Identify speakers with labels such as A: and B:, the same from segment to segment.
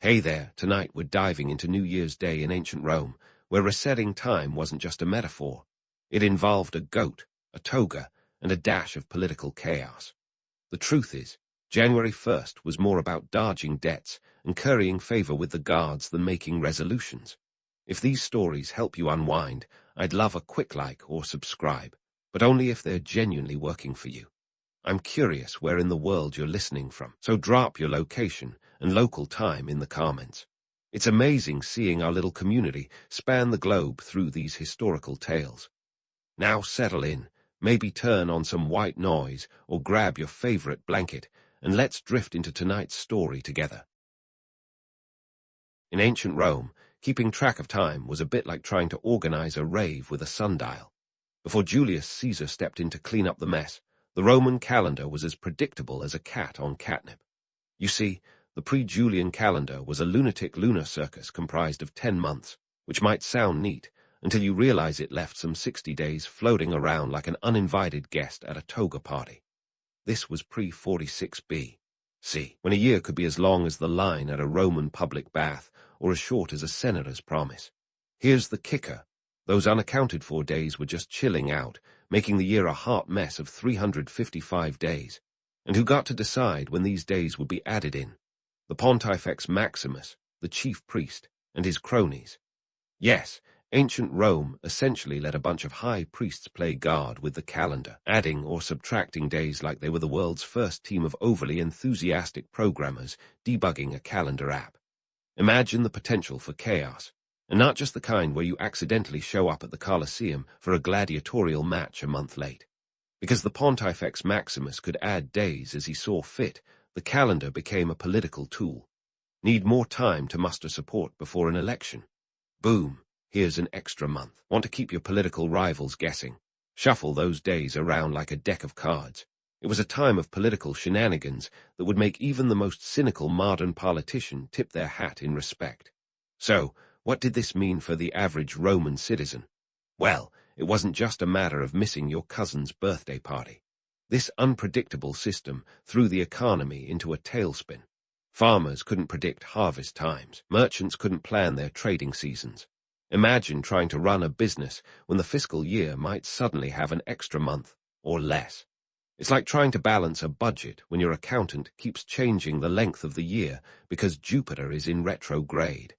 A: Hey there, tonight we're diving into New Year's Day in ancient Rome, where resetting time wasn't just a metaphor. It involved a goat, a toga, and a dash of political chaos. The truth is, January 1st was more about dodging debts and currying favor with the gods than making resolutions. If these stories help you unwind, I'd love a quick like or subscribe, but only if they're genuinely working for you. I'm curious where in the world you're listening from, so drop your location and local time in the comments. It's amazing seeing our little community span the globe through these historical tales. Now settle in, maybe turn on some white noise or grab your favorite blanket, and let's drift into tonight's story together. In ancient Rome, keeping track of time was a bit like trying to organize a rave with a sundial. Before Julius Caesar stepped in to clean up the mess, the Roman calendar was as predictable as a cat on catnip. You see, the pre-Julian calendar was a lunatic lunar circus comprised of 10 months, which might sound neat until you realize it left some 60 days floating around like an uninvited guest at a toga party. This was pre-46 B.C., when a year could be as long as the line at a Roman public bath or as short as a senator's promise. Here's the kicker. Those unaccounted for days were just chilling out, making the year a hot mess of 355 days. And who got to decide when these days would be added in? The Pontifex Maximus, the chief priest, and his cronies. Yes, ancient Rome essentially let a bunch of high priests play God with the calendar, adding or subtracting days like they were the world's first team of overly enthusiastic programmers debugging a calendar app. Imagine the potential for chaos, and not just the kind where you accidentally show up at the Colosseum for a gladiatorial match a month late. Because the Pontifex Maximus could add days as he saw fit, the calendar became a political tool. Need more time to muster support before an election? Boom, here's an extra month. Want to keep your political rivals guessing? Shuffle those days around like a deck of cards. It was a time of political shenanigans that would make even the most cynical modern politician tip their hat in respect. So, what did this mean for the average Roman citizen? Well, it wasn't just a matter of missing your cousin's birthday party. This unpredictable system threw the economy into a tailspin. Farmers couldn't predict harvest times. Merchants couldn't plan their trading seasons. Imagine trying to run a business when the fiscal year might suddenly have an extra month or less. It's like trying to balance a budget when your accountant keeps changing the length of the year because Jupiter is in retrograde.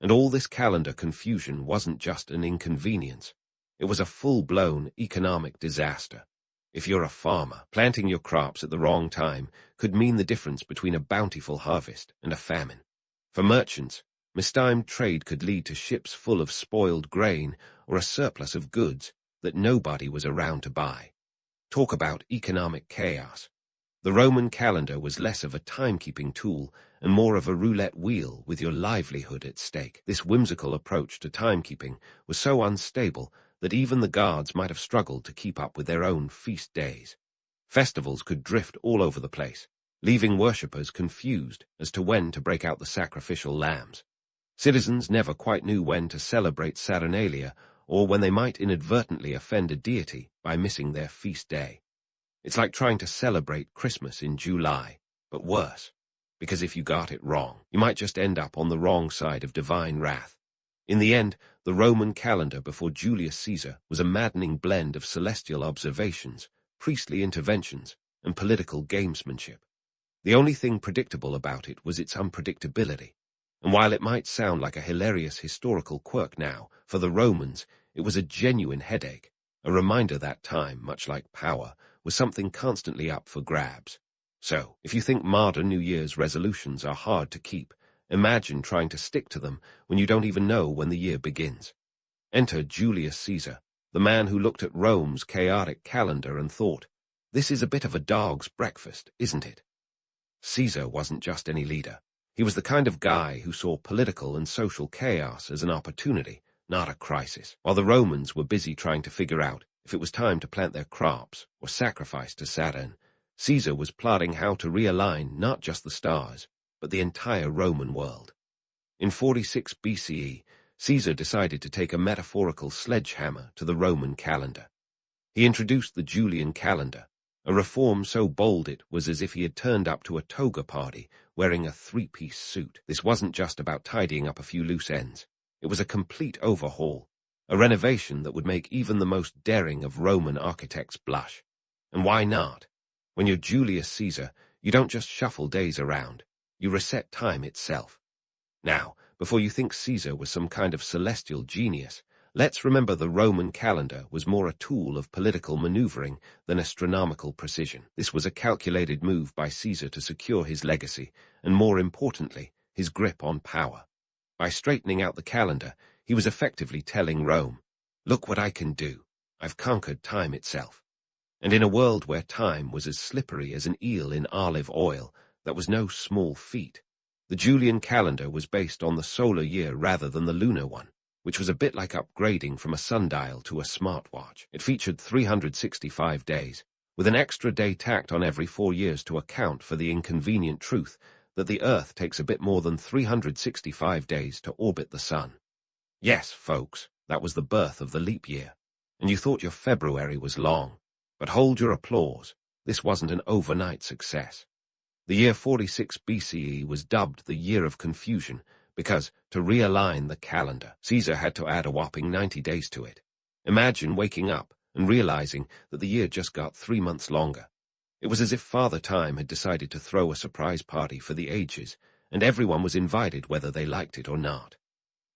A: And all this calendar confusion wasn't just an inconvenience. It was a full-blown economic disaster. If you're a farmer, planting your crops at the wrong time could mean the difference between a bountiful harvest and a famine. For merchants, mistimed trade could lead to ships full of spoiled grain or a surplus of goods that nobody was around to buy. Talk about economic chaos. The Roman calendar was less of a timekeeping tool and more of a roulette wheel with your livelihood at stake. This whimsical approach to timekeeping was so unstable that even the gods might have struggled to keep up with their own feast days. Festivals could drift all over the place, leaving worshippers confused as to when to break out the sacrificial lambs. Citizens never quite knew when to celebrate Saturnalia or when they might inadvertently offend a deity by missing their feast day. It's like trying to celebrate Christmas in July, but worse, because if you got it wrong, you might just end up on the wrong side of divine wrath. In the end, the Roman calendar before Julius Caesar was a maddening blend of celestial observations, priestly interventions, and political gamesmanship. The only thing predictable about it was its unpredictability. And while it might sound like a hilarious historical quirk now, for the Romans, it was a genuine headache, a reminder that time, much like power, was something constantly up for grabs. So, if you think modern New Year's resolutions are hard to keep, imagine trying to stick to them when you don't even know when the year begins. Enter Julius Caesar, the man who looked at Rome's chaotic calendar and thought, "This is a bit of a dog's breakfast, isn't it?" Caesar wasn't just any leader. He was the kind of guy who saw political and social chaos as an opportunity, not a crisis. While the Romans were busy trying to figure out if it was time to plant their crops or sacrifice to Saturn, Caesar was plotting how to realign not just the stars, but the entire Roman world. In 46 BCE, Caesar decided to take a metaphorical sledgehammer to the Roman calendar. He introduced the Julian calendar, a reform so bold it was as if he had turned up to a toga party wearing a three-piece suit. This wasn't just about tidying up a few loose ends. It was a complete overhaul, a renovation that would make even the most daring of Roman architects blush. And why not? When you're Julius Caesar, you don't just shuffle days around. You reset time itself. Now, before you think Caesar was some kind of celestial genius, let's remember the Roman calendar was more a tool of political maneuvering than astronomical precision. This was a calculated move by Caesar to secure his legacy, and more importantly, his grip on power. By straightening out the calendar, he was effectively telling Rome, "Look what I can do. I've conquered time itself." And in a world where time was as slippery as an eel in olive oil, that was no small feat. The Julian calendar was based on the solar year rather than the lunar one, which was a bit like upgrading from a sundial to a smartwatch. It featured 365 days, with an extra day tacked on every 4 years to account for the inconvenient truth that the Earth takes a bit more than 365 days to orbit the Sun. Yes, folks, that was the birth of the leap year. And you thought your February was long. But hold your applause, this wasn't an overnight success. The year 46 BCE was dubbed the Year of Confusion because, to realign the calendar, Caesar had to add a whopping 90 days to it. Imagine waking up and realizing that the year just got 3 months longer. It was as if Father Time had decided to throw a surprise party for the ages, and everyone was invited whether they liked it or not.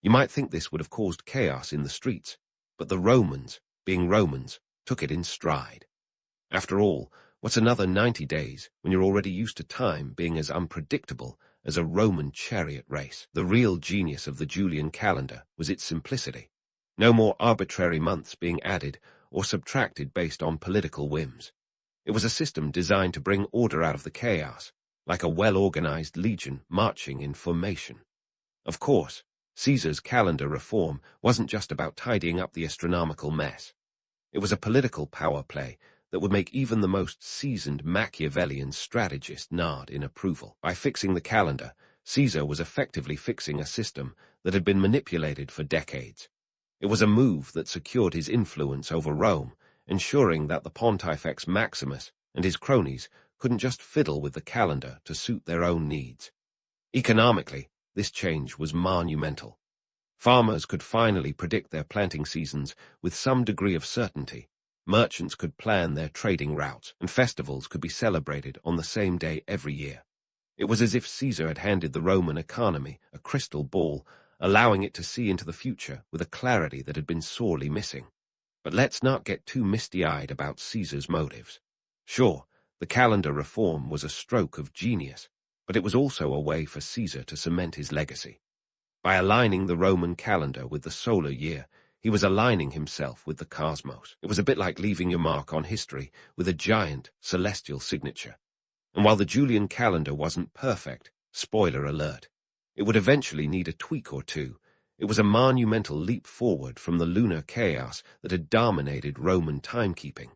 A: You might think this would have caused chaos in the streets, but the Romans, being Romans, took it in stride. After all, what's another 90 days when you're already used to time being as unpredictable as a Roman chariot race? The real genius of the Julian calendar was its simplicity. No more arbitrary months being added or subtracted based on political whims. It was a system designed to bring order out of the chaos, like a well-organized legion marching in formation. Of course, Caesar's calendar reform wasn't just about tidying up the astronomical mess. It was a political power play that would make even the most seasoned Machiavellian strategist nod in approval. By fixing the calendar, Caesar was effectively fixing a system that had been manipulated for decades. It was a move that secured his influence over Rome, ensuring that the Pontifex Maximus and his cronies couldn't just fiddle with the calendar to suit their own needs. Economically, this change was monumental. Farmers could finally predict their planting seasons with some degree of certainty. Merchants could plan their trading routes, and festivals could be celebrated on the same day every year. It was as if Caesar had handed the Roman economy a crystal ball, allowing it to see into the future with a clarity that had been sorely missing. But let's not get too misty-eyed about Caesar's motives. Sure, the calendar reform was a stroke of genius, but it was also a way for Caesar to cement his legacy. By aligning the Roman calendar with the solar year, he was aligning himself with the cosmos. It was a bit like leaving your mark on history with a giant celestial signature. And while the Julian calendar wasn't perfect, spoiler alert, it would eventually need a tweak or two. It was a monumental leap forward from the lunar chaos that had dominated Roman timekeeping.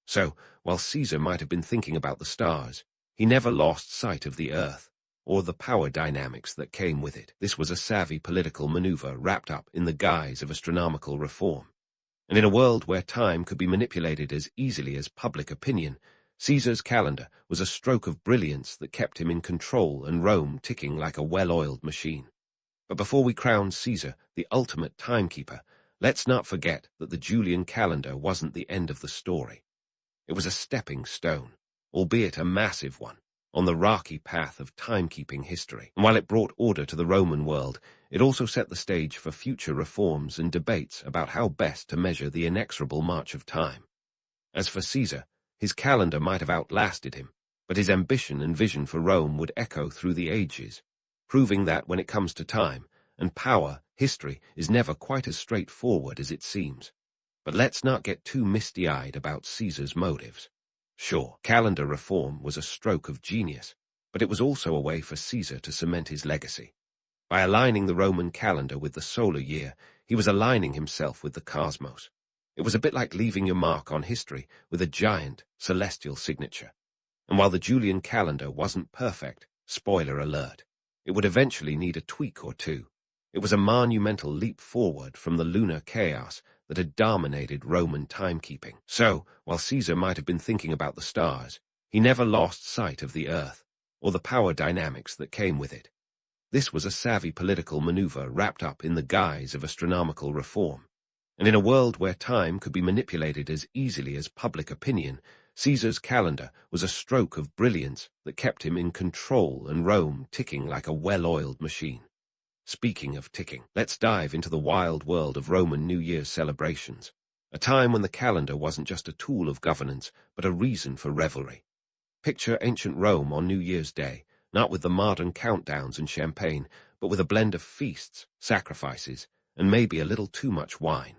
A: So, while Caesar might have been thinking about the stars, he never lost sight of the Earth, or the power dynamics that came with it. This was a savvy political maneuver wrapped up in the guise of astronomical reform. And in a world where time could be manipulated as easily as public opinion, Caesar's calendar was a stroke of brilliance that kept him in control and Rome ticking like a well-oiled machine. But before we crown Caesar the ultimate timekeeper, let's not forget that the Julian calendar wasn't the end of the story. It was a stepping stone, albeit a massive one, on the rocky path of timekeeping history. And while it brought order to the Roman world, it also set the stage for future reforms and debates about how best to measure the inexorable march of time. As for Caesar, his calendar might have outlasted him, but his ambition and vision for Rome would echo through the ages, proving that when it comes to time and power, history is never quite as straightforward as it seems. But let's not get too misty-eyed about Caesar's motives. Sure, calendar reform was a stroke of genius, but it was also a way for Caesar to cement his legacy. By aligning the Roman calendar with the solar year, he was aligning himself with the cosmos. It was a bit like leaving your mark on history with a giant celestial signature. And while the Julian calendar wasn't perfect, spoiler alert, it would eventually need a tweak or two. It was a monumental leap forward from the lunar chaos that had dominated Roman timekeeping. So, while Caesar might have been thinking about the stars, he never lost sight of the Earth, or the power dynamics that came with it. This was a savvy political maneuver wrapped up in the guise of astronomical reform. And in a world where time could be manipulated as easily as public opinion, Caesar's calendar was a stroke of brilliance that kept him in control and Rome ticking like a well-oiled machine. Speaking of ticking, let's dive into the wild world of Roman New Year's celebrations, a time when the calendar wasn't just a tool of governance, but a reason for revelry. Picture ancient Rome on New Year's Day, not with the modern countdowns and champagne, but with a blend of feasts, sacrifices, and maybe a little too much wine.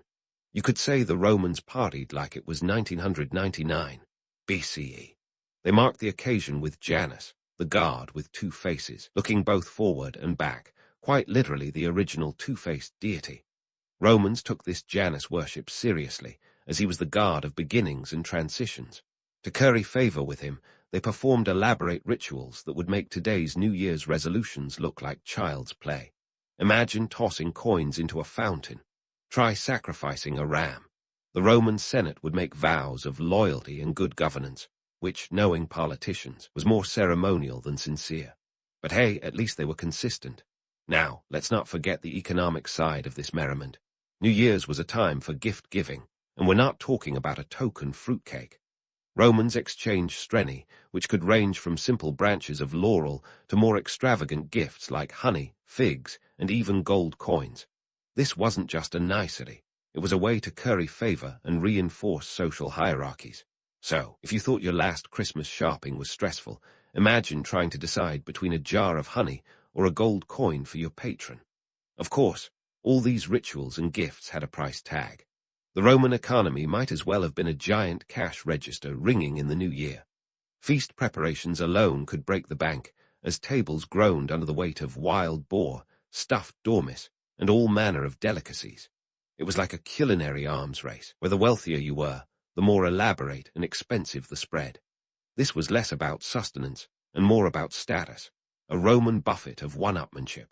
A: You could say the Romans partied like it was 1999 BCE. They marked the occasion with Janus, the god with two faces, looking both forward and back, quite literally the original two-faced deity. Romans took this Janus worship seriously, as he was the god of beginnings and transitions. To curry favor with him, they performed elaborate rituals that would make today's New Year's resolutions look like child's play. Imagine tossing coins into a fountain. Try sacrificing a ram. The Roman Senate would make vows of loyalty and good governance, which, knowing politicians, was more ceremonial than sincere. But hey, at least they were consistent. Now, let's not forget the economic side of this merriment. New Year's was a time for gift-giving, and we're not talking about a token fruitcake. Romans exchanged streni, which could range from simple branches of laurel to more extravagant gifts like honey, figs, and even gold coins. This wasn't just a nicety. It was a way to curry favor and reinforce social hierarchies. So, if you thought your last Christmas shopping was stressful, imagine trying to decide between a jar of honey or a gold coin for your patron. Of course, all these rituals and gifts had a price tag. The Roman economy might as well have been a giant cash register ringing in the new year. Feast preparations alone could break the bank, as tables groaned under the weight of wild boar, stuffed dormice, and all manner of delicacies. It was like a culinary arms race, where the wealthier you were, the more elaborate and expensive the spread. This was less about sustenance and more about status, a Roman buffet of one-upmanship.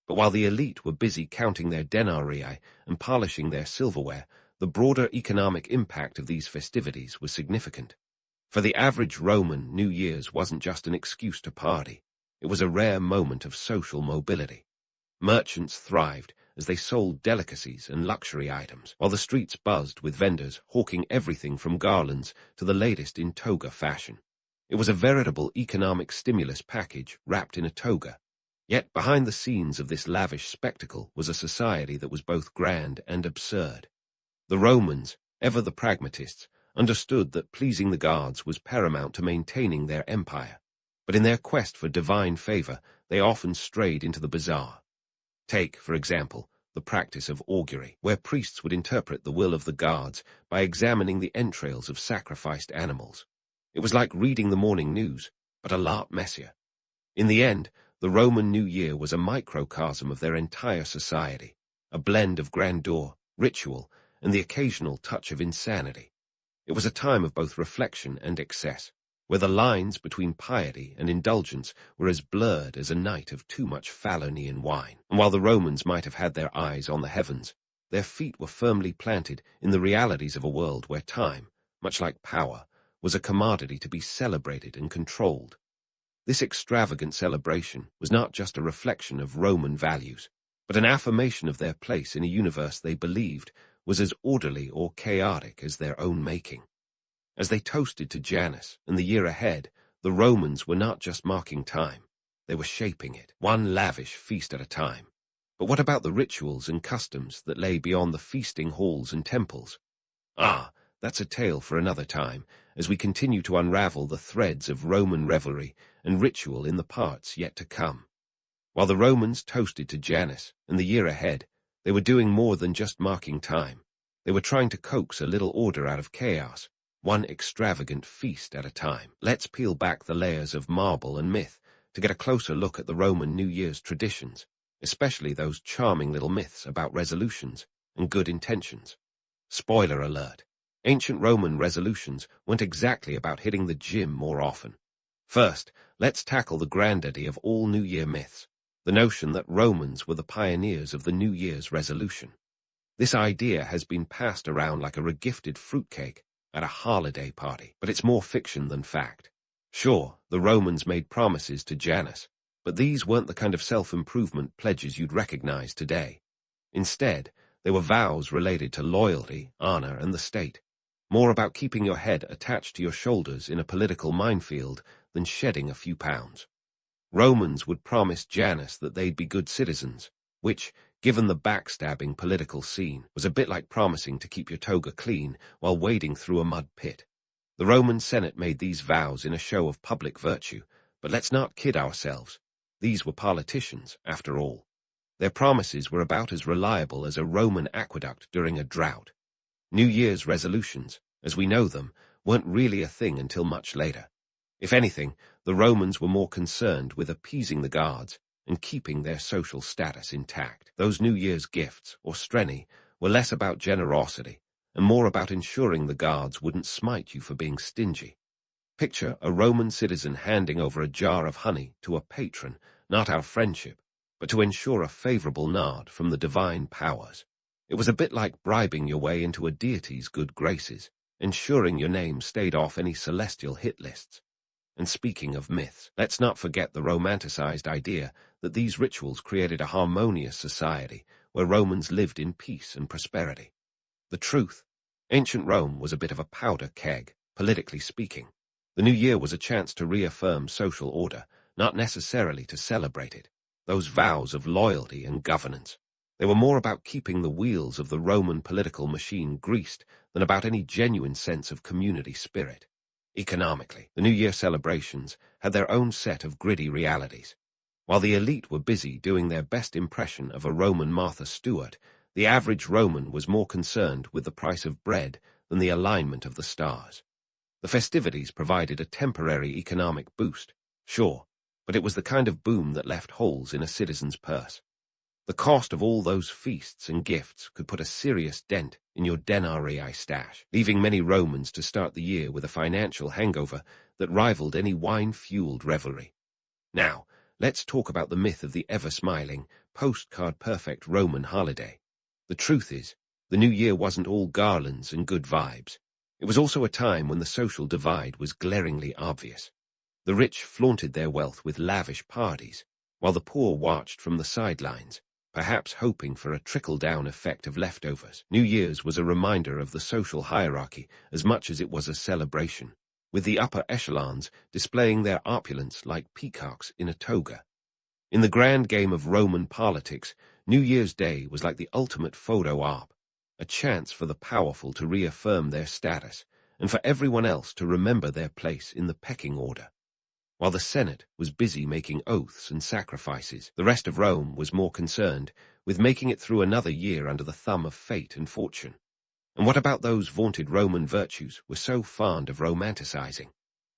A: But while the elite were busy counting their denarii and polishing their silverware, the broader economic impact of these festivities was significant. For the average Roman, New Year's wasn't just an excuse to party. It was a rare moment of social mobility. Merchants thrived as they sold delicacies and luxury items, while the streets buzzed with vendors hawking everything from garlands to the latest in toga fashion. It was a veritable economic stimulus package wrapped in a toga. Yet behind the scenes of this lavish spectacle was a society that was both grand and absurd. The Romans, ever the pragmatists, understood that pleasing the gods was paramount to maintaining their empire. But in their quest for divine favor, they often strayed into the bizarre. Take, for example, the practice of augury, where priests would interpret the will of the gods by examining the entrails of sacrificed animals. It was like reading the morning news, but a lot messier. In the end, the Roman New Year was a microcosm of their entire society, a blend of grandeur, ritual, and the occasional touch of insanity. It was a time of both reflection and excess, where the lines between piety and indulgence were as blurred as a night of too much Falernian wine. And while the Romans might have had their eyes on the heavens, their feet were firmly planted in the realities of a world where time, much like power, was a commodity to be celebrated and controlled. This extravagant celebration was not just a reflection of Roman values, but an affirmation of their place in a universe they believed was as orderly or chaotic as their own making. As they toasted to Janus and the year ahead, the Romans were not just marking time. They were shaping it, one lavish feast at a time. But what about the rituals and customs that lay beyond the feasting halls and temples? That's a tale for another time, as we continue to unravel the threads of Roman revelry and ritual in the parts yet to come. While the Romans toasted to Janus and the year ahead, they were doing more than just marking time. They were trying to coax a little order out of chaos, one extravagant feast at a time. Let's peel back the layers of marble and myth to get a closer look at the Roman New Year's traditions, especially those charming little myths about resolutions and good intentions. Spoiler alert. Ancient Roman resolutions weren't exactly about hitting the gym more often. First, let's tackle the granddaddy of all New Year myths, the notion that Romans were the pioneers of the New Year's resolution. This idea has been passed around like a regifted fruitcake at a holiday party, but it's more fiction than fact. Sure, the Romans made promises to Janus, but these weren't the kind of self-improvement pledges you'd recognize today. Instead, they were vows related to loyalty, honor, and the state, more about keeping your head attached to your shoulders in a political minefield than shedding a few pounds. Romans would promise Janus that they'd be good citizens, which, given the backstabbing political scene, was a bit like promising to keep your toga clean while wading through a mud pit. The Roman Senate made these vows in a show of public virtue, but let's not kid ourselves. These were politicians, after all. Their promises were about as reliable as a Roman aqueduct during a drought. New Year's resolutions, as we know them, weren't really a thing until much later. If anything, the Romans were more concerned with appeasing the guards and keeping their social status intact. Those New Year's gifts, or streni, were less about generosity and more about ensuring the guards wouldn't smite you for being stingy. Picture a Roman citizen handing over a jar of honey to a patron, not out of friendship, but to ensure a favorable nod from the divine powers. It was a bit like bribing your way into a deity's good graces, ensuring your name stayed off any celestial hit lists. And speaking of myths, let's not forget the romanticized idea that these rituals created a harmonious society where Romans lived in peace and prosperity. The truth, ancient Rome was a bit of a powder keg, politically speaking. The new year was a chance to reaffirm social order, not necessarily to celebrate it. Those vows of loyalty and governance. They were more about keeping the wheels of the Roman political machine greased than about any genuine sense of community spirit. Economically, the New Year celebrations had their own set of gritty realities. While the elite were busy doing their best impression of a Roman Martha Stewart, the average Roman was more concerned with the price of bread than the alignment of the stars. The festivities provided a temporary economic boost, sure, but it was the kind of boom that left holes in a citizen's purse. The cost of all those feasts and gifts could put a serious dent in your denarii stash, leaving many Romans to start the year with a financial hangover that rivaled any wine-fueled revelry. Now, let's talk about the myth of the ever-smiling, postcard-perfect Roman holiday. The truth is, the new year wasn't all garlands and good vibes. It was also a time when the social divide was glaringly obvious. The rich flaunted their wealth with lavish parties, while the poor watched from the sidelines, perhaps hoping for a trickle-down effect of leftovers. New Year's was a reminder of the social hierarchy as much as it was a celebration, with the upper echelons displaying their opulence like peacocks in a toga. In the grand game of Roman politics, New Year's Day was like the ultimate photo op, a chance for the powerful to reaffirm their status and for everyone else to remember their place in the pecking order. While the Senate was busy making oaths and sacrifices, the rest of Rome was more concerned with making it through another year under the thumb of fate and fortune. And what about those vaunted Roman virtues we're so fond of romanticizing?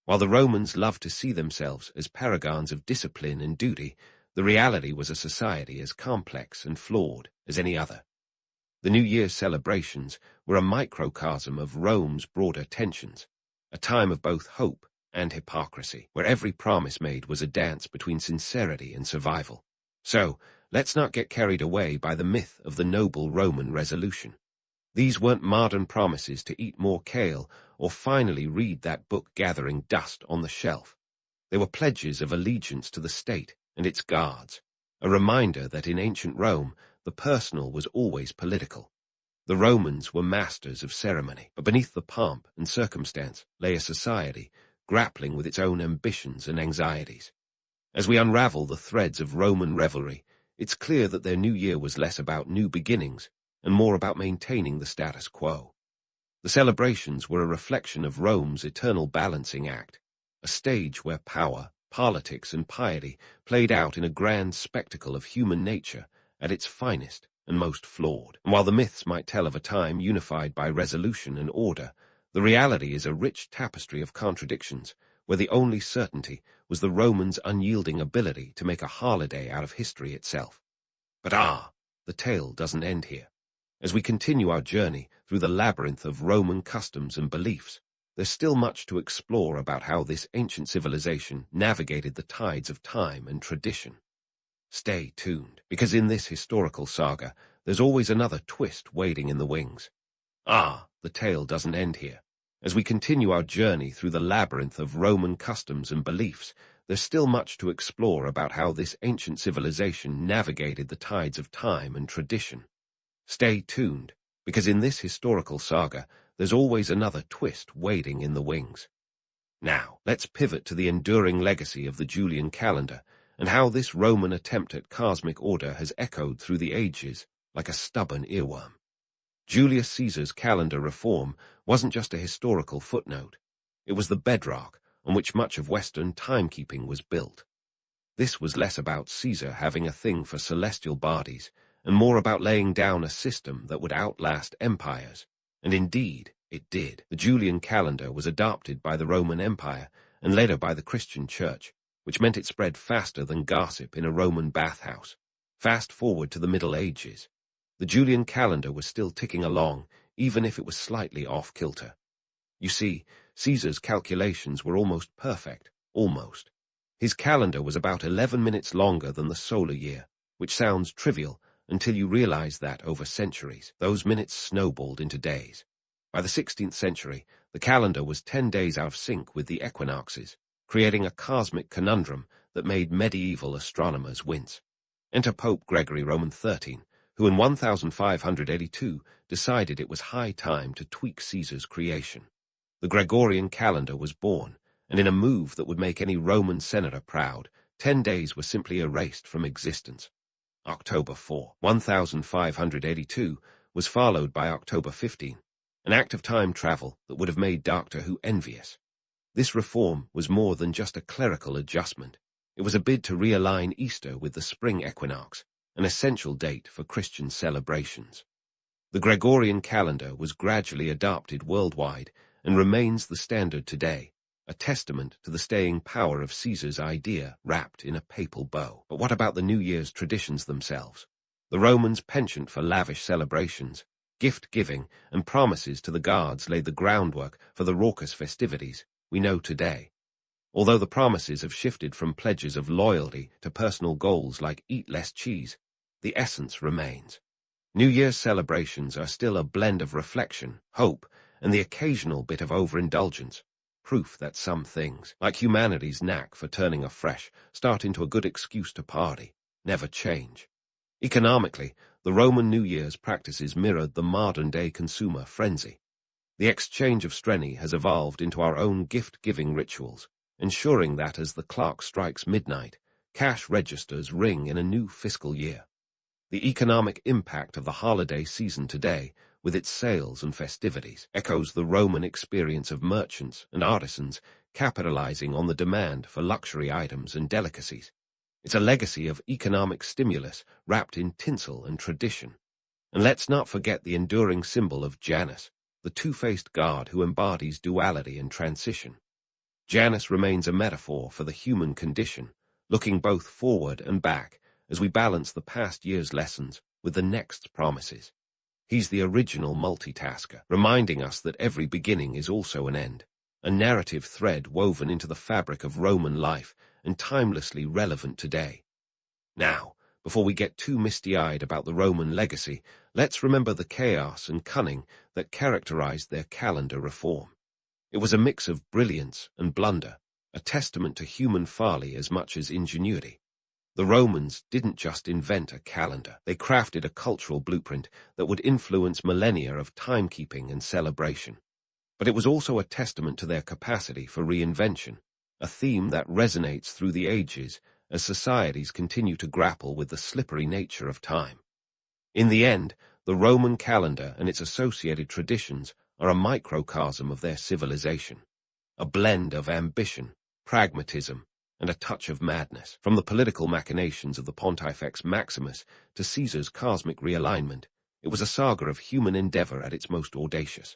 A: While the Romans loved to see themselves as paragons of discipline and duty, the reality was a society as complex and flawed as any other. The New Year's celebrations were a microcosm of Rome's broader tensions, a time of both hope and hypocrisy, where every promise made was a dance between sincerity and survival. So, let's not get carried away by the myth of the noble Roman resolution. These weren't modern promises to eat more kale or finally read that book gathering dust on the shelf. They were pledges of allegiance to the state and its guards, a reminder that in ancient Rome the personal was always political. The Romans were masters of ceremony, but beneath the pomp and circumstance lay a society grappling with its own ambitions and anxieties. As we unravel the threads of Roman revelry, it's clear that their new year was less about new beginnings and more about maintaining the status quo. The celebrations were a reflection of Rome's eternal balancing act, a stage where power, politics, and piety played out in a grand spectacle of human nature at its finest and most flawed. And while the myths might tell of a time unified by resolution and order, the reality is a rich tapestry of contradictions, where the only certainty was the Romans' unyielding ability to make a holiday out of history itself. But the tale doesn't end here. As we continue our journey through the labyrinth of Roman customs and beliefs, there's still much to explore about how this ancient civilization navigated the tides of time and tradition. Stay tuned, because in this historical saga, there's always another twist waiting in the wings. The tale doesn't end here. As we continue our journey through the labyrinth of Roman customs and beliefs, there's still much to explore about how this ancient civilization navigated the tides of time and tradition. Stay tuned, because in this historical saga, there's always another twist waiting in the wings. Now, let's pivot to the enduring legacy of the Julian calendar and how this Roman attempt at cosmic order has echoed through the ages like a stubborn earworm. Julius Caesar's calendar reform wasn't just a historical footnote. It was the bedrock on which much of Western timekeeping was built. This was less about Caesar having a thing for celestial bodies and more about laying down a system that would outlast empires. And indeed, it did. The Julian calendar was adopted by the Roman Empire and later by the Christian Church, which meant it spread faster than gossip in a Roman bathhouse. Fast forward to the Middle Ages. The Julian calendar was still ticking along, even if it was slightly off-kilter. You see, Caesar's calculations were almost perfect, almost. His calendar was about 11 minutes longer than the solar year, which sounds trivial until you realize that over centuries, those minutes snowballed into days. By the 16th century, the calendar was 10 days out of sync with the equinoxes, creating a cosmic conundrum that made medieval astronomers wince. Enter Pope Gregory Roman XIII, who in 1582 decided it was high time to tweak Caesar's creation. The Gregorian calendar was born, and in a move that would make any Roman senator proud, 10 days were simply erased from existence. October 4, 1582 was followed by October 15, an act of time travel that would have made Doctor Who envious. This reform was more than just a clerical adjustment. It was a bid to realign Easter with the spring equinox, an essential date for Christian celebrations. The Gregorian calendar was gradually adopted worldwide and remains the standard today, a testament to the staying power of Caesar's idea wrapped in a papal bow. But what about the New Year's traditions themselves? The Romans' penchant for lavish celebrations, gift-giving, and promises to the gods laid the groundwork for the raucous festivities we know today. Although the promises have shifted from pledges of loyalty to personal goals like eat less cheese, the essence remains. New Year's celebrations are still a blend of reflection, hope, and the occasional bit of overindulgence, proof that some things, like humanity's knack for turning afresh, start into a good excuse to party, never change. Economically, the Roman New Year's practices mirrored the modern-day consumer frenzy. The exchange of streni has evolved into our own gift-giving rituals, ensuring that as the clock strikes midnight, cash registers ring in a new fiscal year. The economic impact of the holiday season today, with its sales and festivities, echoes the Roman experience of merchants and artisans capitalizing on the demand for luxury items and delicacies. It's a legacy of economic stimulus wrapped in tinsel and tradition. And let's not forget the enduring symbol of Janus, the two-faced god who embodies duality and transition. Janus remains a metaphor for the human condition, looking both forward and back as we balance the past year's lessons with the next's promises. He's the original multitasker, reminding us that every beginning is also an end, a narrative thread woven into the fabric of Roman life and timelessly relevant today. Now, before we get too misty-eyed about the Roman legacy, let's remember the chaos and cunning that characterized their calendar reform. It was a mix of brilliance and blunder, a testament to human folly as much as ingenuity. The Romans didn't just invent a calendar. They crafted a cultural blueprint that would influence millennia of timekeeping and celebration. But it was also a testament to their capacity for reinvention, a theme that resonates through the ages as societies continue to grapple with the slippery nature of time. In the end, the Roman calendar and its associated traditions are a microcosm of their civilization, a blend of ambition, pragmatism, and a touch of madness. From the political machinations of the Pontifex Maximus to Caesar's cosmic realignment, it was a saga of human endeavor at its most audacious.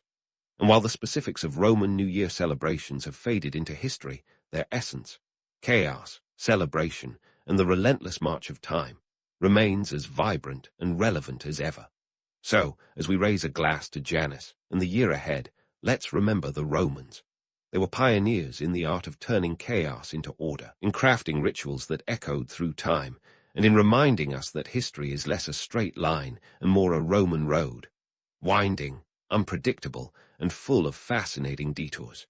A: And while the specifics of Roman New Year celebrations have faded into history, their essence, chaos, celebration, and the relentless march of time, remains as vibrant and relevant as ever. So, as we raise a glass to Janus and the year ahead, let's remember the Romans. They were pioneers in the art of turning chaos into order, in crafting rituals that echoed through time, and in reminding us that history is less a straight line and more a Roman road, winding, unpredictable, and full of fascinating detours.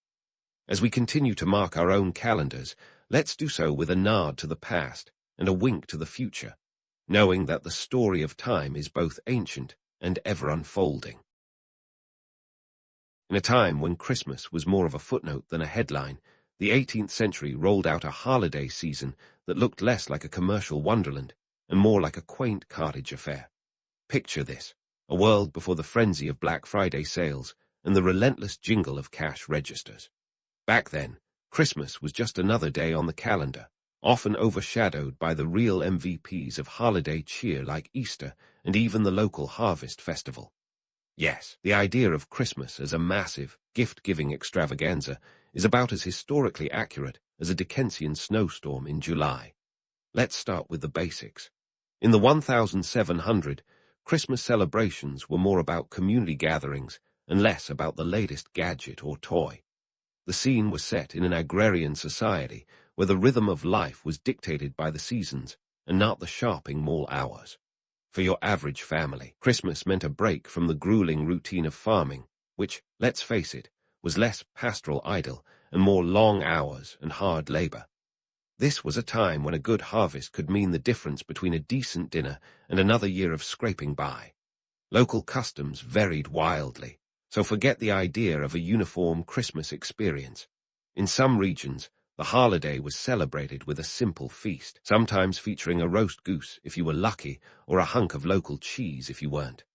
A: As we continue to mark our own calendars, let's do so with a nod to the past and a wink to the future, knowing that the story of time is both ancient and ever unfolding. In a time when Christmas was more of a footnote than a headline, the 18th century rolled out a holiday season that looked less like a commercial wonderland and more like a quaint cottage affair. Picture this, a world before the frenzy of Black Friday sales and the relentless jingle of cash registers. Back then, Christmas was just another day on the calendar, often overshadowed by the real MVPs of holiday cheer like Easter and even the local harvest festival. Yes, the idea of Christmas as a massive, gift-giving extravaganza is about as historically accurate as a Dickensian snowstorm in July. Let's start with the basics. In the 1700, Christmas celebrations were more about community gatherings and less about the latest gadget or toy. The scene was set in an agrarian society where the rhythm of life was dictated by the seasons and not the shopping mall hours. For your average family, Christmas meant a break from the grueling routine of farming, which, let's face it, was less pastoral idle and more long hours and hard labor. This was a time when a good harvest could mean the difference between a decent dinner and another year of scraping by. Local customs varied wildly, so forget the idea of a uniform Christmas experience. In some regions, the holiday was celebrated with a simple feast, sometimes featuring a roast goose if you were lucky or a hunk of local cheese if you weren't.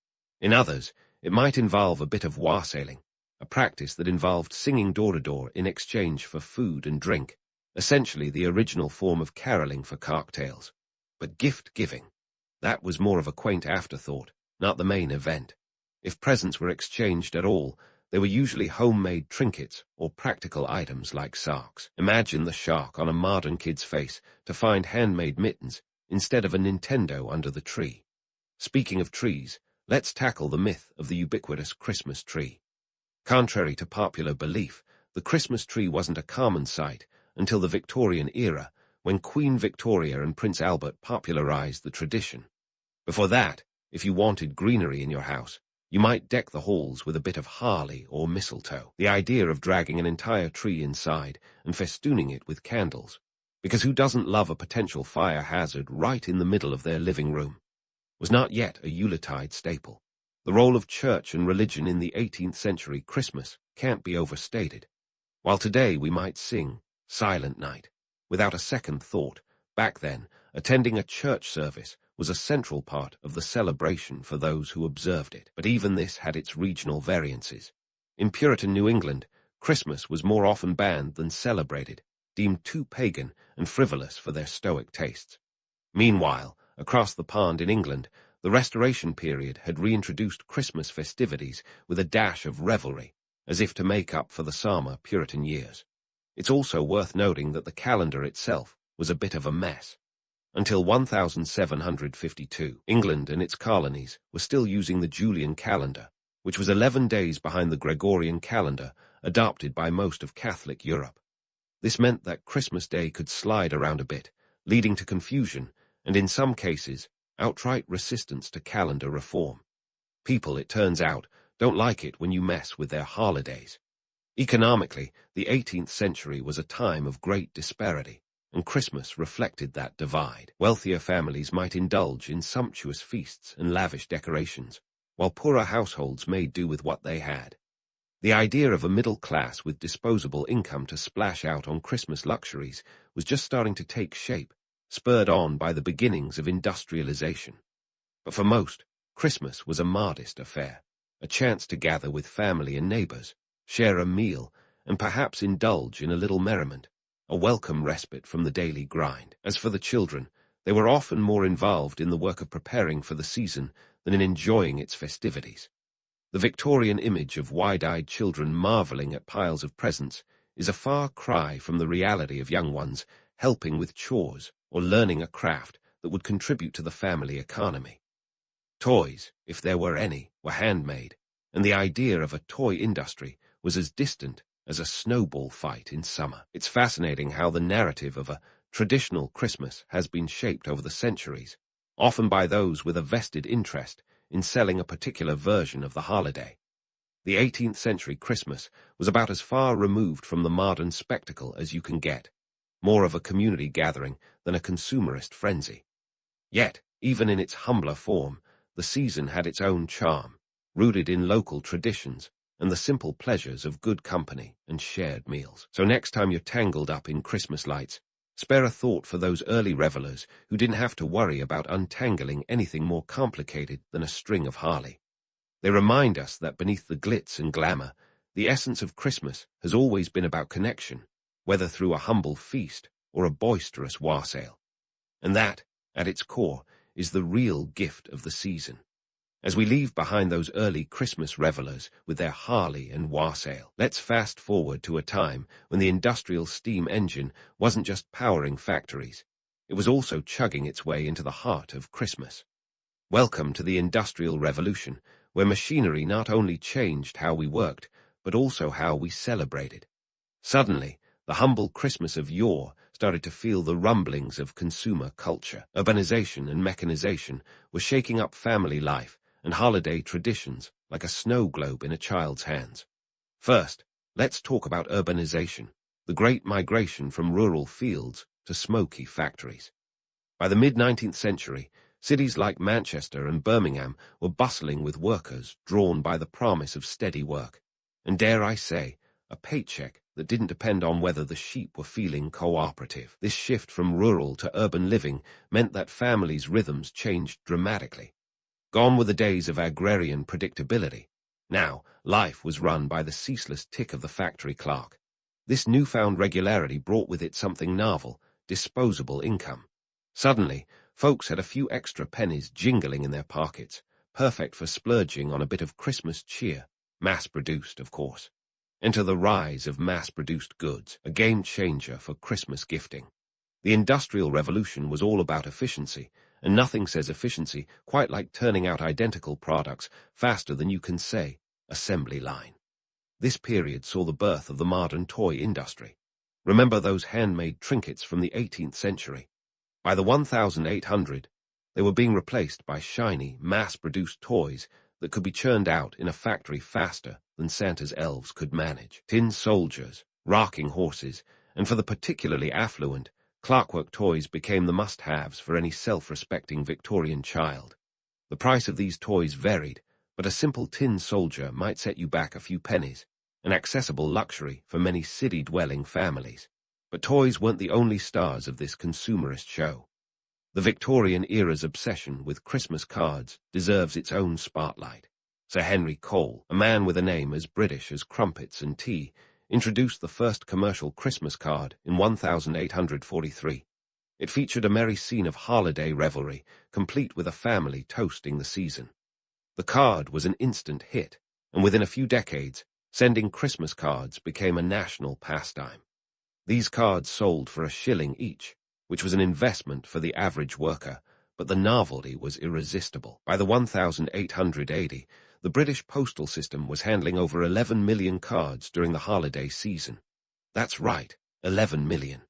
A: In others, it might involve a bit of wassailing, a practice that involved singing door-to-door in exchange for food and drink, essentially the original form of caroling for cocktails. But gift-giving, that was more of a quaint afterthought, not the main event. If presents were exchanged at all, they were usually homemade trinkets or practical items like socks. Imagine the shock on a modern kid's face to find handmade mittens instead of a Nintendo under the tree. Speaking of trees, let's tackle the myth of the ubiquitous Christmas tree. Contrary to popular belief, the Christmas tree wasn't a common sight until the Victorian era, when Queen Victoria and Prince Albert popularized the tradition. Before that, if you wanted greenery in your house, you might deck the halls with a bit of holly or mistletoe. The idea of dragging an entire tree inside and festooning it with candles, because who doesn't love a potential fire hazard right in the middle of their living room, was not yet a Yuletide staple. The role of church and religion in the 18th century Christmas can't be overstated. While today we might sing Silent Night without a second thought, back then, attending a church service was a central part of the celebration for those who observed it. But even this had its regional variances. In Puritan New England, Christmas was more often banned than celebrated, deemed too pagan and frivolous for their Stoic tastes. Meanwhile, across the pond in England, the Restoration period had reintroduced Christmas festivities with a dash of revelry, as if to make up for the somber Puritan years. It's also worth noting that the calendar itself was a bit of a mess. Until 1752, England and its colonies were still using the Julian calendar, which was 11 days behind the Gregorian calendar adopted by most of Catholic Europe. This meant that Christmas Day could slide around a bit, leading to confusion and, in some cases, outright resistance to calendar reform. People, it turns out, don't like it when you mess with their holidays. Economically, the 18th century was a time of great disparity, and Christmas reflected that divide. Wealthier families might indulge in sumptuous feasts and lavish decorations, while poorer households made do with what they had. The idea of a middle class with disposable income to splash out on Christmas luxuries was just starting to take shape, spurred on by the beginnings of industrialization. But for most, Christmas was a modest affair, a chance to gather with family and neighbors, share a meal, and perhaps indulge in a little merriment, a welcome respite from the daily grind. As for the children, they were often more involved in the work of preparing for the season than in enjoying its festivities. The Victorian image of wide-eyed children marveling at piles of presents is a far cry from the reality of young ones helping with chores or learning a craft that would contribute to the family economy. Toys, if there were any, were handmade, and the idea of a toy industry was as distant as a snowball fight in summer. It's fascinating how the narrative of a traditional Christmas has been shaped over the centuries, often by those with a vested interest in selling a particular version of the holiday. The 18th century Christmas was about as far removed from the modern spectacle as you can get, more of a community gathering than a consumerist frenzy. Yet, even in its humbler form, the season had its own charm, rooted in local traditions and the simple pleasures of good company and shared meals. So next time you're tangled up in Christmas lights, spare a thought for those early revelers who didn't have to worry about untangling anything more complicated than a string of Harley. They remind us that beneath the glitz and glamour, the essence of Christmas has always been about connection, whether through a humble feast or a boisterous wassail. And that, at its core, is the real gift of the season. As we leave behind those early Christmas revelers with their Harley and wassail, let's fast forward to a time when the industrial steam engine wasn't just powering factories, it was also chugging its way into the heart of Christmas. Welcome to the Industrial Revolution, where machinery not only changed how we worked, but also how we celebrated. Suddenly, the humble Christmas of yore started to feel the rumblings of consumer culture. Urbanization and mechanization were shaking up family life and holiday traditions like a snow globe in a child's hands. First, let's talk about urbanization, the great migration from rural fields to smoky factories. By the mid-19th century, cities like Manchester and Birmingham were bustling with workers drawn by the promise of steady work, and dare I say, a paycheck that didn't depend on whether the sheep were feeling cooperative. This shift from rural to urban living meant that families' rhythms changed dramatically. Gone were the days of agrarian predictability. Now, life was run by the ceaseless tick of the factory clock. This newfound regularity brought with it something novel, disposable income. Suddenly, folks had a few extra pennies jingling in their pockets, perfect for splurging on a bit of Christmas cheer, mass-produced, of course. Enter the rise of mass-produced goods, a game-changer for Christmas gifting. The Industrial Revolution was all about efficiency, and nothing says efficiency quite like turning out identical products faster than you can say, assembly line. This period saw the birth of the modern toy industry. Remember those handmade trinkets from the 18th century? By the 1800, they were being replaced by shiny, mass-produced toys that could be churned out in a factory faster than Santa's elves could manage. Tin soldiers, rocking horses, and for the particularly affluent, clockwork toys became the must-haves for any self-respecting Victorian child. The price of these toys varied, but a simple tin soldier might set you back a few pennies, an accessible luxury for many city-dwelling families. But toys weren't the only stars of this consumerist show. The Victorian era's obsession with Christmas cards deserves its own spotlight. Sir Henry Cole, a man with a name as British as crumpets and tea, introduced the first commercial Christmas card in 1843. It featured a merry scene of holiday revelry, complete with a family toasting the season. The card was an instant hit, and within a few decades, sending Christmas cards became a national pastime. These cards sold for £1 each, which was an investment for the average worker, but the novelty was irresistible. By the 1880, the British postal system was handling over 11 million cards during the holiday season. That's right, 11 million.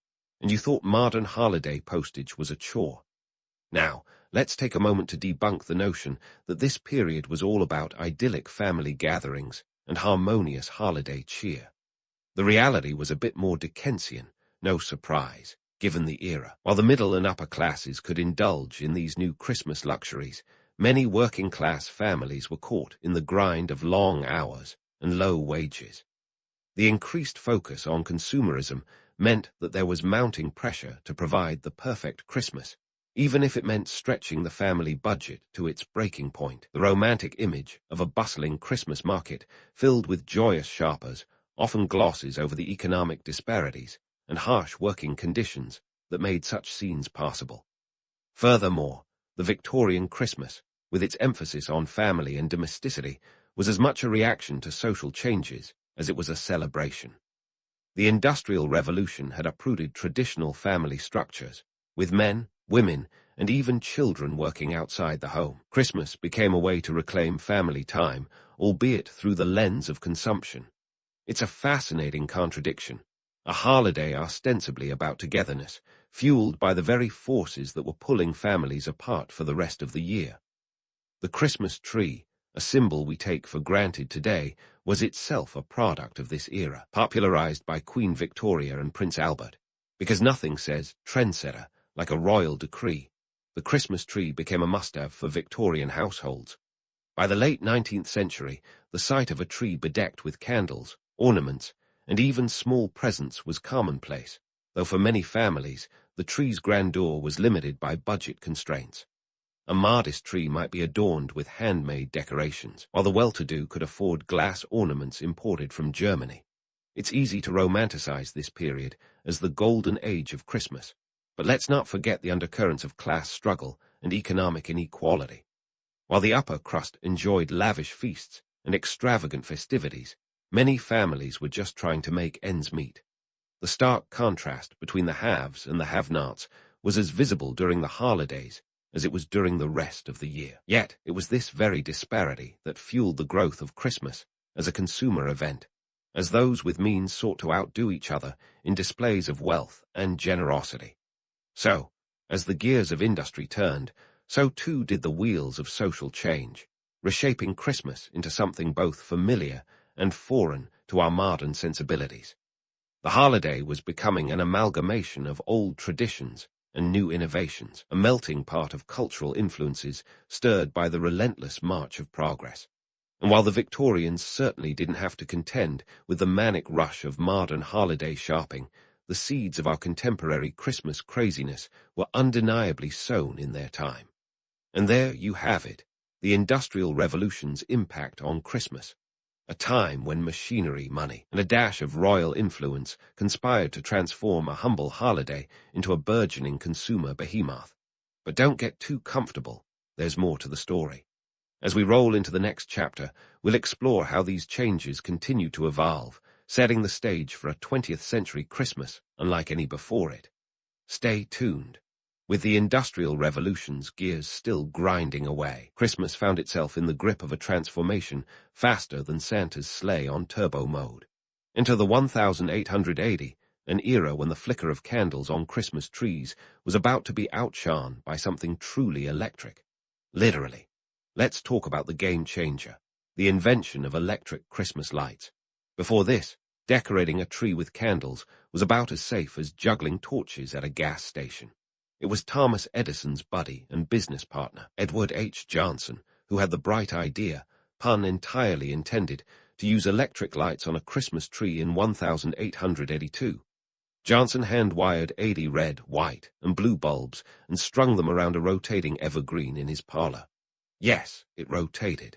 A: And you thought modern holiday postage was a chore. Now, let's take a moment to debunk the notion that this period was all about idyllic family gatherings and harmonious holiday cheer. The reality was a bit more Dickensian, no surprise, given the era. While the middle and upper classes could indulge in these new Christmas luxuries, many working-class families were caught in the grind of long hours and low wages. The increased focus on consumerism meant that there was mounting pressure to provide the perfect Christmas, even if it meant stretching the family budget to its breaking point. The romantic image of a bustling Christmas market filled with joyous shoppers often glosses over the economic disparities and harsh working conditions that made such scenes possible. Furthermore, the Victorian Christmas, with its emphasis on family and domesticity, was as much a reaction to social changes as it was a celebration. The Industrial Revolution had uprooted traditional family structures, with men, women, and even children working outside the home. Christmas became a way to reclaim family time, albeit through the lens of consumption. It's a fascinating contradiction, a holiday ostensibly about togetherness, fueled by the very forces that were pulling families apart for the rest of the year. The Christmas tree, a symbol we take for granted today, was itself a product of this era, popularized by Queen Victoria and Prince Albert. Because nothing says trendsetter like a royal decree, the Christmas tree became a must-have for Victorian households. By the late 19th century, the sight of a tree bedecked with candles, ornaments, and even small presents was commonplace, though for many families, the tree's grandeur was limited by budget constraints. A modest tree might be adorned with handmade decorations, while the well-to-do could afford glass ornaments imported from Germany. It's easy to romanticize this period as the golden age of Christmas, but let's not forget the undercurrents of class struggle and economic inequality. While the upper crust enjoyed lavish feasts and extravagant festivities, many families were just trying to make ends meet. The stark contrast between the haves and the have-nots was as visible during the holidays as it was during the rest of the year. Yet, it was this very disparity that fueled the growth of Christmas as a consumer event, as those with means sought to outdo each other in displays of wealth and generosity. So, as the gears of industry turned, so too did the wheels of social change, reshaping Christmas into something both familiar and foreign to our modern sensibilities. The holiday was becoming an amalgamation of old traditions and new innovations, a melting pot of cultural influences stirred by the relentless march of progress. And while the Victorians certainly didn't have to contend with the manic rush of modern holiday shopping, the seeds of our contemporary Christmas craziness were undeniably sown in their time. And there you have it, the Industrial Revolution's impact on Christmas, a time when machinery, money, and a dash of royal influence conspired to transform a humble holiday into a burgeoning consumer behemoth. But don't get too comfortable, there's more to the story. As we roll into the next chapter, we'll explore how these changes continue to evolve, setting the stage for a 20th century Christmas unlike any before it. Stay tuned. With the Industrial Revolution's gears still grinding away, Christmas found itself in the grip of a transformation faster than Santa's sleigh on turbo mode. Enter the 1880, an era when the flicker of candles on Christmas trees was about to be outshone by something truly electric. Literally. Let's talk about the game changer, the invention of electric Christmas lights. Before this, decorating a tree with candles was about as safe as juggling torches at a gas station. It was Thomas Edison's buddy and business partner, Edward H. Johnson, who had the bright idea, pun entirely intended, to use electric lights on a Christmas tree in 1882. Johnson hand-wired 80 red, white, and blue bulbs and strung them around a rotating evergreen in his parlor. Yes, it rotated.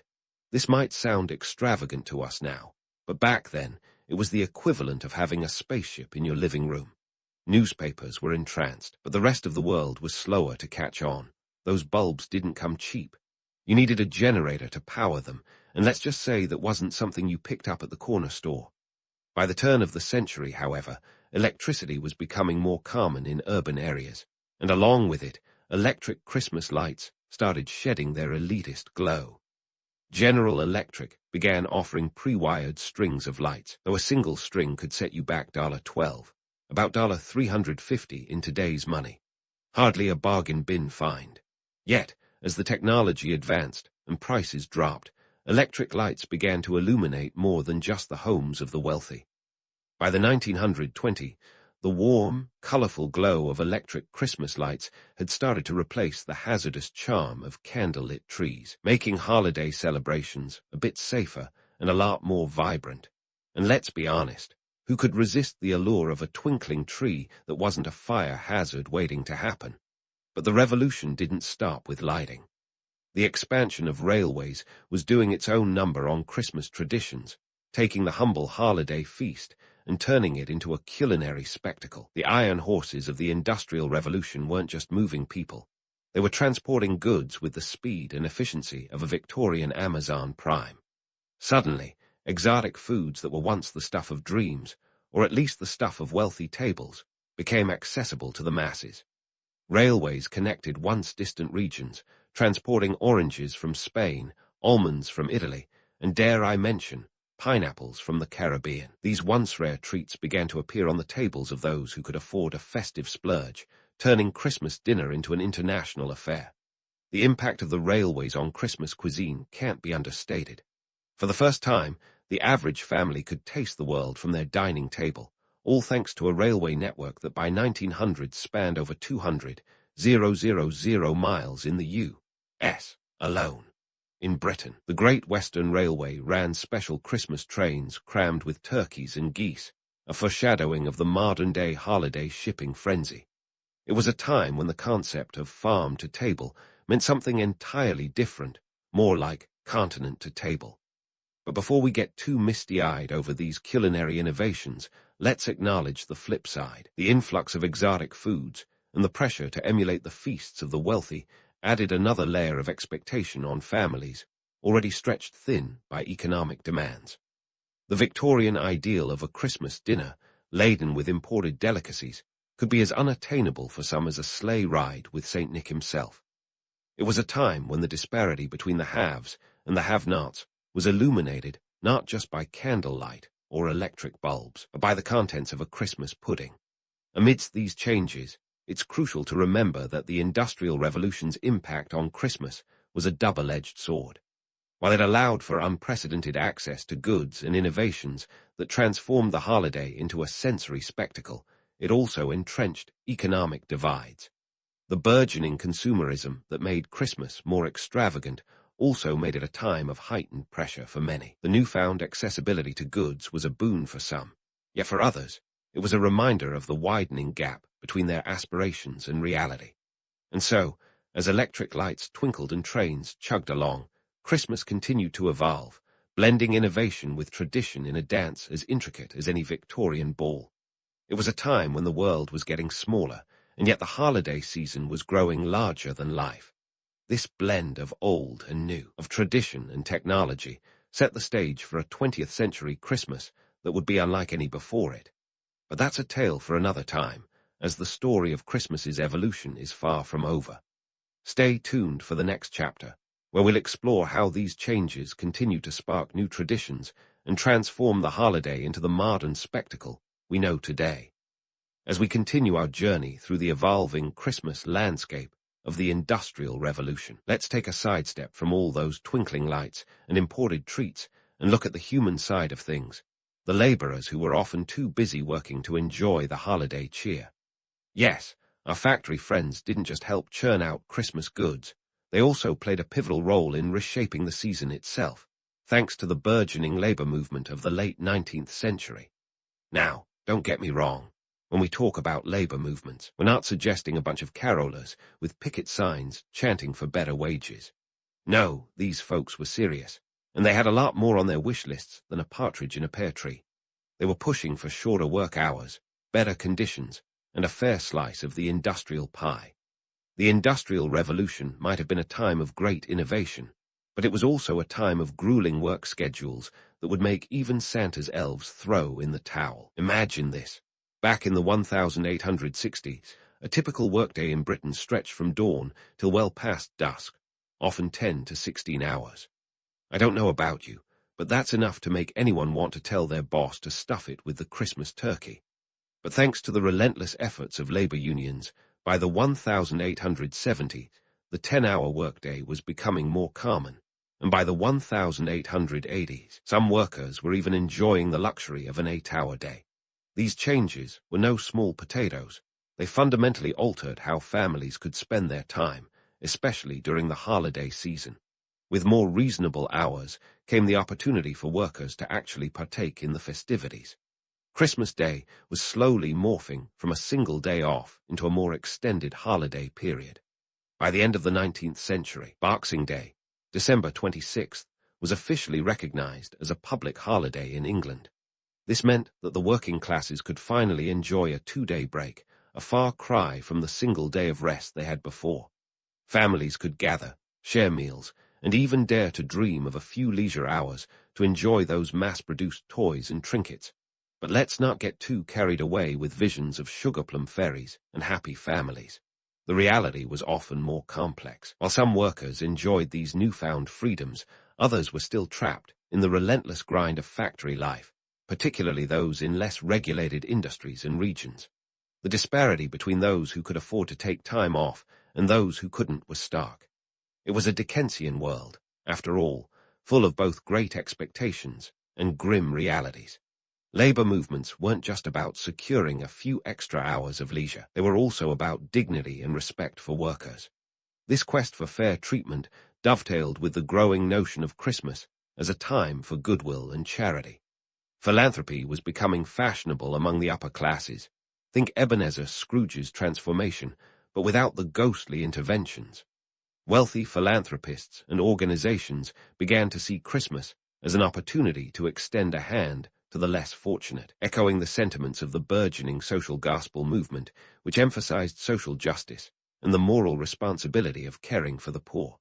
A: This might sound extravagant to us now, but back then, it was the equivalent of having a spaceship in your living room. Newspapers were entranced, but the rest of the world was slower to catch on. Those bulbs didn't come cheap. You needed a generator to power them, and let's just say that wasn't something you picked up at the corner store. By the turn of the century, however, electricity was becoming more common in urban areas, and along with it, electric Christmas lights started shedding their elitist glow. General Electric began offering pre-wired strings of lights, though a single string could set you back $12. About $350 in today's money. Hardly a bargain bin find. Yet, as the technology advanced and prices dropped, electric lights began to illuminate more than just the homes of the wealthy. By the 1920s, the warm, colorful glow of electric Christmas lights had started to replace the hazardous charm of candlelit trees, making holiday celebrations a bit safer and a lot more vibrant. And let's be honest, who could resist the allure of a twinkling tree that wasn't a fire hazard waiting to happen? But the revolution didn't stop with lighting. The expansion of railways was doing its own number on Christmas traditions, taking the humble holiday feast and turning it into a culinary spectacle. The iron horses of the Industrial Revolution weren't just moving people. They were transporting goods with the speed and efficiency of a Victorian Amazon Prime. Suddenly, exotic foods that were once the stuff of dreams, or at least the stuff of wealthy tables, became accessible to the masses. Railways connected once distant regions, transporting oranges from Spain, almonds from Italy, and dare I mention, pineapples from the Caribbean. These once rare treats began to appear on the tables of those who could afford a festive splurge, turning Christmas dinner into an international affair. The impact of the railways on Christmas cuisine can't be understated. For the first time, The average family could taste the world from their dining table, all thanks to a railway network that by 1900 spanned over 200,000 miles in the U.S. alone. In Britain, the Great Western Railway ran special Christmas trains crammed with turkeys and geese, a foreshadowing of the modern-day holiday shipping frenzy. It was a time when the concept of farm to table meant something entirely different, more like continent to table. But before we get too misty-eyed over these culinary innovations, let's acknowledge the flip side. The influx of exotic foods and the pressure to emulate the feasts of the wealthy added another layer of expectation on families, already stretched thin by economic demands. The Victorian ideal of a Christmas dinner, laden with imported delicacies, could be as unattainable for some as a sleigh ride with St. Nick himself. It was a time when the disparity between the haves and the have-nots was illuminated not just by candlelight or electric bulbs, but by the contents of a Christmas pudding. Amidst these changes, it's crucial to remember that the Industrial Revolution's impact on Christmas was a double-edged sword. While it allowed for unprecedented access to goods and innovations that transformed the holiday into a sensory spectacle, it also entrenched economic divides. The burgeoning consumerism that made Christmas more extravagant also made it a time of heightened pressure for many. The newfound accessibility to goods was a boon for some, yet for others, it was a reminder of the widening gap between their aspirations and reality. And so, as electric lights twinkled and trains chugged along, Christmas continued to evolve, blending innovation with tradition in a dance as intricate as any Victorian ball. It was a time when the world was getting smaller, and yet the holiday season was growing larger than life. This blend of old and new, of tradition and technology, set the stage for a 20th century Christmas that would be unlike any before it. But that's a tale for another time, as the story of Christmas's evolution is far from over. Stay tuned for the next chapter, where we'll explore how these changes continue to spark new traditions and transform the holiday into the modern spectacle we know today. As we continue our journey through the evolving Christmas landscape of the Industrial Revolution, let's take a sidestep from all those twinkling lights and imported treats and look at the human side of things, the laborers who were often too busy working to enjoy the holiday cheer. Yes, our factory friends didn't just help churn out Christmas goods, they also played a pivotal role in reshaping the season itself, thanks to the burgeoning labor movement of the late 19th century. Now, don't get me wrong. When we talk about labor movements, we're not suggesting a bunch of carolers with picket signs chanting for better wages. No, these folks were serious, and they had a lot more on their wish lists than a partridge in a pear tree. They were pushing for shorter work hours, better conditions, and a fair slice of the industrial pie. The Industrial Revolution might have been a time of great innovation, but it was also a time of grueling work schedules that would make even Santa's elves throw in the towel. Imagine this. Back in the 1860s, a typical workday in Britain stretched from dawn till well past dusk, often 10 to 16 hours. I don't know about you, but that's enough to make anyone want to tell their boss to stuff it with the Christmas turkey. But thanks to the relentless efforts of labor unions, by the 1870s, the 10-hour workday was becoming more common, and by the 1880s, some workers were even enjoying the luxury of an 8-hour day. These changes were no small potatoes. They fundamentally altered how families could spend their time, especially during the holiday season. With more reasonable hours came the opportunity for workers to actually partake in the festivities. Christmas Day was slowly morphing from a single day off into a more extended holiday period. By the end of the 19th century, Boxing Day, December 26th, was officially recognized as a public holiday in England. This meant that the working classes could finally enjoy a 2-day break, a far cry from the single day of rest they had before. Families could gather, share meals, and even dare to dream of a few leisure hours to enjoy those mass-produced toys and trinkets. But let's not get too carried away with visions of sugar-plum fairies and happy families. The reality was often more complex. While some workers enjoyed these newfound freedoms, others were still trapped in the relentless grind of factory life, particularly those in less regulated industries and regions. The disparity between those who could afford to take time off and those who couldn't was stark. It was a Dickensian world, after all, full of both great expectations and grim realities. Labor movements weren't just about securing a few extra hours of leisure. They were also about dignity and respect for workers. This quest for fair treatment dovetailed with the growing notion of Christmas as a time for goodwill and charity. Philanthropy was becoming fashionable among the upper classes. Think Ebenezer Scrooge's transformation, but without the ghostly interventions. Wealthy philanthropists and organizations began to see Christmas as an opportunity to extend a hand to the less fortunate, echoing the sentiments of the burgeoning social gospel movement, which emphasized social justice and the moral responsibility of caring for the poor.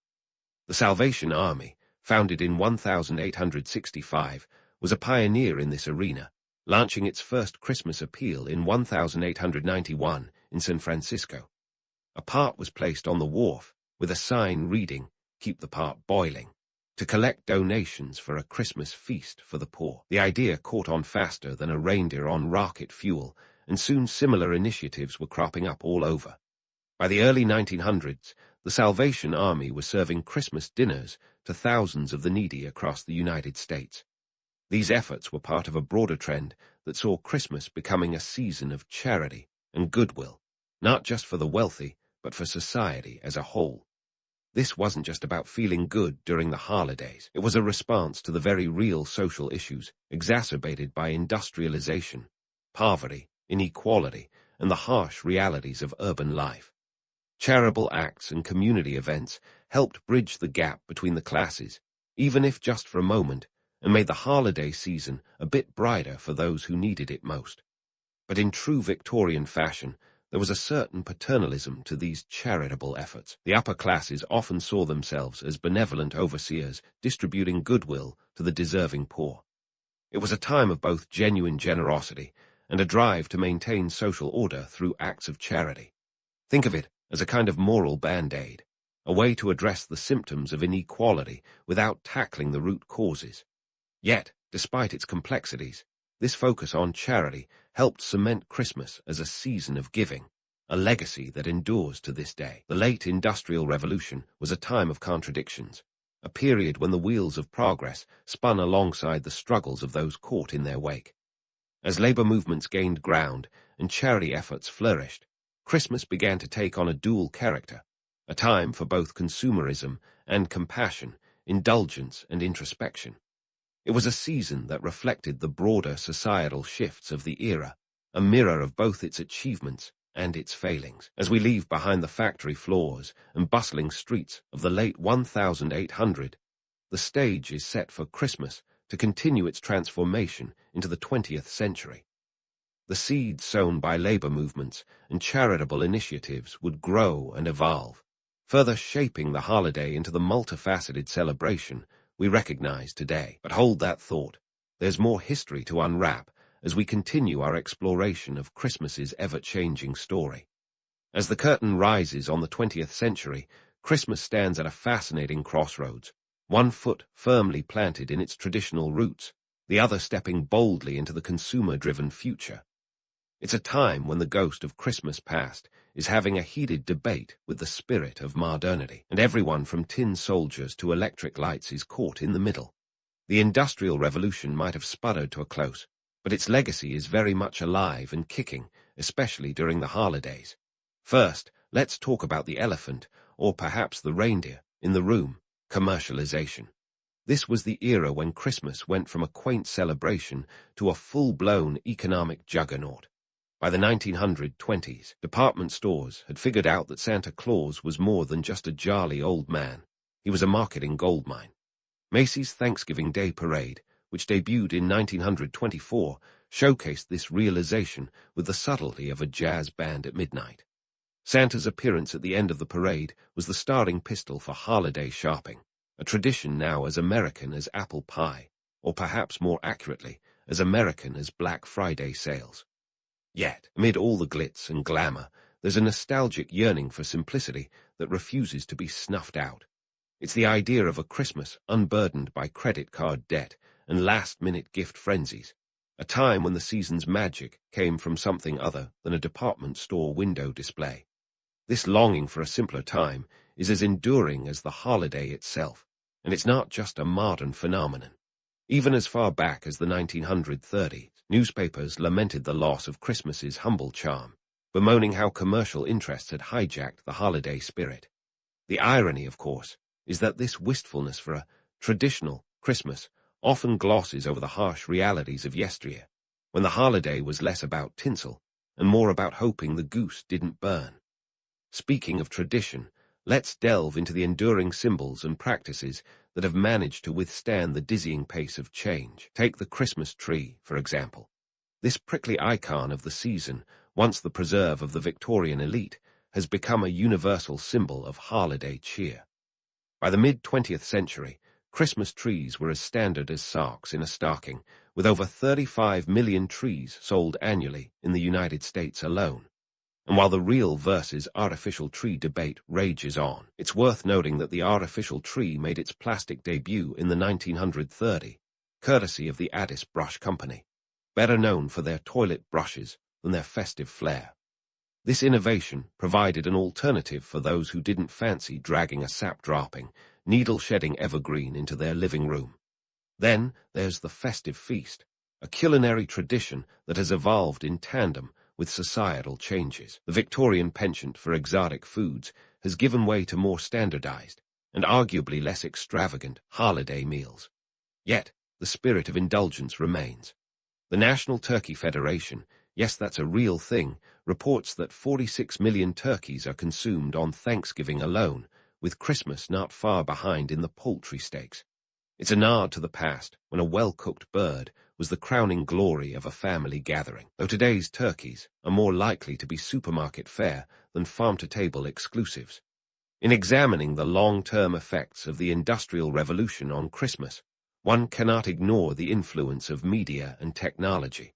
A: The Salvation Army, founded in 1865, was a pioneer in this arena, launching its first Christmas appeal in 1891 in San Francisco. A pot was placed on the wharf with a sign reading, "Keep the pot boiling," to collect donations for a Christmas feast for the poor. The idea caught on faster than a reindeer on rocket fuel, and soon similar initiatives were cropping up all over. By the early 1900s, the Salvation Army was serving Christmas dinners to thousands of the needy across the United States. These efforts were part of a broader trend that saw Christmas becoming a season of charity and goodwill, not just for the wealthy, but for society as a whole. This wasn't just about feeling good during the holidays. It was a response to the very real social issues exacerbated by industrialization, poverty, inequality, and the harsh realities of urban life. Charitable acts and community events helped bridge the gap between the classes, even if just for a moment, and made the holiday season a bit brighter for those who needed it most. But in true Victorian fashion, there was a certain paternalism to these charitable efforts. The upper classes often saw themselves as benevolent overseers distributing goodwill to the deserving poor. It was a time of both genuine generosity and a drive to maintain social order through acts of charity. Think of it as a kind of moral band-aid, a way to address the symptoms of inequality without tackling the root causes. Yet, despite its complexities, this focus on charity helped cement Christmas as a season of giving, a legacy that endures to this day. The late Industrial Revolution was a time of contradictions, a period when the wheels of progress spun alongside the struggles of those caught in their wake. As labor movements gained ground and charity efforts flourished, Christmas began to take on a dual character, a time for both consumerism and compassion, indulgence and introspection. It was a season that reflected the broader societal shifts of the era, a mirror of both its achievements and its failings. As we leave behind the factory floors and bustling streets of the late 1800s, the stage is set for Christmas to continue its transformation into the 20th century. The seeds sown by labor movements and charitable initiatives would grow and evolve, further shaping the holiday into the multifaceted celebration we recognize today. But hold that thought. There's more history to unwrap as we continue our exploration of Christmas's ever-changing story. As the curtain rises on the 20th century, Christmas stands at a fascinating crossroads, one foot firmly planted in its traditional roots, the other stepping boldly into the consumer-driven future. It's a time when the ghost of Christmas past is having a heated debate with the spirit of modernity, and everyone from tin soldiers to electric lights is caught in the middle. The Industrial Revolution might have sputtered to a close, but its legacy is very much alive and kicking, especially during the holidays. First, let's talk about the elephant, or perhaps the reindeer, in the room: commercialization. This was the era when Christmas went from a quaint celebration to a full-blown economic juggernaut. By the 1920s, department stores had figured out that Santa Claus was more than just a jolly old man. He was a marketing goldmine. Macy's Thanksgiving Day Parade, which debuted in 1924, showcased this realization with the subtlety of a jazz band at midnight. Santa's appearance at the end of the parade was the starting pistol for holiday shopping, a tradition now as American as apple pie, or perhaps more accurately, as American as Black Friday sales. Yet, amid all the glitz and glamour, there's a nostalgic yearning for simplicity that refuses to be snuffed out. It's the idea of a Christmas unburdened by credit card debt and last-minute gift frenzies, a time when the season's magic came from something other than a department store window display. This longing for a simpler time is as enduring as the holiday itself, and it's not just a modern phenomenon. Even as far back as the 1930s, newspapers lamented the loss of Christmas's humble charm, bemoaning how commercial interests had hijacked the holiday spirit. The irony, of course, is that this wistfulness for a traditional Christmas often glosses over the harsh realities of yesteryear, when the holiday was less about tinsel and more about hoping the goose didn't burn. Speaking of tradition, let's delve into the enduring symbols and practices that have managed to withstand the dizzying pace of change. Take the Christmas tree, for example. This prickly icon of the season, once the preserve of the Victorian elite, has become a universal symbol of holiday cheer. By the mid-20th century, Christmas trees were as standard as socks in a stocking, with over 35 million trees sold annually in the United States alone. And while the real versus artificial tree debate rages on, it's worth noting that the artificial tree made its plastic debut in the 1930s, courtesy of the Addis Brush Company, better known for their toilet brushes than their festive flair. This innovation provided an alternative for those who didn't fancy dragging a sap-dropping, needle-shedding evergreen into their living room. Then there's the festive feast, a culinary tradition that has evolved in tandem with societal changes. The Victorian penchant for exotic foods has given way to more standardized and arguably less extravagant holiday meals. Yet, the spirit of indulgence remains. The National Turkey Federation, yes, that's a real thing, reports that 46 million turkeys are consumed on Thanksgiving alone, with Christmas not far behind in the poultry stakes. It's a nod to the past, when a well-cooked bird was the crowning glory of a family gathering, though today's turkeys are more likely to be supermarket fare than farm-to-table exclusives. In examining the long-term effects of the Industrial Revolution on Christmas, one cannot ignore the influence of media and technology.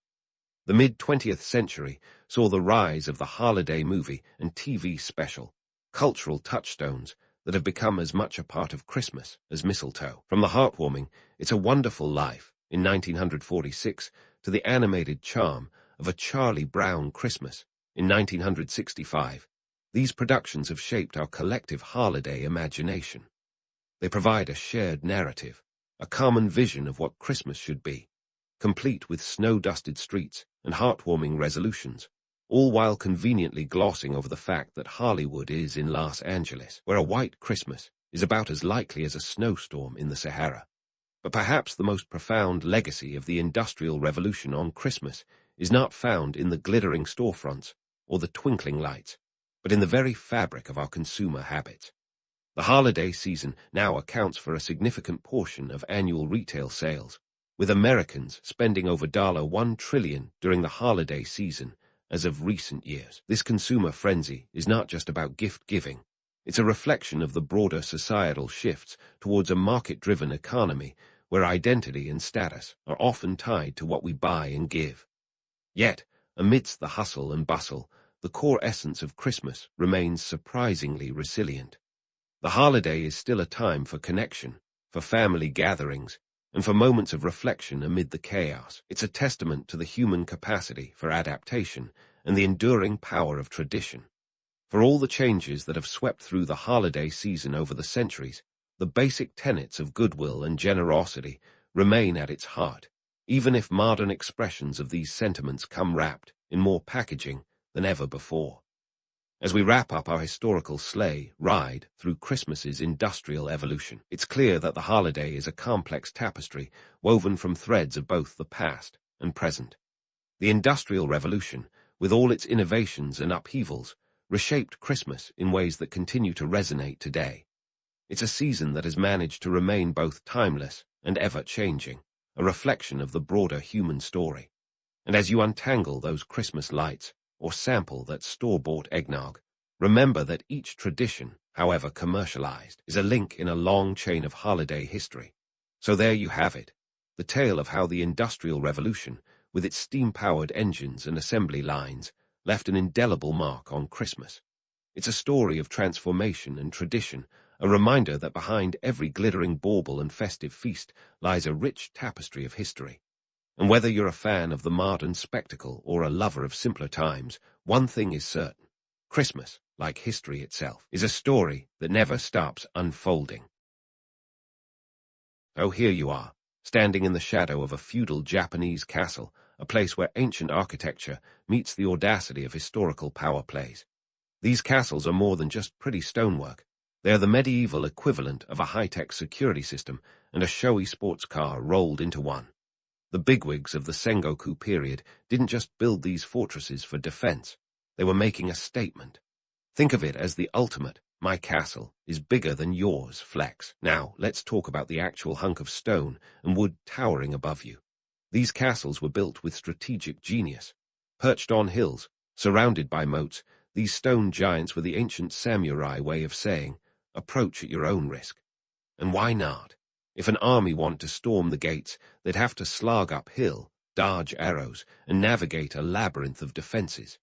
A: The mid-20th century saw the rise of the holiday movie and TV special, cultural touchstones that have become as much a part of Christmas as mistletoe. From the heartwarming It's a Wonderful Life in 1946 to the animated charm of A Charlie Brown Christmas in 1965, these productions have shaped our collective holiday imagination. They provide a shared narrative, a common vision of what Christmas should be, complete with snow-dusted streets and heartwarming resolutions, all while conveniently glossing over the fact that Hollywood is in Los Angeles, where a white Christmas is about as likely as a snowstorm in the Sahara. But perhaps the most profound legacy of the Industrial Revolution on Christmas is not found in the glittering storefronts or the twinkling lights, but in the very fabric of our consumer habits. The holiday season now accounts for a significant portion of annual retail sales, with Americans spending over $1 trillion during the holiday season as of recent years. This consumer frenzy is not just about gift-giving. It's a reflection of the broader societal shifts towards a market-driven economy where identity and status are often tied to what we buy and give. Yet, amidst the hustle and bustle, the core essence of Christmas remains surprisingly resilient. The holiday is still a time for connection, for family gatherings, and for moments of reflection amid the chaos. It's a testament to the human capacity for adaptation and the enduring power of tradition. For all the changes that have swept through the holiday season over the centuries, the basic tenets of goodwill and generosity remain at its heart, even if modern expressions of these sentiments come wrapped in more packaging than ever before. As we wrap up our historical sleigh ride through Christmas's industrial evolution, it's clear that the holiday is a complex tapestry woven from threads of both the past and present. The Industrial Revolution, with all its innovations and upheavals, reshaped Christmas in ways that continue to resonate today. It's a season that has managed to remain both timeless and ever-changing, a reflection of the broader human story. And as you untangle those Christmas lights, or sample that store-bought eggnog, remember that each tradition, however commercialized, is a link in a long chain of holiday history. So there you have it, the tale of how the Industrial Revolution, with its steam-powered engines and assembly lines, left an indelible mark on Christmas. It's a story of transformation and tradition, a reminder that behind every glittering bauble and festive feast lies a rich tapestry of history. And whether you're a fan of the modern spectacle or a lover of simpler times, one thing is certain. Christmas, like history itself, is a story that never stops unfolding. So here you are, standing in the shadow of a feudal Japanese castle, a place where ancient architecture meets the audacity of historical power plays. These castles are more than just pretty stonework. They are the medieval equivalent of a high-tech security system and a showy sports car rolled into one. The bigwigs of the Sengoku period didn't just build these fortresses for defense. They were making a statement. Think of it as the ultimate, my castle is bigger than yours flex. Now, let's talk about the actual hunk of stone and wood towering above you. These castles were built with strategic genius. Perched on hills, surrounded by moats, these stone giants were the ancient samurai way of saying, approach at your own risk. And why not? If an army wanted to storm the gates, they'd have to slog uphill, dodge arrows, and navigate a labyrinth of defenses.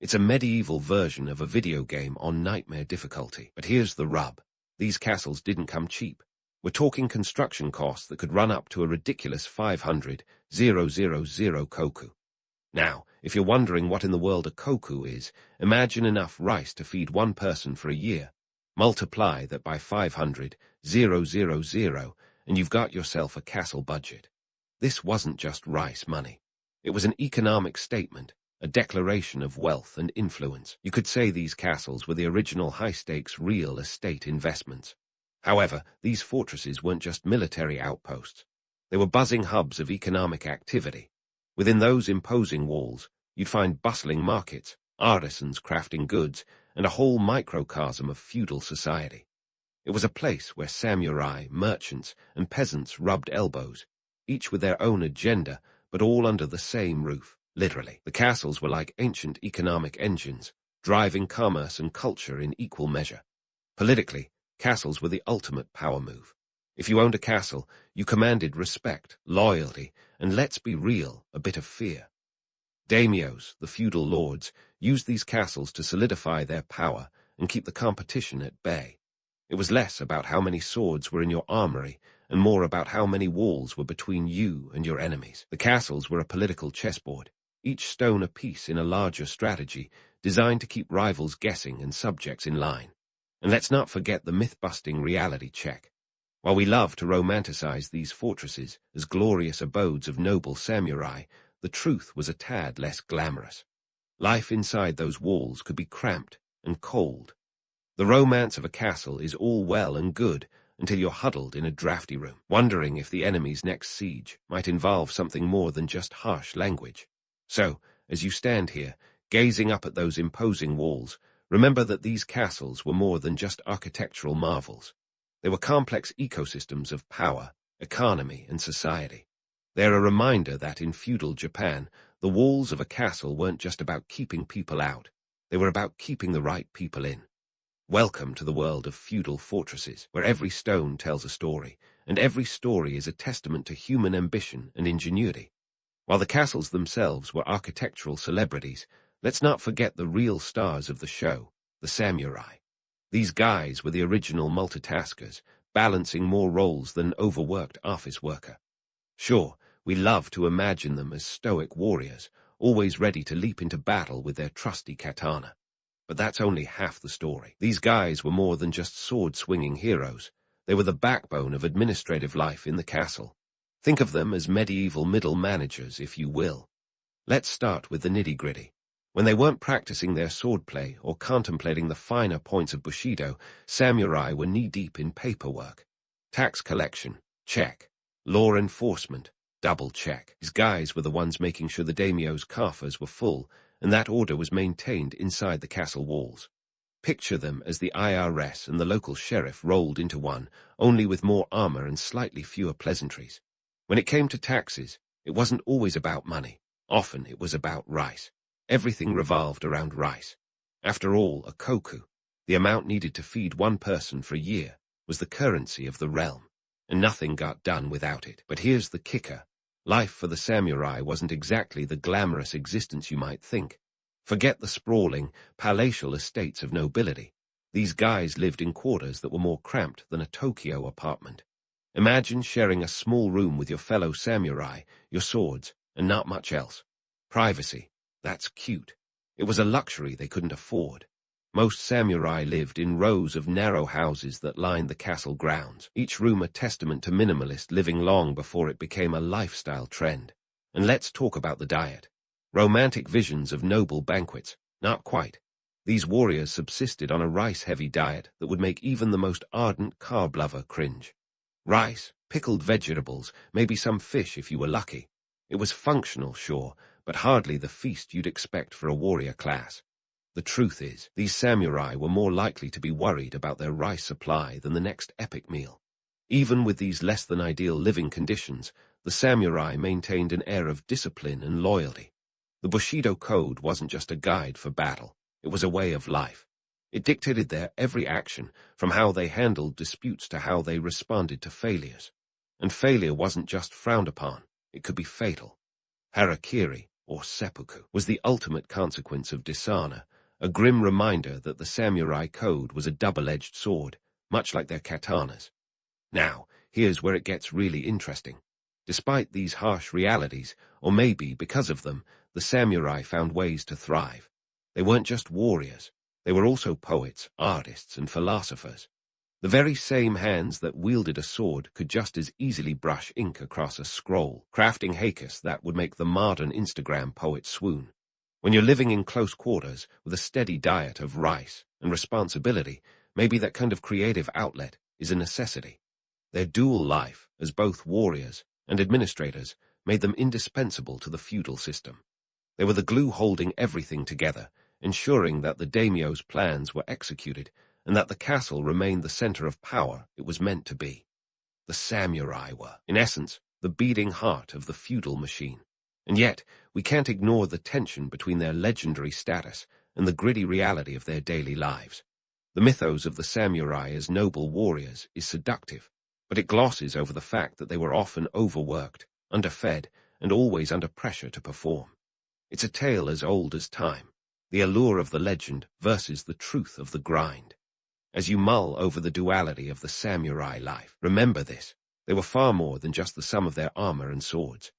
A: It's a medieval version of a video game on nightmare difficulty. But here's the rub. These castles didn't come cheap. We're talking construction costs that could run up to a ridiculous 500,000 koku. Now, if you're wondering what in the world a koku is, imagine enough rice to feed one person for a year. Multiply that by 500,000, and you've got yourself a castle budget. This wasn't just rice money. It was an economic statement, a declaration of wealth and influence. You could say these castles were the original high-stakes real estate investments. However, these fortresses weren't just military outposts. They were buzzing hubs of economic activity. Within those imposing walls, you'd find bustling markets, artisans crafting goods, and a whole microcosm of feudal society. It was a place where samurai, merchants, and peasants rubbed elbows, each with their own agenda, but all under the same roof. Literally, the castles were like ancient economic engines, driving commerce and culture in equal measure. Politically, castles were the ultimate power move. If you owned a castle, you commanded respect, loyalty, and let's be real, a bit of fear. Daimyos, the feudal lords, used these castles to solidify their power and keep the competition at bay. It was less about how many swords were in your armory and more about how many walls were between you and your enemies. The castles were a political chessboard, each stone a piece in a larger strategy designed to keep rivals guessing and subjects in line. And let's not forget the myth-busting reality check. While we love to romanticize these fortresses as glorious abodes of noble samurai, the truth was a tad less glamorous. Life inside those walls could be cramped and cold. The romance of a castle is all well and good until you're huddled in a drafty room, wondering if the enemy's next siege might involve something more than just harsh language. So, as you stand here, gazing up at those imposing walls, remember that these castles were more than just architectural marvels. They were complex ecosystems of power, economy, and society. They're a reminder that in feudal Japan, the walls of a castle weren't just about keeping people out. They were about keeping the right people in. Welcome to the world of feudal fortresses, where every stone tells a story, and every story is a testament to human ambition and ingenuity. While the castles themselves were architectural celebrities, let's not forget the real stars of the show, the samurai. These guys were the original multitaskers, balancing more roles than an overworked office worker. Sure, we love to imagine them as stoic warriors, always ready to leap into battle with their trusty katana. But that's only half the story. These guys were more than just sword-swinging heroes. They were the backbone of administrative life in the castle. Think of them as medieval middle managers, if you will. Let's start with the nitty-gritty. When they weren't practicing their swordplay or contemplating the finer points of Bushido, samurai were knee-deep in paperwork. Tax collection, check. Law enforcement, double check. These guys were the ones making sure the daimyo's coffers were full, and that order was maintained inside the castle walls. Picture them as the IRS and the local sheriff rolled into one, only with more armor and slightly fewer pleasantries. When it came to taxes, it wasn't always about money. Often it was about rice. Everything revolved around rice. After all, a koku, the amount needed to feed one person for a year, was the currency of the realm, and nothing got done without it. But here's the kicker. Life for the samurai wasn't exactly the glamorous existence you might think. Forget the sprawling, palatial estates of nobility. These guys lived in quarters that were more cramped than a Tokyo apartment. Imagine sharing a small room with your fellow samurai, your swords, and not much else. Privacy. That's cute. It was a luxury they couldn't afford. Most samurai lived in rows of narrow houses that lined the castle grounds, each room a testament to minimalist living long before it became a lifestyle trend. And let's talk about the diet. Romantic visions of noble banquets? Not quite. These warriors subsisted on a rice-heavy diet that would make even the most ardent carb lover cringe. Rice, pickled vegetables, maybe some fish if you were lucky. It was functional, sure, but hardly the feast you'd expect for a warrior class. The truth is, these samurai were more likely to be worried about their rice supply than the next epic meal. Even with these less-than-ideal living conditions, the samurai maintained an air of discipline and loyalty. The Bushido Code wasn't just a guide for battle, it was a way of life. It dictated their every action, from how they handled disputes to how they responded to failures. And failure wasn't just frowned upon, it could be fatal. Harakiri, or seppuku, was the ultimate consequence of dishonor, a grim reminder that the samurai code was a double-edged sword, much like their katanas. Now, here's where it gets really interesting. Despite these harsh realities, or maybe because of them, the samurai found ways to thrive. They weren't just warriors, they were also poets, artists, and philosophers. The very same hands that wielded a sword could just as easily brush ink across a scroll, crafting haikus that would make the modern Instagram poet swoon. When you're living in close quarters with a steady diet of rice and responsibility, maybe that kind of creative outlet is a necessity. Their dual life as both warriors and administrators made them indispensable to the feudal system. They were the glue holding everything together, ensuring that the daimyo's plans were executed and that the castle remained the center of power it was meant to be. The samurai were, in essence, the beating heart of the feudal machine. And yet, we can't ignore the tension between their legendary status and the gritty reality of their daily lives. The mythos of the samurai as noble warriors is seductive, but it glosses over the fact that they were often overworked, underfed, and always under pressure to perform. It's a tale as old as time, the allure of the legend versus the truth of the grind. As you mull over the duality of the samurai life, remember this: they were far more than just the sum of their armor and swords.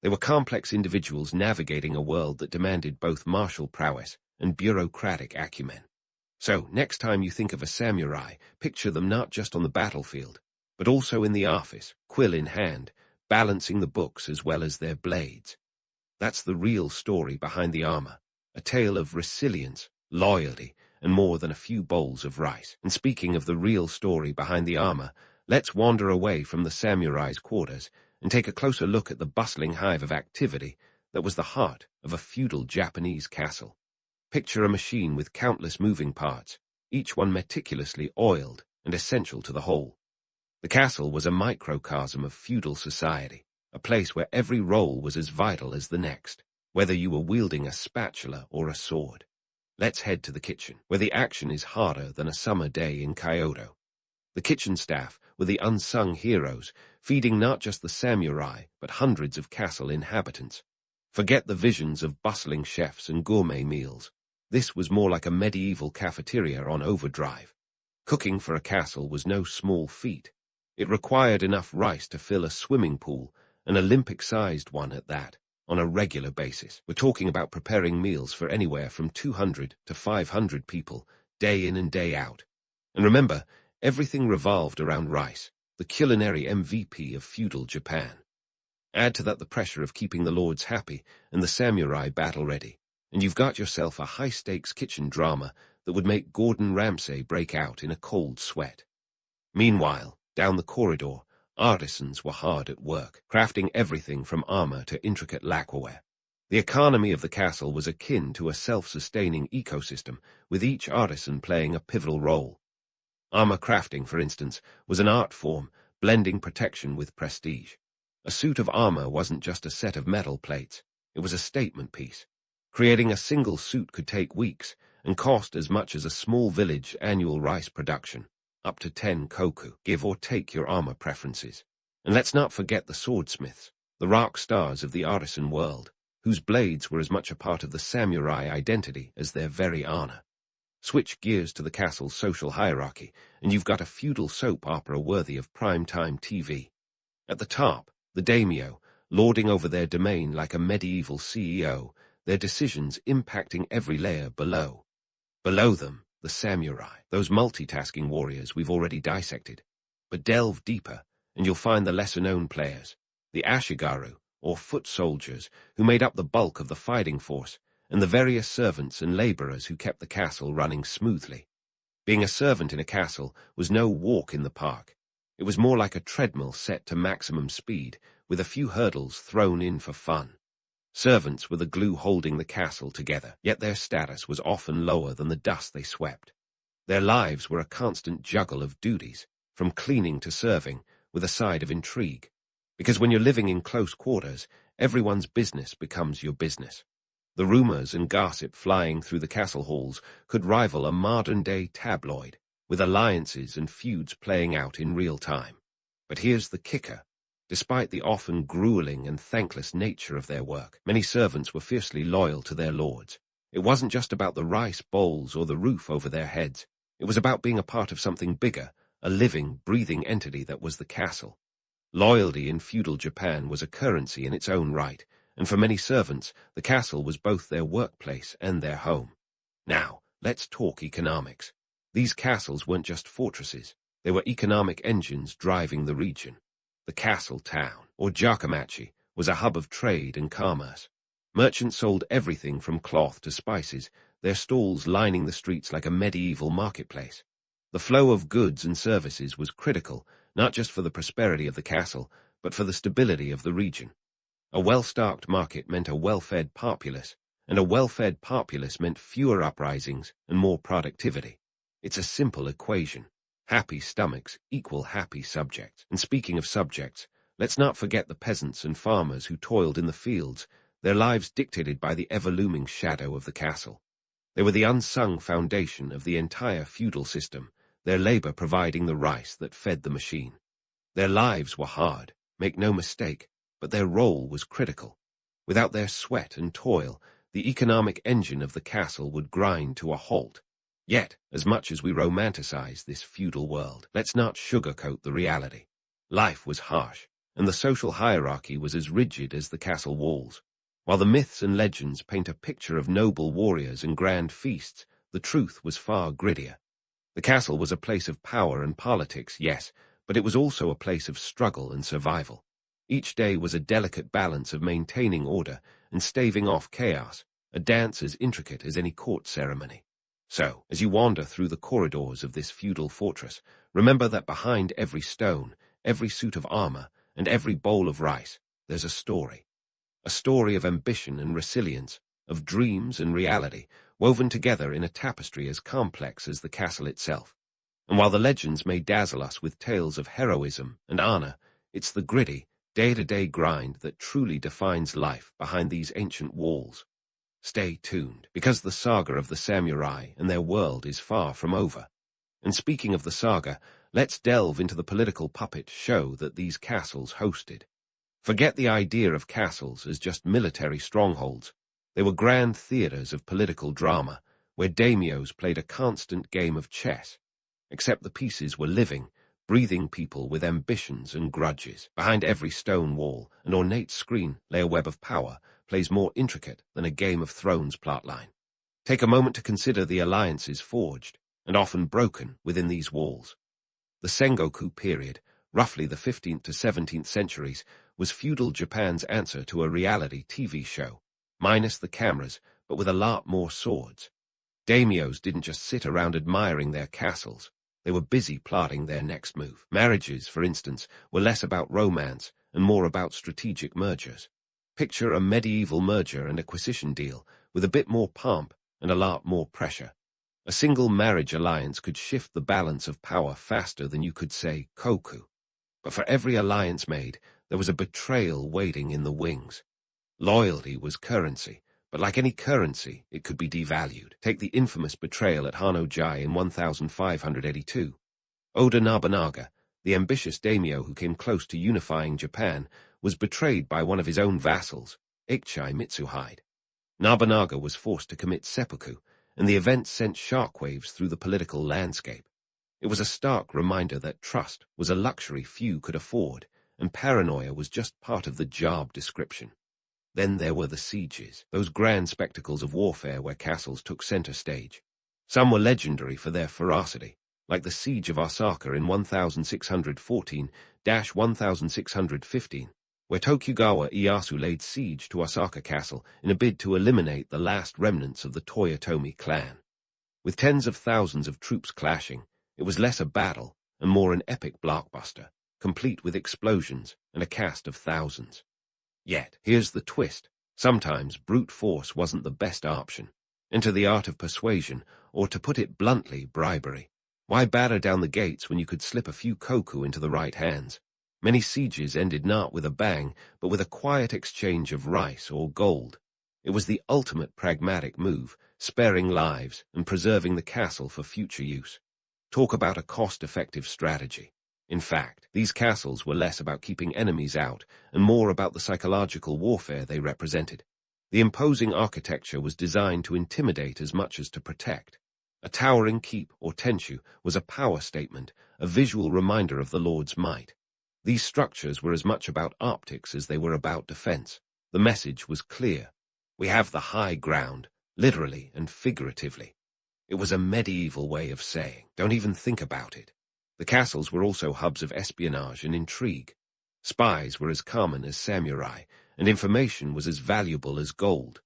A: They were complex individuals navigating a world that demanded both martial prowess and bureaucratic acumen. So, next time you think of a samurai, picture them not just on the battlefield, but also in the office, quill in hand, balancing the books as well as their blades. That's the real story behind the armor, a tale of resilience, loyalty, and more than a few bowls of rice. And speaking of the real story behind the armor, let's wander away from the samurai's quarters and take a closer look at the bustling hive of activity that was the heart of a feudal Japanese castle. Picture a machine with countless moving parts, each one meticulously oiled and essential to the whole. The castle was a microcosm of feudal society, a place where every role was as vital as the next, whether you were wielding a spatula or a sword. Let's head to the kitchen, where the action is harder than a summer day in Kyoto. The kitchen staff were the unsung heroes, feeding not just the samurai, but hundreds of castle inhabitants. Forget the visions of bustling chefs and gourmet meals. This was more like a medieval cafeteria on overdrive. Cooking for a castle was no small feat. It required enough rice to fill a swimming pool, an Olympic-sized one at that, on a regular basis. We're talking about preparing meals for anywhere from 200 to 500 people, day in and day out. And remember, everything revolved around rice, the culinary MVP of feudal Japan. Add to that the pressure of keeping the lords happy and the samurai battle-ready, and you've got yourself a high-stakes kitchen drama that would make Gordon Ramsay break out in a cold sweat. Meanwhile, down the corridor, artisans were hard at work, crafting everything from armor to intricate lacquerware. The economy of the castle was akin to a self-sustaining ecosystem, with each artisan playing a pivotal role. Armor crafting, for instance, was an art form, blending protection with prestige. A suit of armor wasn't just a set of metal plates, it was a statement piece. Creating a single suit could take weeks and cost as much as a small village annual rice production, up to 10 koku, give or take your armor preferences. And let's not forget the swordsmiths, the rock stars of the artisan world, whose blades were as much a part of the samurai identity as their very honor. Switch gears to the castle's social hierarchy, and you've got a feudal soap opera worthy of prime-time TV. At the top, the daimyo, lording over their domain like a medieval CEO, their decisions impacting every layer below. Below them, the samurai, those multitasking warriors we've already dissected. But delve deeper, and you'll find the lesser-known players, the ashigaru, or foot soldiers, who made up the bulk of the fighting force, and the various servants and laborers who kept the castle running smoothly. Being a servant in a castle was no walk in the park. It was more like a treadmill set to maximum speed, with a few hurdles thrown in for fun. Servants were the glue holding the castle together, yet their status was often lower than the dust they swept. Their lives were a constant juggle of duties, from cleaning to serving, with a side of intrigue. Because when you're living in close quarters, everyone's business becomes your business. The rumors and gossip flying through the castle halls could rival a modern-day tabloid, with alliances and feuds playing out in real time. But here's the kicker. Despite the often grueling and thankless nature of their work, many servants were fiercely loyal to their lords. It wasn't just about the rice bowls or the roof over their heads. It was about being a part of something bigger, a living, breathing entity that was the castle. Loyalty in feudal Japan was a currency in its own right, and for many servants, the castle was both their workplace and their home. Now, let's talk economics. These castles weren't just fortresses. They were economic engines driving the region. The castle town, or Jakamachi, was a hub of trade and commerce. Merchants sold everything from cloth to spices, their stalls lining the streets like a medieval marketplace. The flow of goods and services was critical, not just for the prosperity of the castle, but for the stability of the region. A well-stocked market meant a well-fed populace, and a well-fed populace meant fewer uprisings and more productivity. It's a simple equation. Happy stomachs equal happy subjects. And speaking of subjects, let's not forget the peasants and farmers who toiled in the fields, their lives dictated by the ever-looming shadow of the castle. They were the unsung foundation of the entire feudal system, their labor providing the rice that fed the machine. Their lives were hard, make no mistake, but their role was critical. Without their sweat and toil, the economic engine of the castle would grind to a halt. Yet, as much as we romanticize this feudal world, let's not sugarcoat the reality. Life was harsh, and the social hierarchy was as rigid as the castle walls. While the myths and legends paint a picture of noble warriors and grand feasts, the truth was far grittier. The castle was a place of power and politics, yes, but it was also a place of struggle and survival. Each day was a delicate balance of maintaining order and staving off chaos, a dance as intricate as any court ceremony. So, as you wander through the corridors of this feudal fortress, remember that behind every stone, every suit of armor, and every bowl of rice, there's a story. A story of ambition and resilience, of dreams and reality, woven together in a tapestry as complex as the castle itself. And while the legends may dazzle us with tales of heroism and honor, it's the gritty, day-to-day grind that truly defines life behind these ancient walls. Stay tuned, because the saga of the samurai and their world is far from over. And speaking of the saga, let's delve into the political puppet show that these castles hosted. Forget the idea of castles as just military strongholds. They were grand theaters of political drama, where daimyos played a constant game of chess. Except the pieces were living, breathing people with ambitions and grudges. Behind every stone wall, an ornate screen lay a web of power, plays more intricate than a Game of Thrones plotline. Take a moment to consider the alliances forged, and often broken, within these walls. The Sengoku period, roughly the 15th to 17th centuries, was feudal Japan's answer to a reality TV show, minus the cameras, but with a lot more swords. Daimyos didn't just sit around admiring their castles. They were busy plotting their next move. Marriages, for instance, were less about romance and more about strategic mergers. Picture a medieval merger and acquisition deal with a bit more pomp and a lot more pressure. A single marriage alliance could shift the balance of power faster than you could say koku. But for every alliance made, there was a betrayal waiting in the wings. Loyalty was currency, but like any currency, it could be devalued. Take the infamous betrayal at Hanojai in 1582. Oda Nobunaga, the ambitious daimyo who came close to unifying Japan, was betrayed by one of his own vassals, Eichai Mitsuhide. Nobunaga was forced to commit seppuku, and the event sent shockwaves through the political landscape. It was a stark reminder that trust was a luxury few could afford, and paranoia was just part of the job description. Then there were the sieges, those grand spectacles of warfare where castles took center stage. Some were legendary for their ferocity, like the siege of Osaka in 1614-1615, where Tokugawa Ieyasu laid siege to Osaka Castle in a bid to eliminate the last remnants of the Toyotomi clan. With tens of thousands of troops clashing, it was less a battle and more an epic blockbuster, complete with explosions and a cast of thousands. Yet, here's the twist. Sometimes brute force wasn't the best option. Enter the art of persuasion, or to put it bluntly, bribery. Why batter down the gates when you could slip a few koku into the right hands? Many sieges ended not with a bang, but with a quiet exchange of rice or gold. It was the ultimate pragmatic move, sparing lives and preserving the castle for future use. Talk about a cost-effective strategy. In fact, these castles were less about keeping enemies out and more about the psychological warfare they represented. The imposing architecture was designed to intimidate as much as to protect. A towering keep or tenchu was a power statement, a visual reminder of the lord's might. These structures were as much about optics as they were about defense. The message was clear. We have the high ground, literally and figuratively. It was a medieval way of saying, don't even think about it. The castles were also hubs of espionage and intrigue. Spies were as common as samurai, and information was as valuable as gold.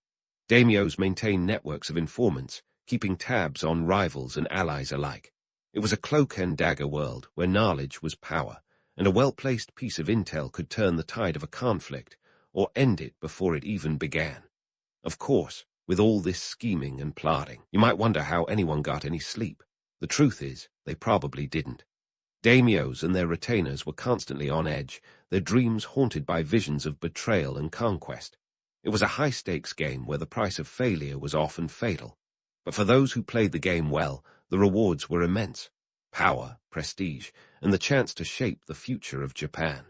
A: Daimyos maintained networks of informants, keeping tabs on rivals and allies alike. It was a cloak-and-dagger world where knowledge was power, and a well-placed piece of intel could turn the tide of a conflict or end it before it even began. Of course, with all this scheming and plotting, you might wonder how anyone got any sleep. The truth is, they probably didn't. Daimyos and their retainers were constantly on edge, their dreams haunted by visions of betrayal and conquest. It was a high-stakes game where the price of failure was often fatal. But for those who played the game well, the rewards were immense. Power, prestige, and the chance to shape the future of Japan.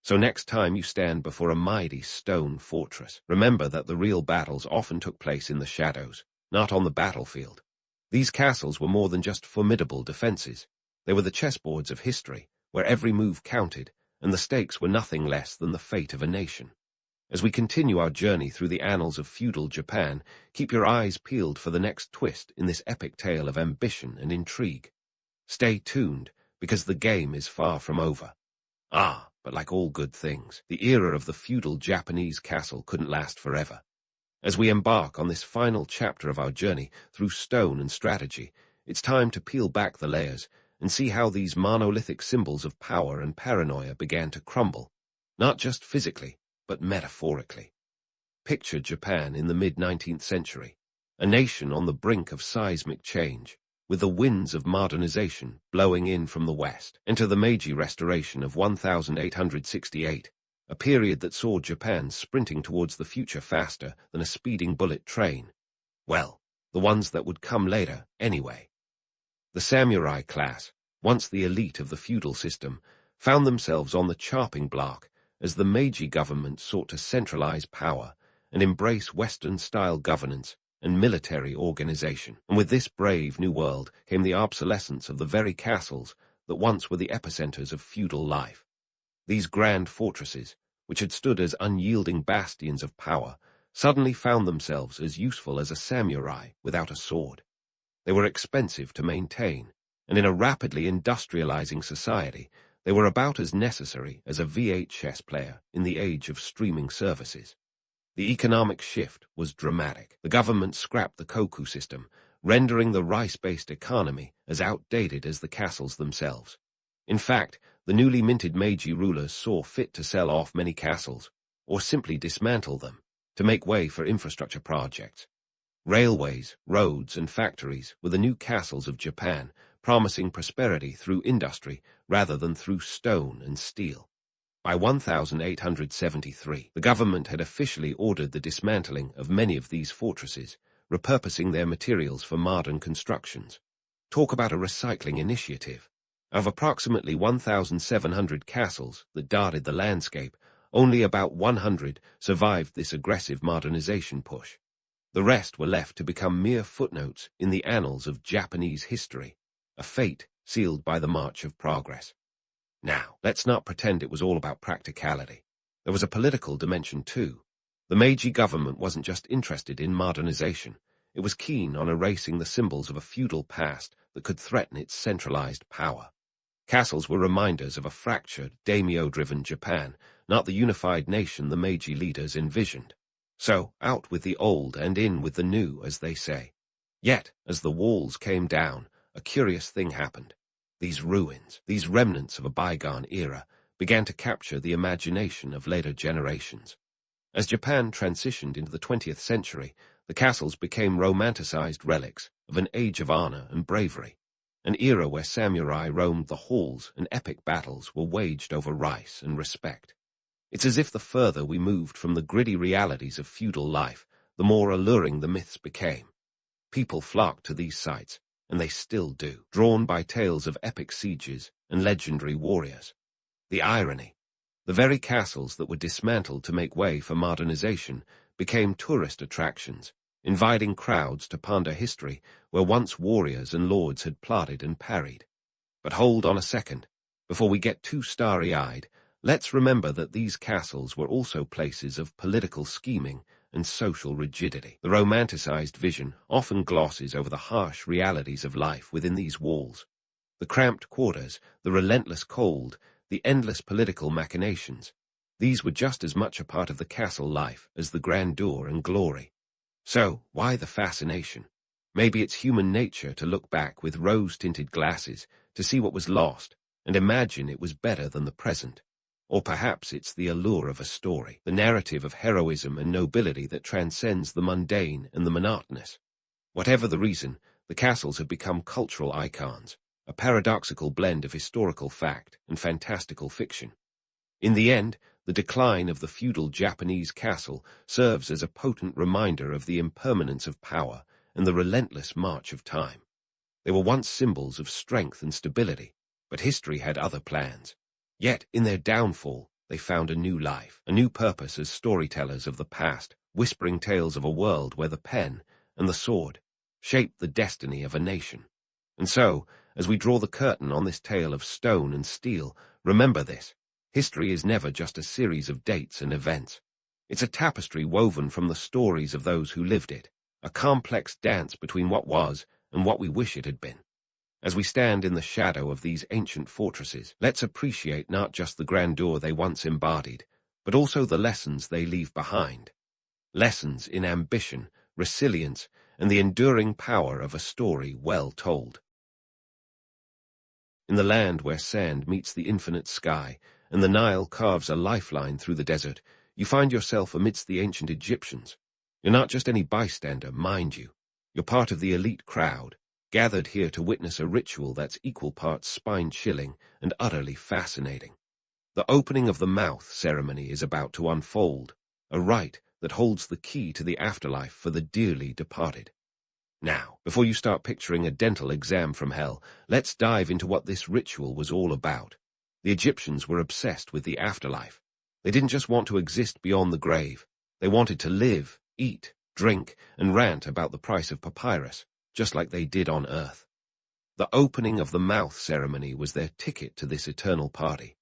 A: So next time you stand before a mighty stone fortress, remember that the real battles often took place in the shadows, not on the battlefield. These castles were more than just formidable defenses. They were the chessboards of history, where every move counted, and the stakes were nothing less than the fate of a nation. As we continue our journey through the annals of feudal Japan, keep your eyes peeled for the next twist in this epic tale of ambition and intrigue. Stay tuned, because the game is far from over. But like all good things, the era of the feudal Japanese castle couldn't last forever. As we embark on this final chapter of our journey through stone and strategy, it's time to peel back the layers and see how these monolithic symbols of power and paranoia began to crumble, not just physically, but metaphorically. Picture Japan in the mid-19th century, a nation on the brink of seismic change, with the winds of modernization blowing in from the west. Enter the Meiji Restoration of 1868, a period that saw Japan sprinting towards the future faster than a speeding bullet train. Well, the ones that would come later, anyway. The samurai class, once the elite of the feudal system, found themselves on the chopping block as the Meiji government sought to centralize power and embrace Western-style governance and military organization. And with this brave new world came the obsolescence of the very castles that once were the epicenters of feudal life. These grand fortresses, which had stood as unyielding bastions of power, suddenly found themselves as useful as a samurai without a sword. They were expensive to maintain, and in a rapidly industrializing society, they were about as necessary as a VHS player in the age of streaming services. The economic shift was dramatic. The government scrapped the koku system, rendering the rice-based economy as outdated as the castles themselves. In fact, the newly minted Meiji rulers saw fit to sell off many castles, or simply dismantle them, to make way for infrastructure projects. Railways, roads, and factories were the new castles of Japan, promising prosperity through industry rather than through stone and steel. By 1873, the government had officially ordered the dismantling of many of these fortresses, repurposing their materials for modern constructions. Talk about a recycling initiative. Of approximately 1,700 castles that dotted the landscape, only about 100 survived this aggressive modernization push. The rest were left to become mere footnotes in the annals of Japanese history, a fate sealed by the march of progress. Now, let's not pretend it was all about practicality. There was a political dimension too. The Meiji government wasn't just interested in modernization. It was keen on erasing the symbols of a feudal past that could threaten its centralized power. Castles were reminders of a fractured, daimyo-driven Japan, not the unified nation the Meiji leaders envisioned. So, out with the old and in with the new, as they say. Yet, as the walls came down, a curious thing happened. These ruins, these remnants of a bygone era, began to capture the imagination of later generations. As Japan transitioned into the 20th century, the castles became romanticized relics of an age of honor and bravery, an era where samurai roamed the halls and epic battles were waged over rice and respect. It's as if the further we moved from the gritty realities of feudal life, the more alluring the myths became. People flocked to these sites, and they still do, drawn by tales of epic sieges and legendary warriors. The irony: the very castles that were dismantled to make way for modernization became tourist attractions, inviting crowds to ponder history where once warriors and lords had plotted and parried. But hold on a second. Before we get too starry-eyed, let's remember that these castles were also places of political scheming and social rigidity. The romanticized vision often glosses over the harsh realities of life within these walls. The cramped quarters, the relentless cold, the endless political machinations. These were just as much a part of the castle life as the grandeur and glory. So, why the fascination? Maybe it's human nature to look back with rose-tinted glasses to see what was lost and imagine it was better than the present. Or perhaps it's the allure of a story, the narrative of heroism and nobility that transcends the mundane and the monotonous. Whatever the reason, the castles have become cultural icons, a paradoxical blend of historical fact and fantastical fiction. In the end, the decline of the feudal Japanese castle serves as a potent reminder of the impermanence of power and the relentless march of time. They were once symbols of strength and stability, but history had other plans. Yet, in their downfall, they found a new life, a new purpose as storytellers of the past, whispering tales of a world where the pen and the sword shaped the destiny of a nation. And so, as we draw the curtain on this tale of stone and steel, remember this: history is never just a series of dates and events. It's a tapestry woven from the stories of those who lived it, a complex dance between what was and what we wish it had been. As we stand in the shadow of these ancient fortresses, let's appreciate not just the grandeur they once embodied, but also the lessons they leave behind. Lessons in ambition, resilience, and the enduring power of a story well told. In the land where sand meets the infinite sky, and the Nile carves a lifeline through the desert, you find yourself amidst the ancient Egyptians. You're not just any bystander, mind you. You're part of the elite crowd, gathered here to witness a ritual that's equal parts spine-chilling and utterly fascinating. The opening of the mouth ceremony is about to unfold, a rite that holds the key to the afterlife for the dearly departed. Now, before you start picturing a dental exam from hell, let's dive into what this ritual was all about. The Egyptians were obsessed with the afterlife. They didn't just want to exist beyond the grave. They wanted to live, eat, drink, and rant about the price of papyrus, just like they did on Earth. The opening of the mouth ceremony was their ticket to this eternal party.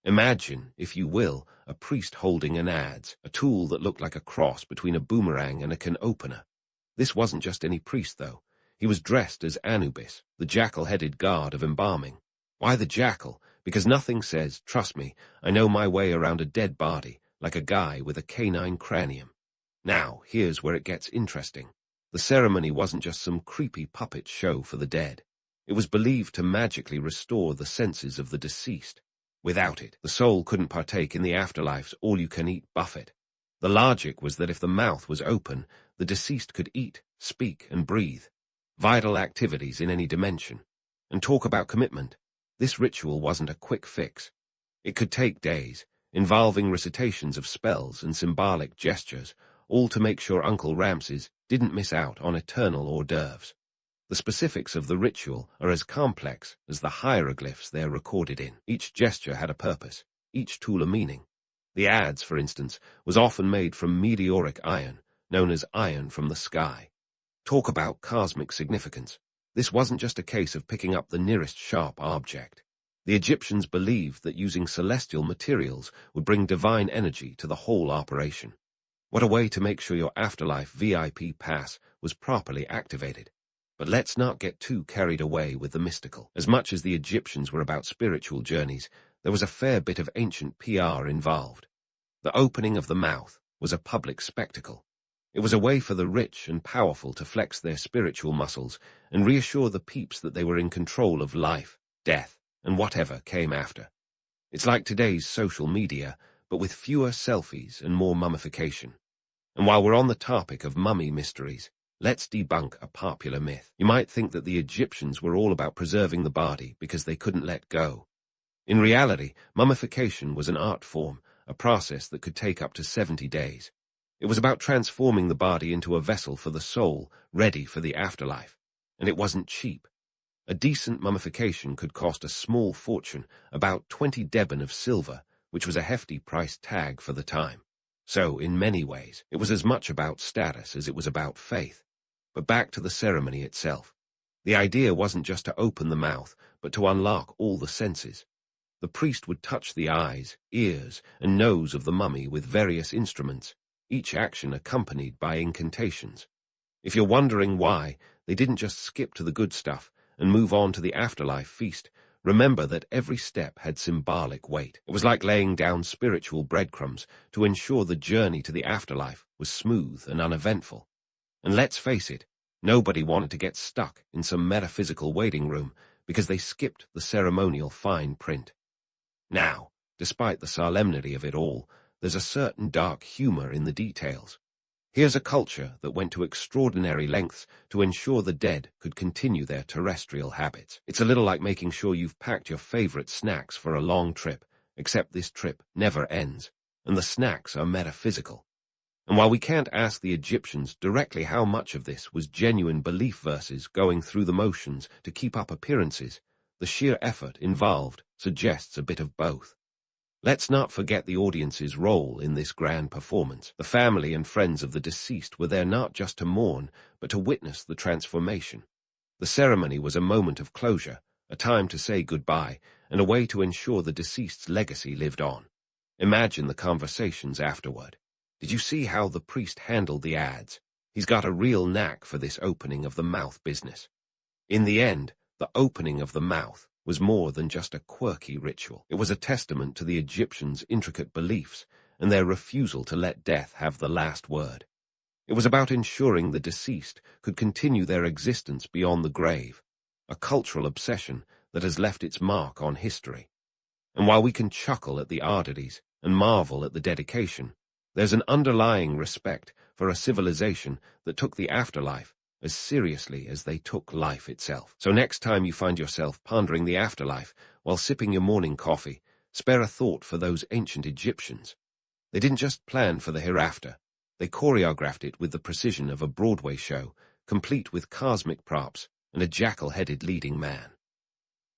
A: Imagine, if you will, a priest holding an adze, a tool that looked like a cross between a boomerang and a can opener. This wasn't just any priest, though. He was dressed as Anubis, the jackal-headed god of embalming. Why the jackal? Because nothing says, "Trust me, I know my way around a dead body," like a guy with a canine cranium. Now, here's where it gets interesting. The ceremony wasn't just some creepy puppet show for the dead. It was believed to magically restore the senses of the deceased. Without it, the soul couldn't partake in the afterlife's all-you-can-eat buffet. The logic was that if the mouth was open, the deceased could eat, speak, and breathe, vital activities in any dimension. And talk about commitment. This ritual wasn't a quick fix. It could take days, involving recitations of spells and symbolic gestures, all to make sure Uncle Ramses didn't miss out on eternal hors d'oeuvres. The specifics of the ritual are as complex as the hieroglyphs they're recorded in. Each gesture had a purpose, each tool a meaning. The adze, for instance, was often made from meteoric iron, known as iron from the sky. Talk about cosmic significance. This wasn't just a case of picking up the nearest sharp object. The Egyptians believed that using celestial materials would bring divine energy to the whole operation. What a way to make sure your afterlife VIP pass was properly activated. But let's not get too carried away with the mystical. As much as the Egyptians were about spiritual journeys, there was a fair bit of ancient PR involved. The opening of the mouth was a public spectacle. It was a way for the rich and powerful to flex their spiritual muscles and reassure the peeps that they were in control of life, death, and whatever came after. It's like today's social media, but with fewer selfies and more mummification. And while we're on the topic of mummy mysteries, let's debunk a popular myth. You might think that the Egyptians were all about preserving the body because they couldn't let go. In reality, mummification was an art form, a process that could take up to 70 days. It was about transforming the body into a vessel for the soul, ready for the afterlife. And it wasn't cheap. A decent mummification could cost a small fortune, about 20 deben of silver, which was a hefty price tag for the time. So, in many ways, it was as much about status as it was about faith. But back to the ceremony itself. The idea wasn't just to open the mouth, but to unlock all the senses. The priest would touch the eyes, ears, and nose of the mummy with various instruments, each action accompanied by incantations. If you're wondering why, they didn't just skip to the good stuff and move on to the afterlife feast, remember that every step had symbolic weight. It was like laying down spiritual breadcrumbs to ensure the journey to the afterlife was smooth and uneventful. And let's face it, nobody wanted to get stuck in some metaphysical waiting room because they skipped the ceremonial fine print. Now, despite the solemnity of it all, there's a certain dark humor in the details. Here's a culture that went to extraordinary lengths to ensure the dead could continue their terrestrial habits. It's a little like making sure you've packed your favorite snacks for a long trip, except this trip never ends, and the snacks are metaphysical. And while we can't ask the Egyptians directly how much of this was genuine belief versus going through the motions to keep up appearances, the sheer effort involved suggests a bit of both. Let's not forget the audience's role in this grand performance. The family and friends of the deceased were there not just to mourn, but to witness the transformation. The ceremony was a moment of closure, a time to say goodbye, and a way to ensure the deceased's legacy lived on. Imagine the conversations afterward. Did you see how the priest handled the ads? He's got a real knack for this opening of the mouth business. In the end, the opening of the mouth was more than just a quirky ritual. It was a testament to the Egyptians' intricate beliefs and their refusal to let death have the last word. It was about ensuring the deceased could continue their existence beyond the grave, a cultural obsession that has left its mark on history. And while we can chuckle at the oddities and marvel at the dedication, there's an underlying respect for a civilization that took the afterlife as seriously as they took life itself. So next time you find yourself pondering the afterlife while sipping your morning coffee, spare a thought for those ancient Egyptians. They didn't just plan for the hereafter. They choreographed it with the precision of a Broadway show, complete with cosmic props and a jackal-headed leading man.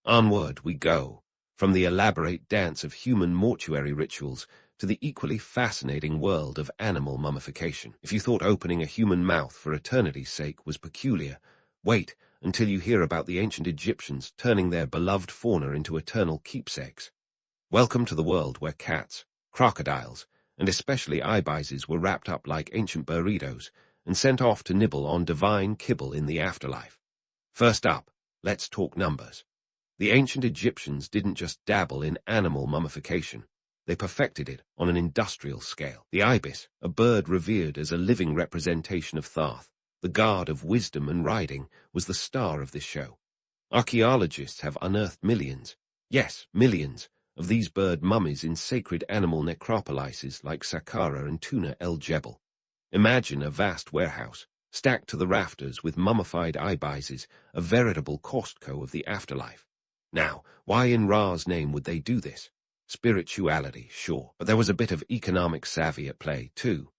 A: Onward we go, from the elaborate dance of human mortuary rituals to the equally fascinating world of animal mummification. If you thought opening a human mouth for eternity's sake was peculiar, wait until you hear about the ancient Egyptians turning their beloved fauna into eternal keepsakes. Welcome to the world where cats, crocodiles, and especially ibises were wrapped up like ancient burritos and sent off to nibble on divine kibble in the afterlife. First up, let's talk numbers. The ancient Egyptians didn't just dabble in animal mummification. They perfected it on an industrial scale. The ibis, a bird revered as a living representation of Thoth, the god of wisdom and riding, was the star of this show. Archaeologists have unearthed millions, yes, millions, of these bird mummies in sacred animal necropolises like Saqqara and Tuna el Jebel. Imagine a vast warehouse, stacked to the rafters with mummified ibises, a veritable Costco of the afterlife. Now, why in Ra's name would they do this? Spirituality, sure, but there was a bit of economic savvy at play, too.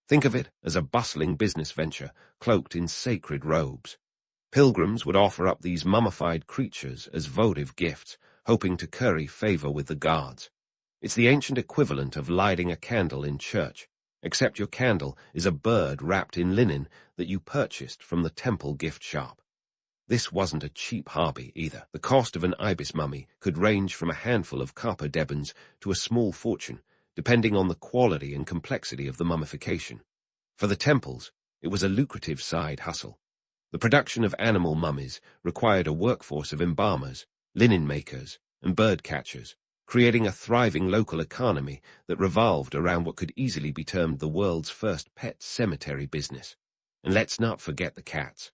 A: Think of it as a bustling business venture, cloaked in sacred robes. Pilgrims would offer up these mummified creatures as votive gifts, hoping to curry favor with the gods. It's the ancient equivalent of lighting a candle in church, except your candle is a bird wrapped in linen that you purchased from the temple gift shop. This wasn't a cheap hobby either. The cost of an ibis mummy could range from a handful of copper debens to a small fortune, depending on the quality and complexity of the mummification. For the temples, it was a lucrative side hustle. The production of animal mummies required a workforce of embalmers, linen makers, and bird catchers, creating a thriving local economy that revolved around what could easily be termed the world's first pet cemetery business. And let's not forget the cats.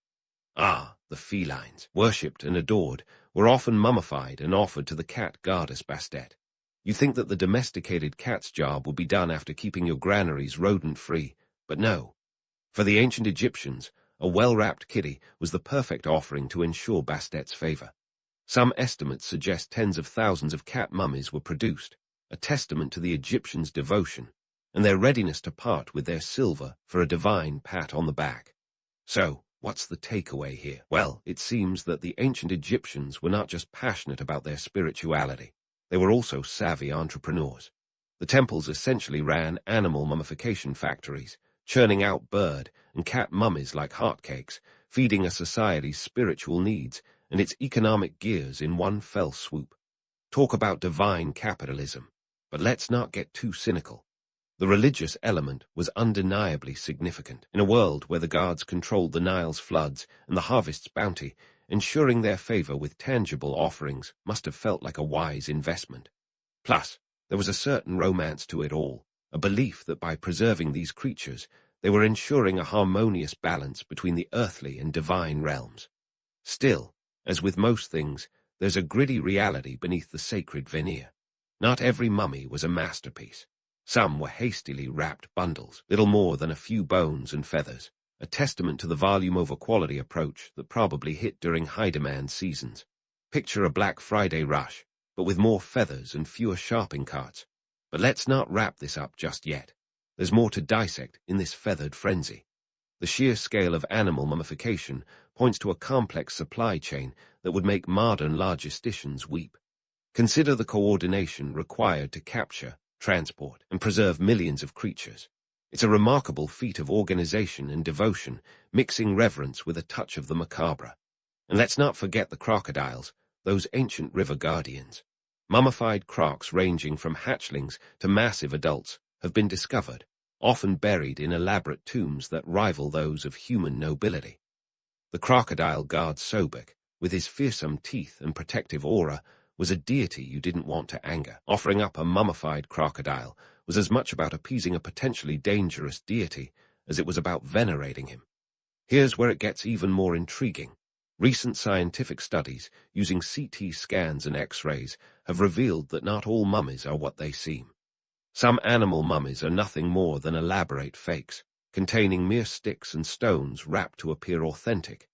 A: The felines, worshipped and adored, were often mummified and offered to the cat goddess Bastet. You'd think that the domesticated cat's job would be done after keeping your granaries rodent-free, but no. For the ancient Egyptians, a well-wrapped kitty was the perfect offering to ensure Bastet's favor. Some estimates suggest tens of thousands of cat mummies were produced, a testament to the Egyptians' devotion and their readiness to part with their silver for a divine pat on the back. So, what's the takeaway here? Well, it seems that the ancient Egyptians were not just passionate about their spirituality, they were also savvy entrepreneurs. The temples essentially ran animal mummification factories, churning out bird and cat mummies like hotcakes, feeding a society's spiritual needs and its economic gears in one fell swoop. Talk about divine capitalism. But let's not get too cynical. The religious element was undeniably significant. In a world where the gods controlled the Nile's floods and the harvest's bounty, ensuring their favor with tangible offerings must have felt like a wise investment. Plus, there was a certain romance to it all, a belief that by preserving these creatures, they were ensuring a harmonious balance between the earthly and divine realms. Still, as with most things, there's a gritty reality beneath the sacred veneer. Not every mummy was a masterpiece. Some were hastily wrapped bundles, little more than a few bones and feathers, a testament to the volume-over-quality approach that probably hit during high-demand seasons. Picture a Black Friday rush, but with more feathers and fewer shopping carts. But let's not wrap this up just yet. There's more to dissect in this feathered frenzy. The sheer scale of animal mummification points to a complex supply chain that would make modern logisticians weep. Consider the coordination required to capture, transport, and preserve millions of creatures. It's a remarkable feat of organization and devotion, mixing reverence with a touch of the macabre. And let's not forget the crocodiles, those ancient river guardians. Mummified crocs ranging from hatchlings to massive adults have been discovered, often buried in elaborate tombs that rival those of human nobility. The crocodile god Sobek, with his fearsome teeth and protective aura, was a deity you didn't want to anger. Offering up a mummified crocodile was as much about appeasing a potentially dangerous deity as it was about venerating him. Here's where it gets even more intriguing. Recent scientific studies using CT scans and X-rays have revealed that not all mummies are what they seem. Some animal mummies are nothing more than elaborate fakes, containing mere sticks and stones wrapped to appear authentic.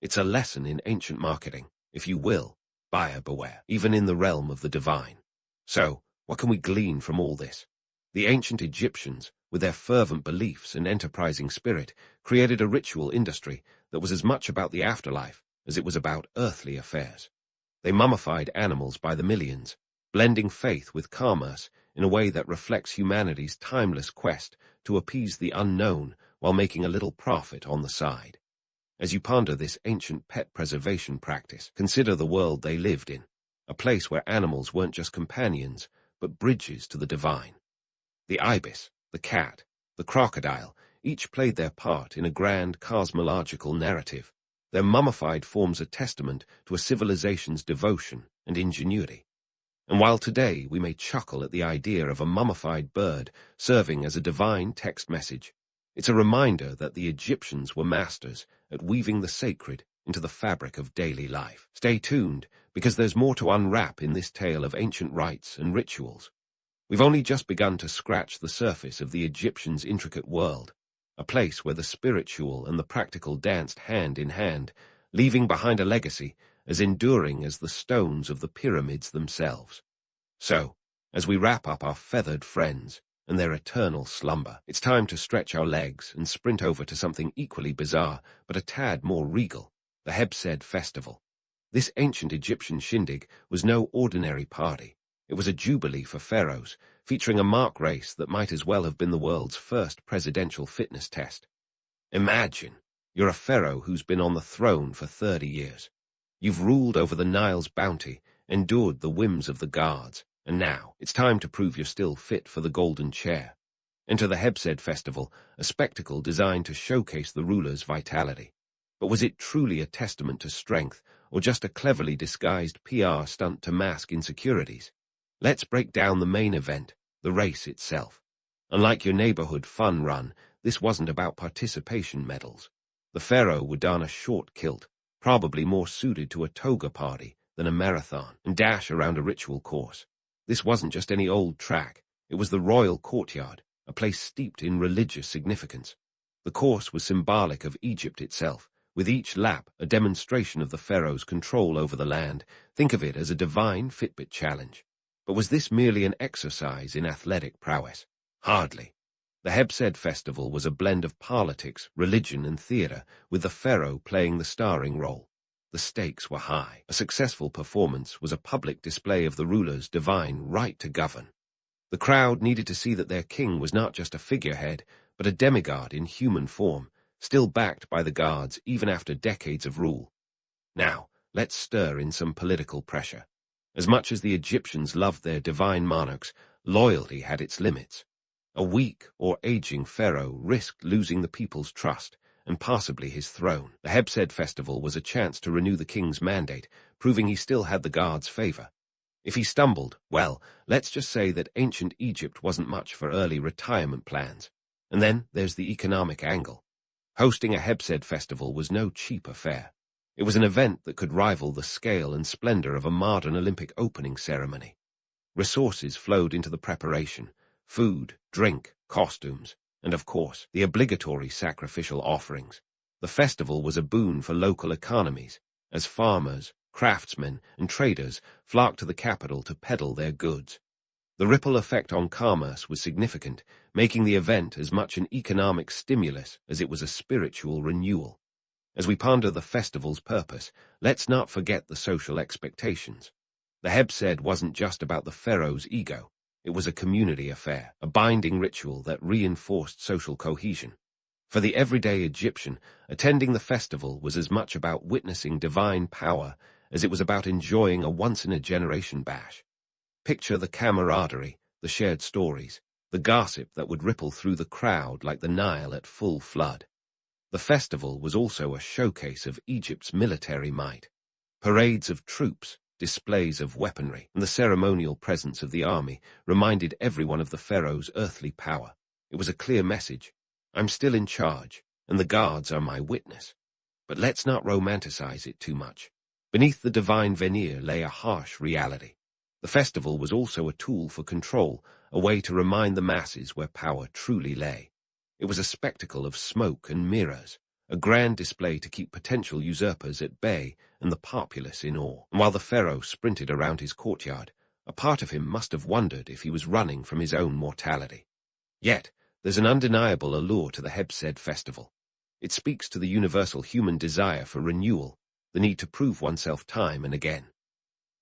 A: It's a lesson in ancient marketing, if you will, buyer beware, even in the realm of the divine. So, what can we glean from all this? The ancient Egyptians, with their fervent beliefs and enterprising spirit, created a ritual industry that was as much about the afterlife as it was about earthly affairs. They mummified animals by the millions, blending faith with commerce in a way that reflects humanity's timeless quest to appease the unknown while making a little profit on the side. As you ponder this ancient pet preservation practice, consider the world they lived in, a place where animals weren't just companions, but bridges to the divine. The ibis, the cat, the crocodile, each played their part in a grand cosmological narrative. Their mummified forms a testament to a civilization's devotion and ingenuity. And while today we may chuckle at the idea of a mummified bird serving as a divine text message, it's a reminder that the Egyptians were masters at weaving the sacred into the fabric of daily life. Stay tuned, because there's more to unwrap in this tale of ancient rites and rituals. We've only just begun to scratch the surface of the Egyptians' intricate world, a place where the spiritual and the practical danced hand in hand, leaving behind a legacy as enduring as the stones of the pyramids themselves. So, as we wrap up our feathered friends and their eternal slumber, it's time to stretch our legs and sprint over to something equally bizarre, but a tad more regal, the Hebsed festival. This ancient Egyptian shindig was no ordinary party. It was a jubilee for pharaohs, featuring a mark race that might as well have been the world's first presidential fitness test. Imagine, you're a pharaoh who's been on the throne for 30 years. You've ruled over the Nile's bounty, endured the whims of the guards, and now it's time to prove you're still fit for the golden chair. Enter the Hebsed festival, a spectacle designed to showcase the ruler's vitality. But was it truly a testament to strength, or just a cleverly disguised PR stunt to mask insecurities? Let's break down the main event, the race itself. Unlike your neighborhood fun run, this wasn't about participation medals. The pharaoh would don a short kilt, probably more suited to a toga party than a marathon, and dash around a ritual course. This wasn't just any old track, it was the royal courtyard, a place steeped in religious significance. The course was symbolic of Egypt itself, with each lap a demonstration of the pharaoh's control over the land. Think of it as a divine Fitbit challenge. But was this merely an exercise in athletic prowess? Hardly. The Hebsed festival was a blend of politics, religion, and theater, with the pharaoh playing the starring role. The stakes were high. A successful performance was a public display of the ruler's divine right to govern. The crowd needed to see that their king was not just a figurehead, but a demigod in human form, still backed by the guards even after decades of rule. Now, let's stir in some political pressure. As much as the Egyptians loved their divine monarchs, loyalty had its limits. A weak or aging pharaoh risked losing the people's trust, and possibly his throne. The Hebsed festival was a chance to renew the king's mandate, proving he still had the guards' favor. If he stumbled, well, let's just say that ancient Egypt wasn't much for early retirement plans. And then there's the economic angle. Hosting a Hebsed festival was no cheap affair. It was an event that could rival the scale and splendor of a modern Olympic opening ceremony. Resources flowed into the preparation: food, drink, costumes, and of course, the obligatory sacrificial offerings. The festival was a boon for local economies, as farmers, craftsmen, and traders flocked to the capital to peddle their goods. The ripple effect on commerce was significant, making the event as much an economic stimulus as it was a spiritual renewal. As we ponder the festival's purpose, let's not forget the social expectations. The Hebsed wasn't just about the pharaoh's ego. It was a community affair, a binding ritual that reinforced social cohesion. For the everyday Egyptian, attending the festival was as much about witnessing divine power as it was about enjoying a once-in-a-generation bash. Picture the camaraderie, the shared stories, the gossip that would ripple through the crowd like the Nile at full flood. The festival was also a showcase of Egypt's military might. Parades of troops, displays of weaponry, and the ceremonial presence of the army reminded everyone of the pharaoh's earthly power. It was a clear message: I'm still in charge, and the guards are my witness. But let's not romanticize it too much. Beneath the divine veneer lay a harsh reality. The festival was also a tool for control, a way to remind the masses where power truly lay. It was a spectacle of smoke and mirrors, a grand display to keep potential usurpers at bay and the populace in awe. And while the pharaoh sprinted around his courtyard, a part of him must have wondered if he was running from his own mortality. Yet, there's an undeniable allure to the Hebsed festival. It speaks to the universal human desire for renewal, the need to prove oneself time and again.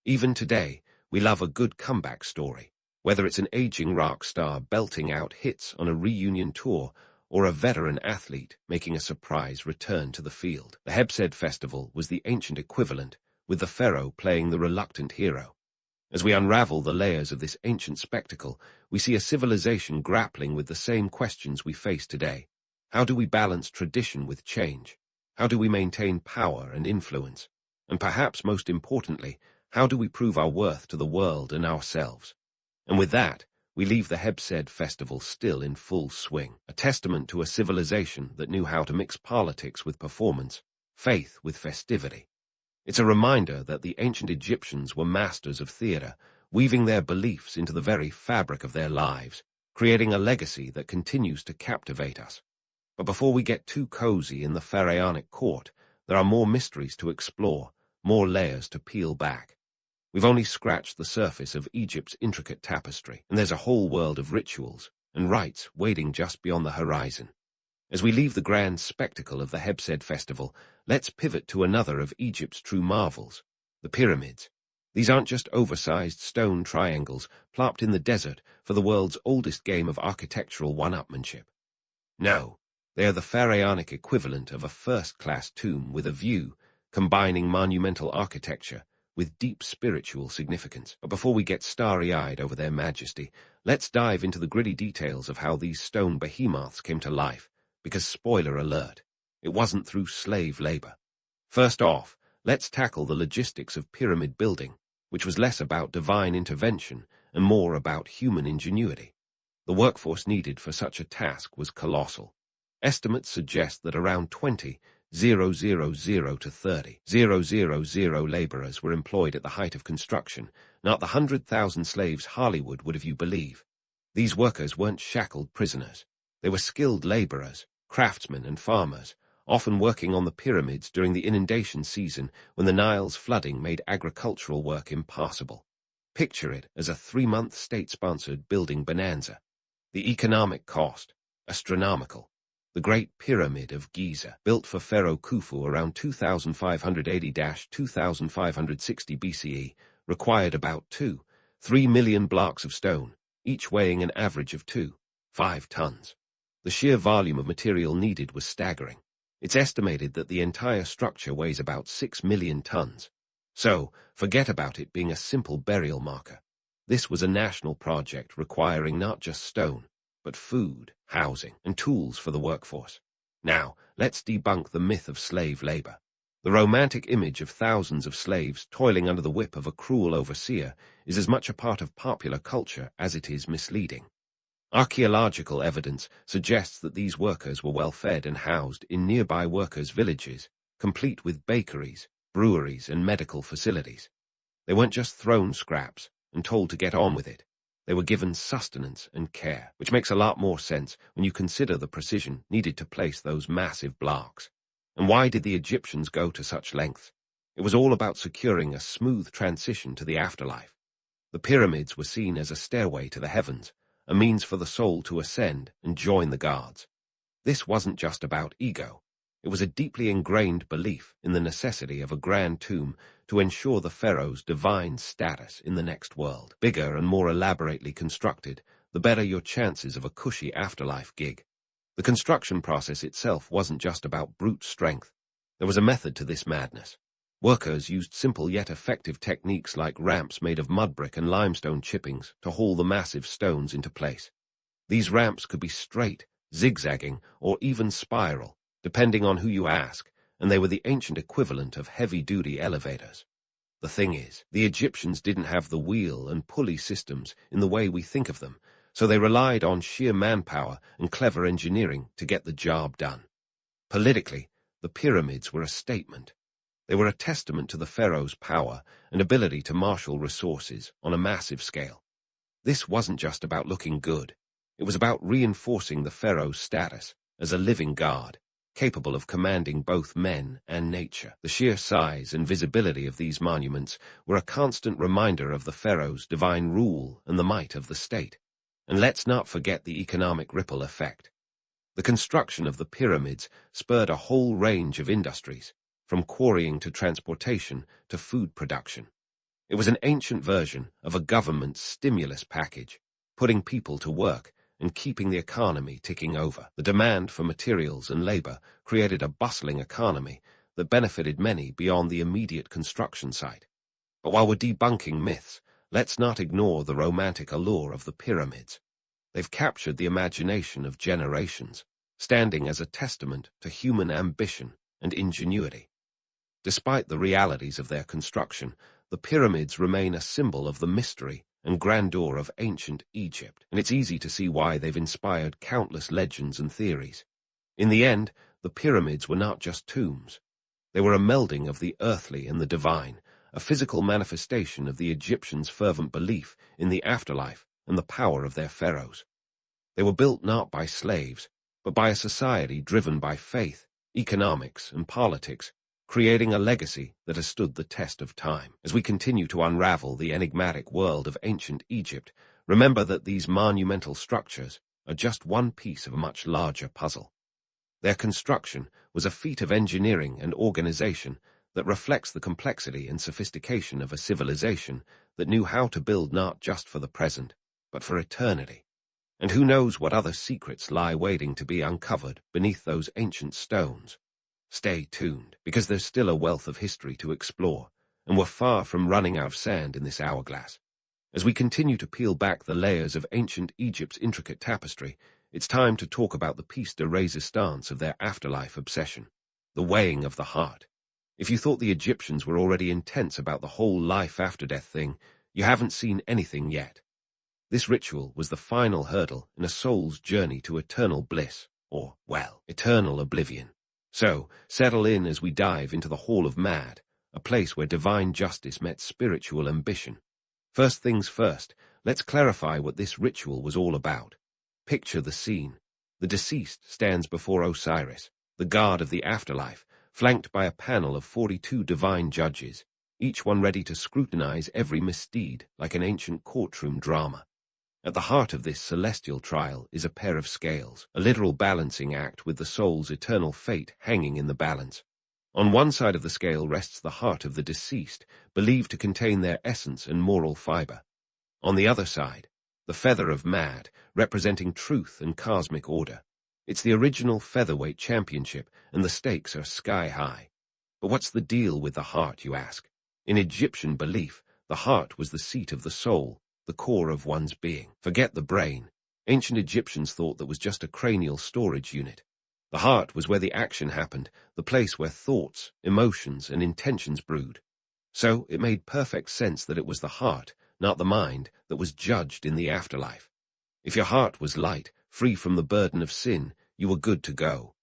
A: Even today, we love a good comeback story, whether it's an aging rock star belting out hits on a reunion tour or a veteran athlete making a surprise return to the field. The Hebsed festival was the ancient equivalent, with the pharaoh playing the reluctant hero. As we unravel the layers of this ancient spectacle, we see a civilization grappling with the same questions we face today. How do we balance tradition with change? How do we maintain power and influence? And perhaps most importantly, how do we prove our worth to the world and ourselves? And with that, we leave the Hebsed festival still in full swing, a testament to a civilization that knew how to mix politics with performance, faith with festivity. It's a reminder that the ancient Egyptians were masters of theater, weaving their beliefs into the very fabric of their lives, creating a legacy that continues to captivate us. But before we get too cozy in the pharaonic court, there are more mysteries to explore, more layers to peel back. We've only scratched the surface of Egypt's intricate tapestry, and there's a whole world of rituals and rites waiting just beyond the horizon. As we leave the grand spectacle of the Hebsed festival, let's pivot to another of Egypt's true marvels, the pyramids. These aren't just oversized stone triangles plopped in the desert for the world's oldest game of architectural one-upmanship. No, they are the pharaonic equivalent of a first-class tomb with a view, combining monumental architecture with deep spiritual significance. But before we get starry-eyed over their majesty, let's dive into the gritty details of how these stone behemoths came to life, because spoiler alert, it wasn't through slave labor. First off, let's tackle the logistics of pyramid building, which was less about divine intervention and more about human ingenuity. The workforce needed for such a task was colossal. Estimates suggest that around 20,000 to 30,000 laborers were employed at the height of construction, not the 100,000 slaves Hollywood would have you believe. These workers weren't shackled prisoners. They were skilled laborers, craftsmen and farmers, often working on the pyramids during the inundation season when the Nile's flooding made agricultural work impossible. Picture it as a 3-month state-sponsored building bonanza. The economic cost, astronomical. The Great Pyramid of Giza, built for Pharaoh Khufu around 2580–2560 BCE, required about 2–3 million blocks of stone, each weighing an average of 2–5 tons. The sheer volume of material needed was staggering. It's estimated that the entire structure weighs about 6 million tons. So, forget about it being a simple burial marker. This was a national project requiring not just stone, but food, housing, and tools for the workforce. Now, let's debunk the myth of slave labor. The romantic image of thousands of slaves toiling under the whip of a cruel overseer is as much a part of popular culture as it is misleading. Archaeological evidence suggests that these workers were well fed and housed in nearby workers' villages, complete with bakeries, breweries, and medical facilities. They weren't just thrown scraps and told to get on with it. They were given sustenance and care, which makes a lot more sense when you consider the precision needed to place those massive blocks. And why did the Egyptians go to such lengths? It was all about securing a smooth transition to the afterlife. The pyramids were seen as a stairway to the heavens, a means for the soul to ascend and join the gods. This wasn't just about ego. It was a deeply ingrained belief in the necessity of a grand tomb to ensure the pharaoh's divine status in the next world. Bigger and more elaborately constructed, the better your chances of a cushy afterlife gig. The construction process itself wasn't just about brute strength. There was a method to this madness. Workers used simple yet effective techniques like ramps made of mud brick and limestone chippings to haul the massive stones into place. These ramps could be straight, zigzagging, or even spiral, depending on who you ask, and they were the ancient equivalent of heavy-duty elevators. The thing is, the Egyptians didn't have the wheel and pulley systems in the way we think of them, so they relied on sheer manpower and clever engineering to get the job done. Politically, the pyramids were a statement. They were a testament to the pharaoh's power and ability to marshal resources on a massive scale. This wasn't just about looking good. It was about reinforcing the pharaoh's status as a living god, capable of commanding both men and nature. The sheer size and visibility of these monuments were a constant reminder of the pharaoh's divine rule and the might of the state. And let's not forget the economic ripple effect. The construction of the pyramids spurred a whole range of industries, from quarrying to transportation to food production. It was an ancient version of a government stimulus package, putting people to work and keeping the economy ticking over. The demand for materials and labor created a bustling economy that benefited many beyond the immediate construction site. But while we're debunking myths, let's not ignore the romantic allure of the pyramids. They've captured the imagination of generations, standing as a testament to human ambition and ingenuity. Despite the realities of their construction, the pyramids remain a symbol of the mystery and grandeur of ancient Egypt, and it's easy to see why they've inspired countless legends and theories. In the end, the pyramids were not just tombs. They were a melding of the earthly and the divine, a physical manifestation of the Egyptians' fervent belief in the afterlife and the power of their pharaohs. They were built not by slaves, but by a society driven by faith, economics, and politics, creating a legacy that has stood the test of time. As we continue to unravel the enigmatic world of ancient Egypt, remember that these monumental structures are just one piece of a much larger puzzle. Their construction was a feat of engineering and organization that reflects the complexity and sophistication of a civilization that knew how to build not just for the present, but for eternity. And who knows what other secrets lie waiting to be uncovered beneath those ancient stones. Stay tuned, because there's still a wealth of history to explore, and were far from running out of sand in this hourglass. As we continue to peel back the layers of ancient Egypt's intricate tapestry, it's time to talk about the piece de resistance of their afterlife obsession, the weighing of the heart. If you thought the Egyptians were already intense about the whole life-after-death thing, you haven't seen anything yet. This ritual was the final hurdle in a soul's journey to eternal bliss, or, well, eternal oblivion. So, settle in as we dive into the Hall of Mad, a place where divine justice met spiritual ambition. First things first, let's clarify what this ritual was all about. Picture the scene. The deceased stands before Osiris, the god of the afterlife, flanked by a panel of 42 divine judges, each one ready to scrutinize every misdeed like an ancient courtroom drama. At the heart of this celestial trial is a pair of scales, a literal balancing act with the soul's eternal fate hanging in the balance. On one side of the scale rests the heart of the deceased, believed to contain their essence and moral fiber. On the other side, the feather of Mad, representing truth and cosmic order. It's the original featherweight championship, and the stakes are sky high. But what's the deal with the heart, you ask? In Egyptian belief, the heart was the seat of the soul, the core of one's being. Forget the brain. Ancient Egyptians thought that was just a cranial storage unit. The heart was where the action happened, the place where thoughts, emotions, and intentions brewed. So it made perfect sense that it was the heart, not the mind, that was judged in the afterlife. If your heart was light, free from the burden of sin, you were good to go.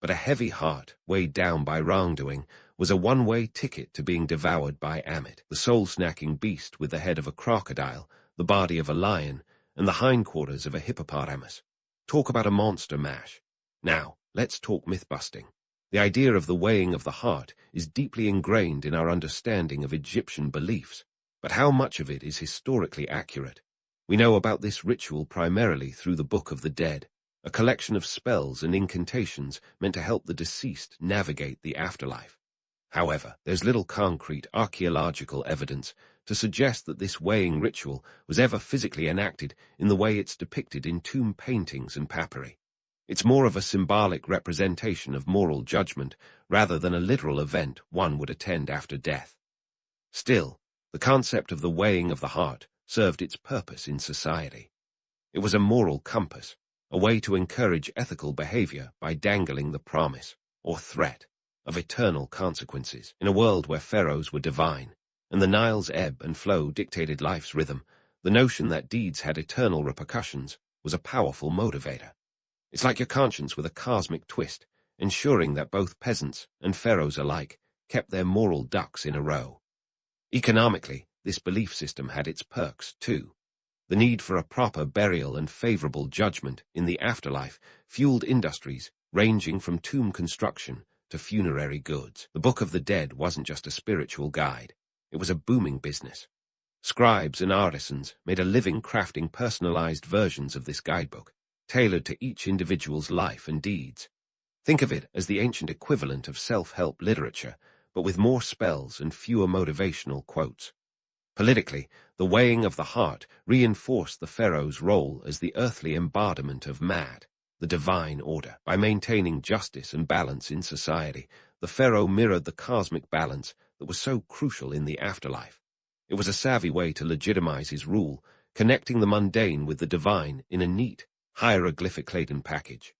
A: But a heavy heart, weighed down by wrongdoing, was a one-way ticket to being devoured by Amit, the soul-snacking beast with the head of a crocodile, the body of a lion, and the hindquarters of a hippopotamus. Talk about a monster mash. Now, let's talk myth-busting. The idea of the weighing of the heart is deeply ingrained in our understanding of Egyptian beliefs, but how much of it is historically accurate? We know about this ritual primarily through the Book of the Dead, a collection of spells and incantations meant to help the deceased navigate the afterlife. However, there's little concrete archaeological evidence to suggest that this weighing ritual was ever physically enacted in the way it's depicted in tomb paintings and papyri. It's more of a symbolic representation of moral judgment rather than a literal event one would attend after death. Still, the concept of the weighing of the heart served its purpose in society. It was a moral compass, a way to encourage ethical behavior by dangling the promise, or threat, of eternal consequences. In a world where pharaohs were divine, and the Nile's ebb and flow dictated life's rhythm, the notion that deeds had eternal repercussions was a powerful motivator. It's like your conscience with a cosmic twist, ensuring that both peasants and pharaohs alike kept their moral ducks in a row. Economically, this belief system had its perks, too. The need for a proper burial and favorable judgment in the afterlife fueled industries ranging from tomb construction to funerary goods. The Book of the Dead wasn't just a spiritual guide. It was a booming business. Scribes and artisans made a living crafting personalized versions of this guidebook, tailored to each individual's life and deeds. Think of it as the ancient equivalent of self-help literature, but with more spells and fewer motivational quotes. Politically, the weighing of the heart reinforced the pharaoh's role as the earthly embodiment of Mad, the divine order. By maintaining justice and balance in society, the pharaoh mirrored the cosmic balance that was so crucial in the afterlife. It was a savvy way to legitimize his rule, connecting the mundane with the divine in a neat, hieroglyphic-laden package.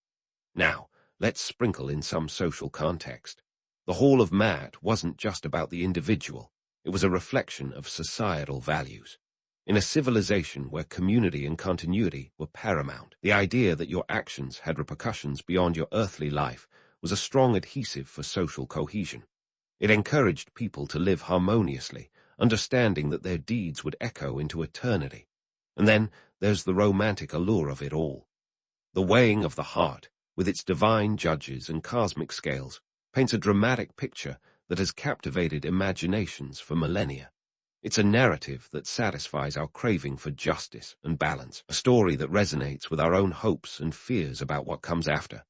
A: Now, let's sprinkle in some social context. The Hall of Mad wasn't just about the individual. It was a reflection of societal values. In a civilization where community and continuity were paramount, the idea that your actions had repercussions beyond your earthly life was a strong adhesive for social cohesion. It encouraged people to live harmoniously, understanding that their deeds would echo into eternity. And then there's the romantic allure of it all. The weighing of the heart, with its divine judges and cosmic scales, paints a dramatic picture that has captivated imaginations for millennia. It's a narrative that satisfies our craving for justice and balance, a story that resonates with our own hopes and fears about what comes after.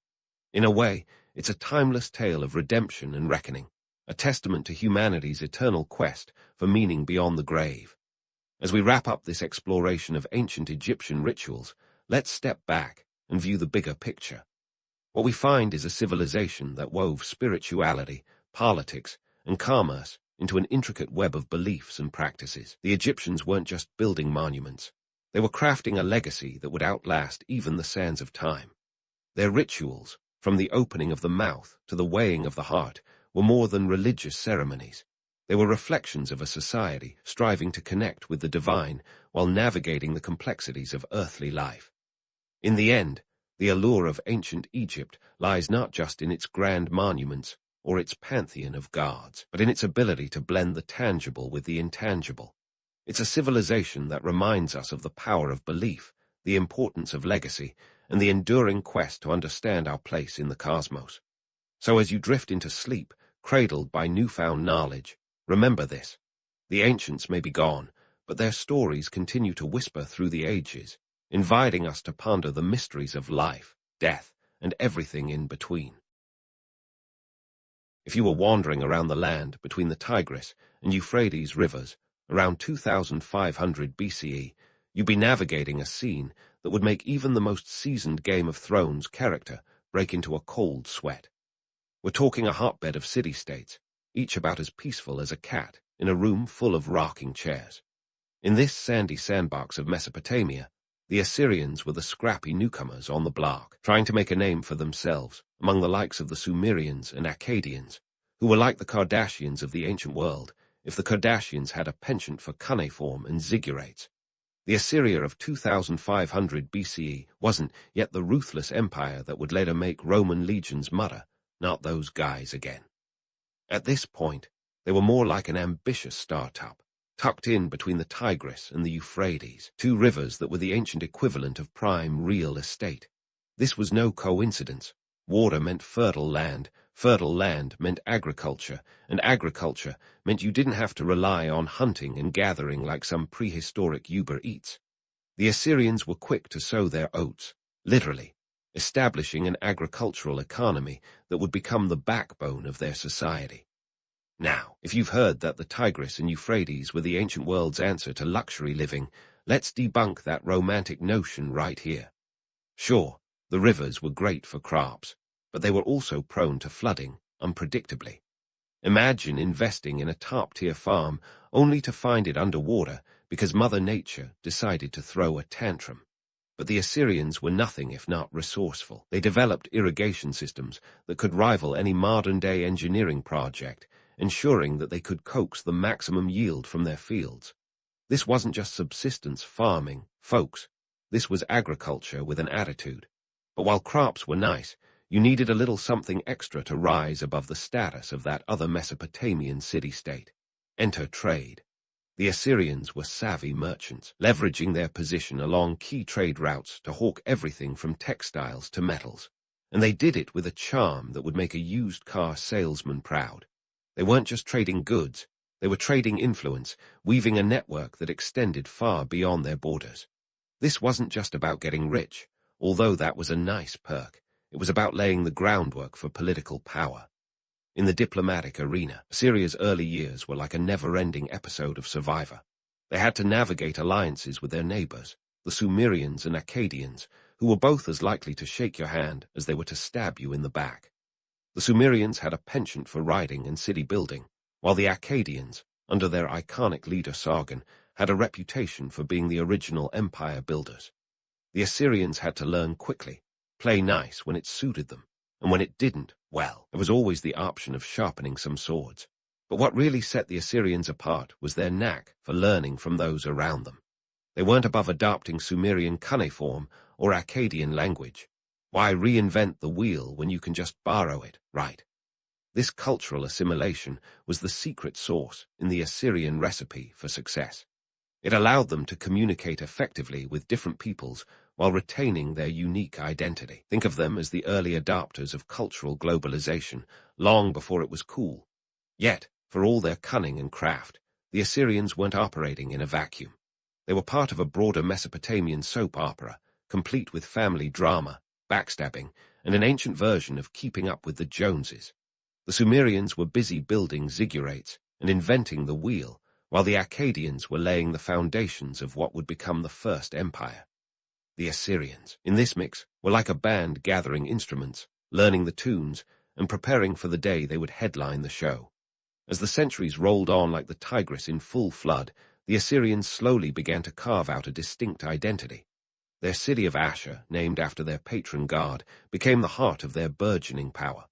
A: In a way, it's a timeless tale of redemption and reckoning, a testament to humanity's eternal quest for meaning beyond the grave. As we wrap up this exploration of ancient Egyptian rituals, let's step back and view the bigger picture. What we find is a civilization that wove spirituality, politics, and commerce into an intricate web of beliefs and practices. The Egyptians weren't just building monuments. They were crafting a legacy that would outlast even the sands of time. Their rituals, from the opening of the mouth to the weighing of the heart, were more than religious ceremonies. They were reflections of a society striving to connect with the divine while navigating the complexities of earthly life. In the end, the allure of ancient Egypt lies not just in its grand monuments or its pantheon of gods, but in its ability to blend the tangible with the intangible. It's a civilization that reminds us of the power of belief, the importance of legacy, and the enduring quest to understand our place in the cosmos. So as you drift into sleep, cradled by newfound knowledge, remember this. The ancients may be gone, but their stories continue to whisper through the ages, inviting us to ponder the mysteries of life, death, and everything in between. If you were wandering around the land between the Tigris and Euphrates rivers around 2500 BCE, you'd be navigating a scene that would make even the most seasoned Game of Thrones character break into a cold sweat. We're talking a hotbed of city-states, each about as peaceful as a cat in a room full of rocking chairs. In this sandy sandbox of Mesopotamia, the Assyrians were the scrappy newcomers on the block, trying to make a name for themselves among the likes of the Sumerians and Akkadians, who were like the Kardashians of the ancient world, if the Kardashians had a penchant for cuneiform and ziggurats. The Assyria of 2500 BCE wasn't yet the ruthless empire that would later make Roman legions mutter, "Not those guys again." At this point, they were more like an ambitious startup, tucked in between the Tigris and the Euphrates, two rivers that were the ancient equivalent of prime real estate. This was no coincidence. Water meant fertile land meant agriculture, and agriculture meant you didn't have to rely on hunting and gathering like some prehistoric Uber Eats. The Assyrians were quick to sow their oats, literally, establishing an agricultural economy that would become the backbone of their society. Now, if you've heard that the Tigris and Euphrates were the ancient world's answer to luxury living, let's debunk that romantic notion right here. Sure, the rivers were great for crops, but they were also prone to flooding, unpredictably. Imagine investing in a top-tier farm only to find it underwater because Mother Nature decided to throw a tantrum. But the Assyrians were nothing if not resourceful. They developed irrigation systems that could rival any modern-day engineering project, ensuring that they could coax the maximum yield from their fields. This wasn't just subsistence farming, folks. This was agriculture with an attitude. But while crops were nice, you needed a little something extra to rise above the status of that other Mesopotamian city-state. Enter trade. The Assyrians were savvy merchants, leveraging their position along key trade routes to hawk everything from textiles to metals. And they did it with a charm that would make a used car salesman proud. They weren't just trading goods, they were trading influence, weaving a network that extended far beyond their borders. This wasn't just about getting rich, although that was a nice perk. It was about laying the groundwork for political power. In the diplomatic arena, Assyria's early years were like a never-ending episode of Survivor. They had to navigate alliances with their neighbors, the Sumerians and Akkadians, who were both as likely to shake your hand as they were to stab you in the back. The Sumerians had a penchant for writing and city building, while the Akkadians, under their iconic leader Sargon, had a reputation for being the original empire builders. The Assyrians had to learn quickly, play nice when it suited them, and when it didn't, well, there was always the option of sharpening some swords. But what really set the Assyrians apart was their knack for learning from those around them. They weren't above adopting Sumerian cuneiform or Akkadian language. Why reinvent the wheel when you can just borrow it, right? This cultural assimilation was the secret sauce in the Assyrian recipe for success. It allowed them to communicate effectively with different peoples while retaining their unique identity. Think of them as the early adopters of cultural globalization, long before it was cool. Yet, for all their cunning and craft, the Assyrians weren't operating in a vacuum. They were part of a broader Mesopotamian soap opera, complete with family drama, backstabbing, and an ancient version of keeping up with the Joneses. The Sumerians were busy building ziggurats and inventing the wheel, while the Akkadians were laying the foundations of what would become the first empire. The Assyrians, in this mix, were like a band gathering instruments, learning the tunes, and preparing for the day they would headline the show. As the centuries rolled on like the Tigris in full flood, the Assyrians slowly began to carve out a distinct identity. Their city of Ashur, named after their patron god, became the heart of their burgeoning power.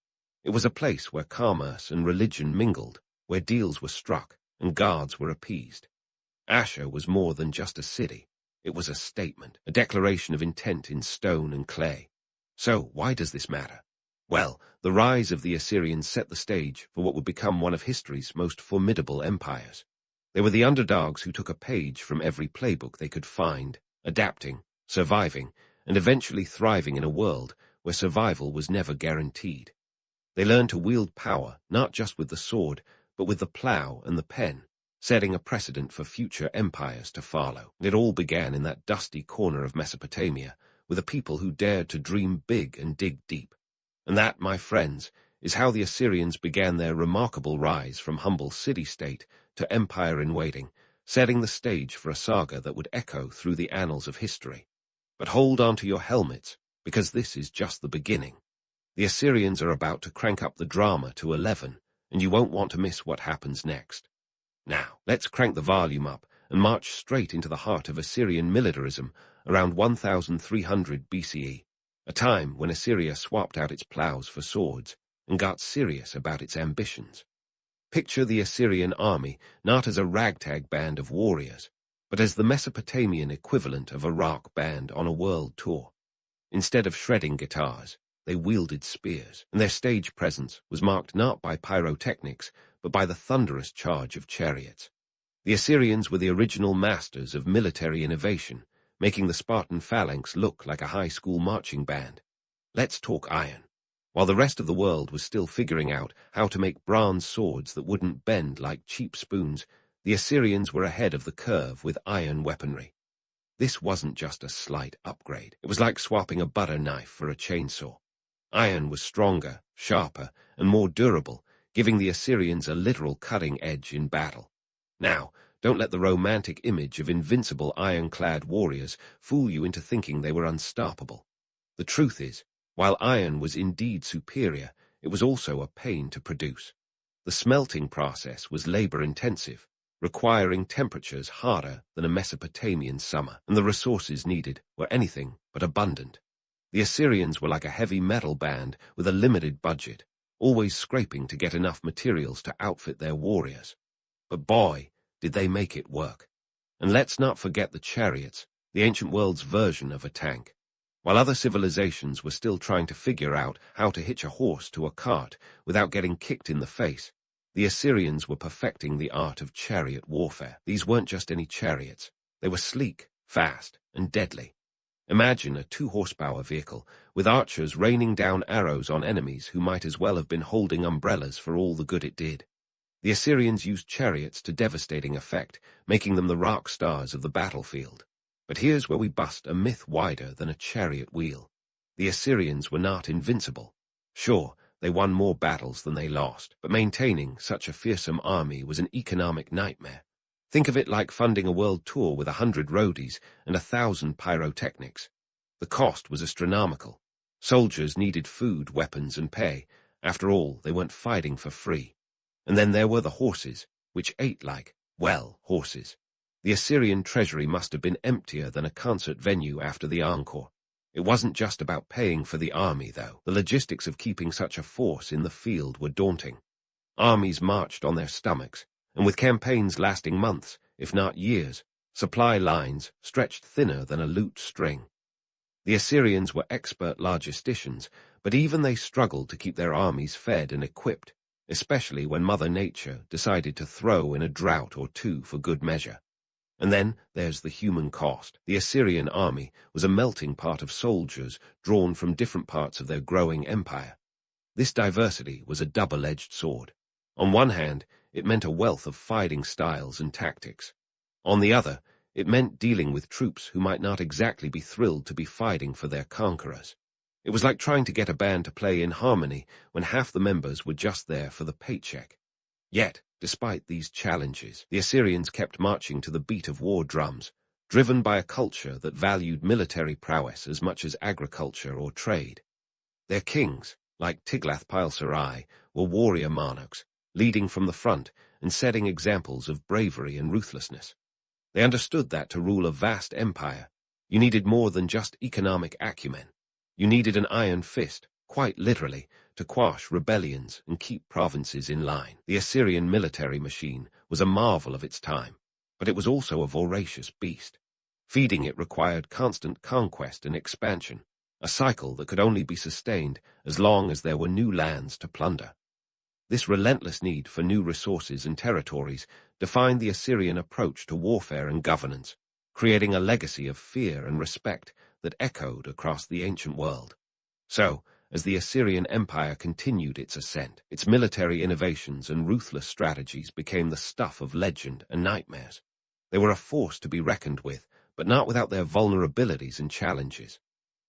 A: It was a place where commerce and religion mingled, where deals were struck and guards were appeased. Ashur was more than just a city. It was a statement, a declaration of intent in stone and clay. So, why does this matter? Well, the rise of the Assyrians set the stage for what would become one of history's most formidable empires. They were the underdogs who took a page from every playbook they could find, adapting, surviving, and eventually thriving in a world where survival was never guaranteed. They learned to wield power not just with the sword, but with the plough and the pen, setting a precedent for future empires to follow. It all began in that dusty corner of Mesopotamia, with a people who dared to dream big and dig deep. And that, my friends, is how the Assyrians began their remarkable rise from humble city-state to empire in waiting, setting the stage for a saga that would echo through the annals of history. But hold on to your helmets, because this is just the beginning. The Assyrians are about to crank up the drama to 11, and you won't want to miss what happens next. Now, let's crank the volume up and march straight into the heart of Assyrian militarism around 1300 BCE, a time when Assyria swapped out its ploughs for swords and got serious about its ambitions. Picture the Assyrian army not as a ragtag band of warriors, but as the Mesopotamian equivalent of a rock band on a world tour. Instead of shredding guitars, they wielded spears, and their stage presence was marked not by pyrotechnics, but by the thunderous charge of chariots. The Assyrians were the original masters of military innovation, making the Spartan phalanx look like a high school marching band. Let's talk iron. While the rest of the world was still figuring out how to make bronze swords that wouldn't bend like cheap spoons, the Assyrians were ahead of the curve with iron weaponry. This wasn't just a slight upgrade. It was like swapping a butter knife for a chainsaw. Iron was stronger, sharper, and more durable, giving the Assyrians a literal cutting edge in battle. Now, don't let the romantic image of invincible iron-clad warriors fool you into thinking they were unstoppable. The truth is, while iron was indeed superior, it was also a pain to produce. The smelting process was labor-intensive, requiring temperatures harder than a Mesopotamian summer, and the resources needed were anything but abundant. The Assyrians were like a heavy metal band with a limited budget, always scraping to get enough materials to outfit their warriors. But boy, did they make it work. And let's not forget the chariots, the ancient world's version of a tank. While other civilizations were still trying to figure out how to hitch a horse to a cart without getting kicked in the face, the Assyrians were perfecting the art of chariot warfare. These weren't just any chariots. They were sleek, fast, and deadly. Imagine a 2-horsepower vehicle, with archers raining down arrows on enemies who might as well have been holding umbrellas for all the good it did. The Assyrians used chariots to devastating effect, making them the rock stars of the battlefield. But here's where we bust a myth wider than a chariot wheel. The Assyrians were not invincible. Sure, they won more battles than they lost, but maintaining such a fearsome army was an economic nightmare. Think of it like funding a world tour with 100 roadies and 1,000 pyrotechnics. The cost was astronomical. Soldiers needed food, weapons, and pay. After all, they weren't fighting for free. And then there were the horses, which ate like, well, horses. The Assyrian treasury must have been emptier than a concert venue after the encore. It wasn't just about paying for the army, though. The logistics of keeping such a force in the field were daunting. Armies marched on their stomachs, and with campaigns lasting months, if not years, supply lines stretched thinner than a lute string. The Assyrians were expert logisticians, but even they struggled to keep their armies fed and equipped, especially when Mother Nature decided to throw in a drought or two for good measure. And then there's the human cost. The Assyrian army was a melting pot of soldiers drawn from different parts of their growing empire. This diversity was a double-edged sword. On one hand, it meant a wealth of fighting styles and tactics. On the other, it meant dealing with troops who might not exactly be thrilled to be fighting for their conquerors. It was like trying to get a band to play in harmony when half the members were just there for the paycheck. Yet, despite these challenges, the Assyrians kept marching to the beat of war drums, driven by a culture that valued military prowess as much as agriculture or trade. Their kings, like Tiglath-Pileser I, were warrior monarchs, leading from the front and setting examples of bravery and ruthlessness. They understood that to rule a vast empire, you needed more than just economic acumen. You needed an iron fist, quite literally, to quash rebellions and keep provinces in line. The Assyrian military machine was a marvel of its time, but it was also a voracious beast. Feeding it required constant conquest and expansion, a cycle that could only be sustained as long as there were new lands to plunder. This relentless need for new resources and territories defined the Assyrian approach to warfare and governance, creating a legacy of fear and respect that echoed across the ancient world. So, as the Assyrian Empire continued its ascent, its military innovations and ruthless strategies became the stuff of legend and nightmares. They were a force to be reckoned with, but not without their vulnerabilities and challenges.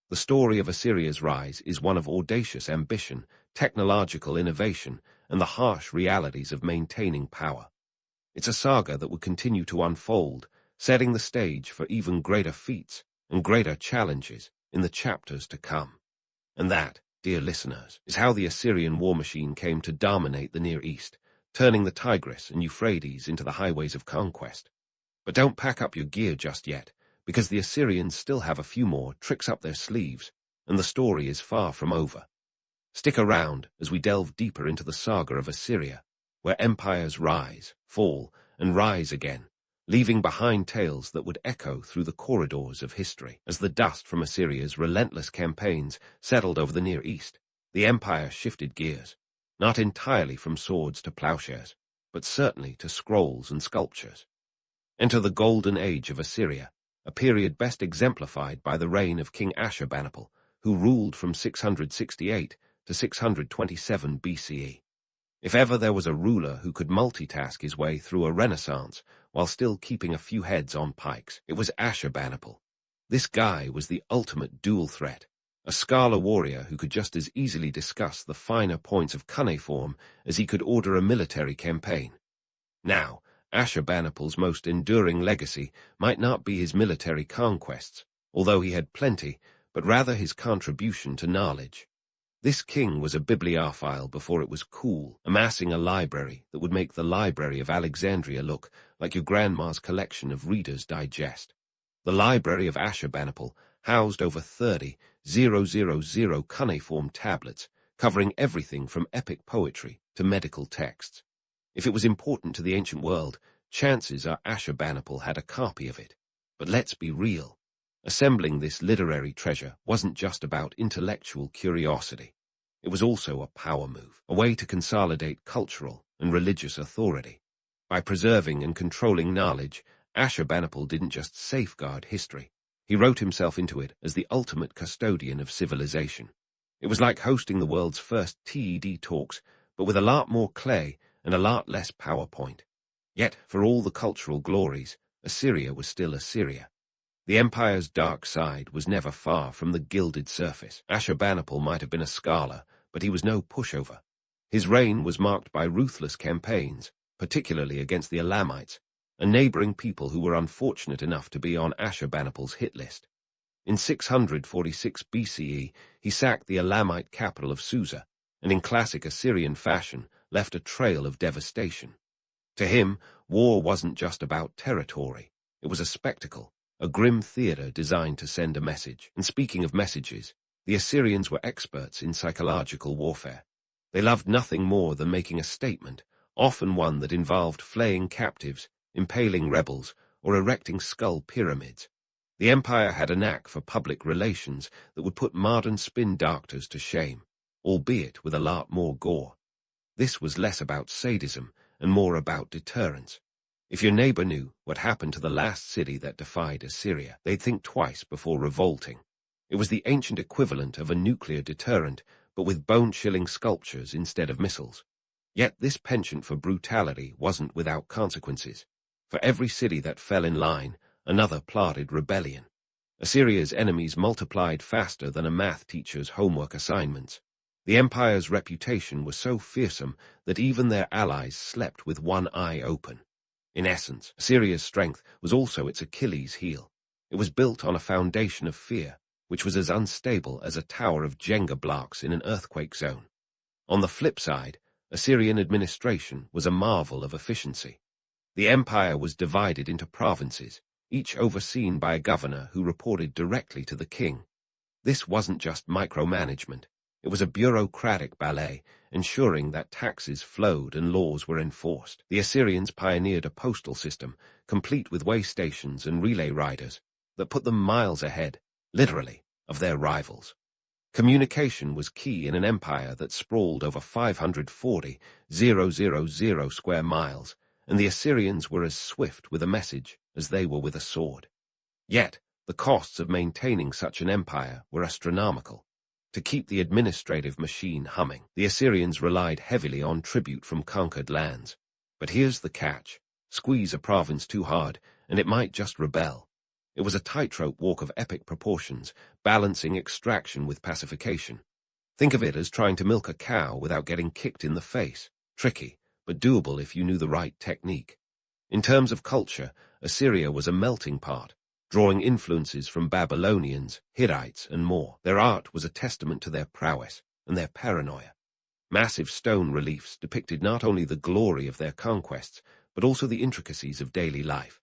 A: The story of Assyria's rise is one of audacious ambition, technological innovation, and the harsh realities of maintaining power. It's a saga that would continue to unfold, setting the stage for even greater feats and greater challenges in the chapters to come. And that, dear listeners, is how the Assyrian war machine came to dominate the Near East, turning the Tigris and Euphrates into the highways of conquest. But don't pack up your gear just yet, because the Assyrians still have a few more tricks up their sleeves, and the story is far from over. Stick around as we delve deeper into the saga of Assyria, where empires rise, fall, and rise again, leaving behind tales that would echo through the corridors of history. As the dust from Assyria's relentless campaigns settled over the Near East, the empire shifted gears, not entirely from swords to plowshares, but certainly to scrolls and sculptures. Enter the Golden Age of Assyria, a period best exemplified by the reign of King Ashurbanipal, who ruled from 668 to 627 BCE. If ever there was a ruler who could multitask his way through a renaissance while still keeping a few heads on pikes, it was Ashurbanipal. This guy was the ultimate dual threat, a scholar warrior who could just as easily discuss the finer points of cuneiform as he could order a military campaign. Now, Ashurbanipal's most enduring legacy might not be his military conquests, although he had plenty, but rather his contribution to knowledge. This king was a bibliophile before it was cool, amassing a library that would make the Library of Alexandria look like your grandma's collection of Reader's Digest. The Library of Ashurbanipal housed over 30,000 cuneiform tablets, covering everything from epic poetry to medical texts. If it was important to the ancient world, chances are Ashurbanipal had a copy of it. But let's be real. Assembling this literary treasure wasn't just about intellectual curiosity. It was also a power move, a way to consolidate cultural and religious authority. By preserving and controlling knowledge, Ashurbanipal didn't just safeguard history. He wrote himself into it as the ultimate custodian of civilization. It was like hosting the world's first TED talks, but with a lot more clay and a lot less PowerPoint. Yet, for all the cultural glories, Assyria was still Assyria. The empire's dark side was never far from the gilded surface. Ashurbanipal might have been a scholar, but he was no pushover. His reign was marked by ruthless campaigns, particularly against the Elamites, a neighboring people who were unfortunate enough to be on Ashurbanipal's hit list. In 646 BCE, he sacked the Elamite capital of Susa, and in classic Assyrian fashion, left a trail of devastation. To him, war wasn't just about territory. It was a spectacle, a grim theater designed to send a message. And speaking of messages, the Assyrians were experts in psychological warfare. They loved nothing more than making a statement, often one that involved flaying captives, impaling rebels, or erecting skull pyramids. The empire had a knack for public relations that would put modern spin doctors to shame, albeit with a lot more gore. This was less about sadism and more about deterrence. If your neighbor knew what happened to the last city that defied Assyria, they'd think twice before revolting. It was the ancient equivalent of a nuclear deterrent, but with bone-chilling sculptures instead of missiles. Yet this penchant for brutality wasn't without consequences. For every city that fell in line, another plotted rebellion. Assyria's enemies multiplied faster than a math teacher's homework assignments. The empire's reputation was so fearsome that even their allies slept with one eye open. In essence, Assyria's strength was also its Achilles heel. It was built on a foundation of fear, which was as unstable as a tower of Jenga blocks in an earthquake zone. On the flip side, Assyrian administration was a marvel of efficiency. The empire was divided into provinces, each overseen by a governor who reported directly to the king. This wasn't just micromanagement. It was a bureaucratic ballet, ensuring that taxes flowed and laws were enforced. The Assyrians pioneered a postal system, complete with way stations and relay riders, that put them miles ahead, literally, of their rivals. Communication was key in an empire that sprawled over 540,000 square miles, and the Assyrians were as swift with a message as they were with a sword. Yet, the costs of maintaining such an empire were astronomical. To keep the administrative machine humming, the Assyrians relied heavily on tribute from conquered lands. But here's the catch. Squeeze a province too hard, and it might just rebel. It was a tightrope walk of epic proportions, balancing extraction with pacification. Think of it as trying to milk a cow without getting kicked in the face. Tricky, but doable if you knew the right technique. In terms of culture, Assyria was a melting pot, drawing influences from Babylonians, Hittites, and more. Their art was a testament to their prowess and their paranoia. Massive stone reliefs depicted not only the glory of their conquests, but also the intricacies of daily life.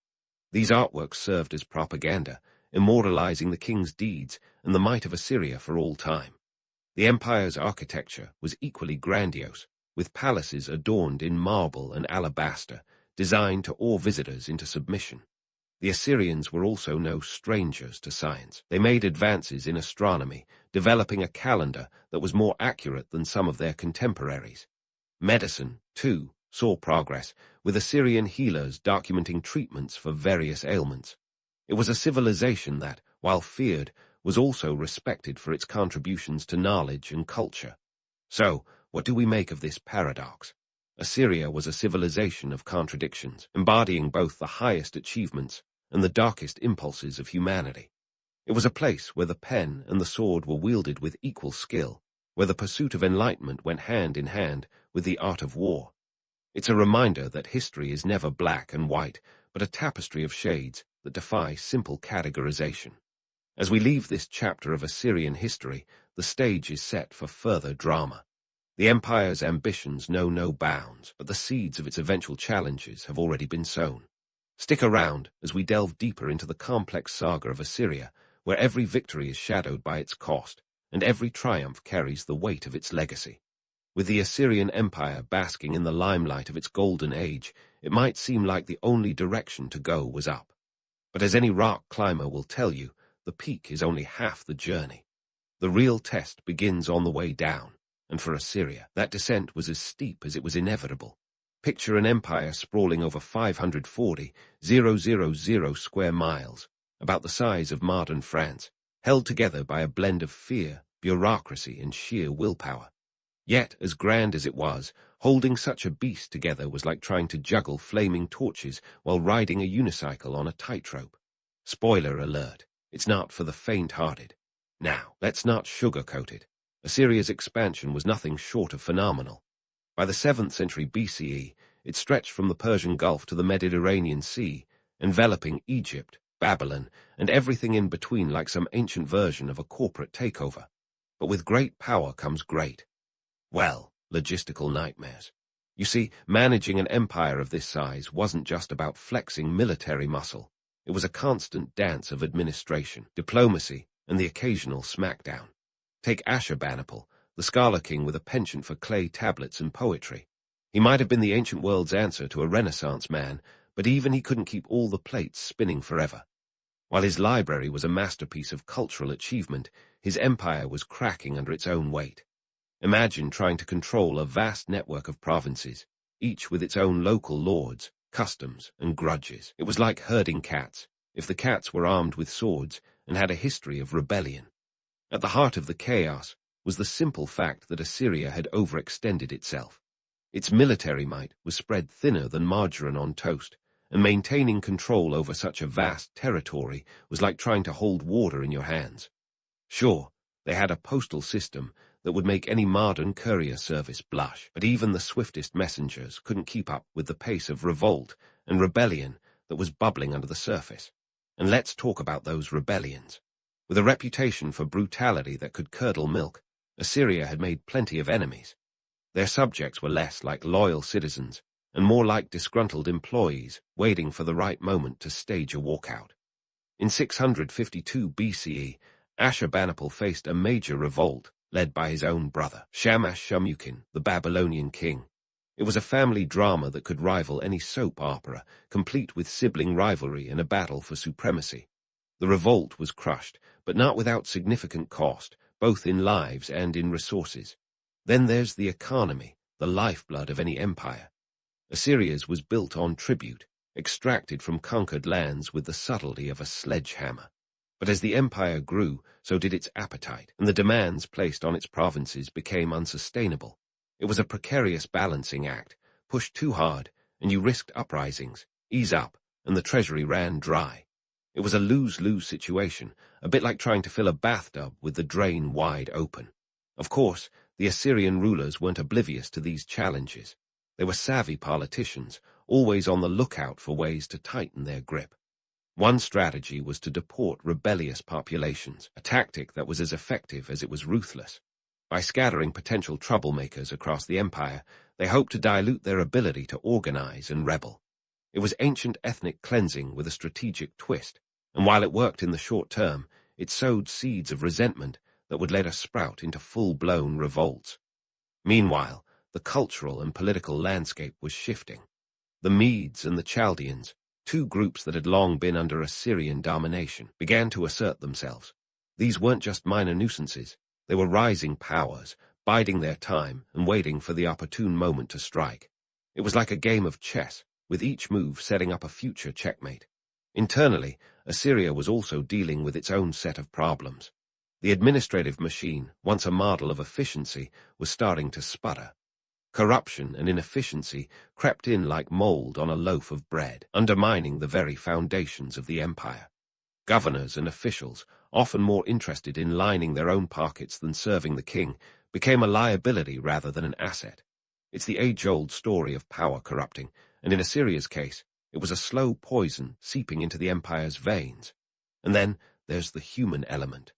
A: These artworks served as propaganda, immortalizing the king's deeds and the might of Assyria for all time. The empire's architecture was equally grandiose, with palaces adorned in marble and alabaster, designed to awe visitors into submission. The Assyrians were also no strangers to science. They made advances in astronomy, developing a calendar that was more accurate than some of their contemporaries. Medicine, too, saw progress, with Assyrian healers documenting treatments for various ailments. It was a civilization that, while feared, was also respected for its contributions to knowledge and culture. So, what do we make of this paradox? Assyria was a civilization of contradictions, embodying both the highest achievements and the darkest impulses of humanity. It was a place where the pen and the sword were wielded with equal skill, where the pursuit of enlightenment went hand in hand with the art of war. It's a reminder that history is never black and white, but a tapestry of shades that defy simple categorization. As we leave this chapter of Assyrian history, the stage is set for further drama. The empire's ambitions know no bounds, but the seeds of its eventual challenges have already been sown. Stick around as we delve deeper into the complex saga of Assyria, where every victory is shadowed by its cost, and every triumph carries the weight of its legacy. With the Assyrian Empire basking in the limelight of its golden age, it might seem like the only direction to go was up. But as any rock climber will tell you, the peak is only half the journey. The real test begins on the way down, and for Assyria, that descent was as steep as it was inevitable. Picture an empire sprawling over 540,000 square miles, about the size of modern France, held together by a blend of fear, bureaucracy, and sheer willpower. Yet, as grand as it was, holding such a beast together was like trying to juggle flaming torches while riding a unicycle on a tightrope. Spoiler alert, it's not for the faint-hearted. Now, let's not sugarcoat it. Assyria's expansion was nothing short of phenomenal. By the 7th century BCE, it stretched from the Persian Gulf to the Mediterranean Sea, enveloping Egypt, Babylon, and everything in between like some ancient version of a corporate takeover. But with great power comes great, logistical nightmares. You see, managing an empire of this size wasn't just about flexing military muscle. It was a constant dance of administration, diplomacy, and the occasional smackdown. Take Ashurbanipal, the scholar king with a penchant for clay tablets and poetry. He might have been the ancient world's answer to a Renaissance man, but even he couldn't keep all the plates spinning forever. While his library was a masterpiece of cultural achievement, his empire was cracking under its own weight. Imagine trying to control a vast network of provinces, each with its own local lords, customs, and grudges. It was like herding cats, if the cats were armed with swords and had a history of rebellion. At the heart of the chaos was the simple fact that Assyria had overextended itself. Its military might was spread thinner than margarine on toast, and maintaining control over such a vast territory was like trying to hold water in your hands. Sure, they had a postal system that would make any modern courier service blush, but even the swiftest messengers couldn't keep up with the pace of revolt and rebellion that was bubbling under the surface. And let's talk about those rebellions. With a reputation for brutality that could curdle milk, Assyria had made plenty of enemies. Their subjects were less like loyal citizens and more like disgruntled employees waiting for the right moment to stage a walkout. In 652 BCE, Ashurbanipal faced a major revolt led by his own brother, Shamash-Shumukin, the Babylonian king. It was a family drama that could rival any soap opera, complete with sibling rivalry and a battle for supremacy. The revolt was crushed, but not without significant cost, both in lives and in resources. Then there's the economy, the lifeblood of any empire. Assyria's was built on tribute, extracted from conquered lands with the subtlety of a sledgehammer. But as the empire grew, so did its appetite, and the demands placed on its provinces became unsustainable. It was a precarious balancing act. Push too hard, and you risked uprisings. Ease up, and the treasury ran dry. It was a lose-lose situation, a bit like trying to fill a bathtub with the drain wide open. Of course, the Assyrian rulers weren't oblivious to these challenges. They were savvy politicians, always on the lookout for ways to tighten their grip. One strategy was to deport rebellious populations, a tactic that was as effective as it was ruthless. By scattering potential troublemakers across the empire, they hoped to dilute their ability to organize and rebel. It was ancient ethnic cleansing with a strategic twist, and while it worked in the short term, it sowed seeds of resentment that would later sprout into full-blown revolts. Meanwhile, the cultural and political landscape was shifting. The Medes and the Chaldeans, two groups that had long been under Assyrian domination, began to assert themselves. These weren't just minor nuisances. They were rising powers, biding their time and waiting for the opportune moment to strike. It was like a game of chess, with each move setting up a future checkmate. Internally, Assyria was also dealing with its own set of problems. The administrative machine, once a model of efficiency, was starting to sputter. Corruption and inefficiency crept in like mold on a loaf of bread, undermining the very foundations of the empire. Governors and officials, often more interested in lining their own pockets than serving the king, became a liability rather than an asset. It's the age-old story of power corrupting, and in Assyria's case, it was a slow poison seeping into the empire's veins. And then there's the human element.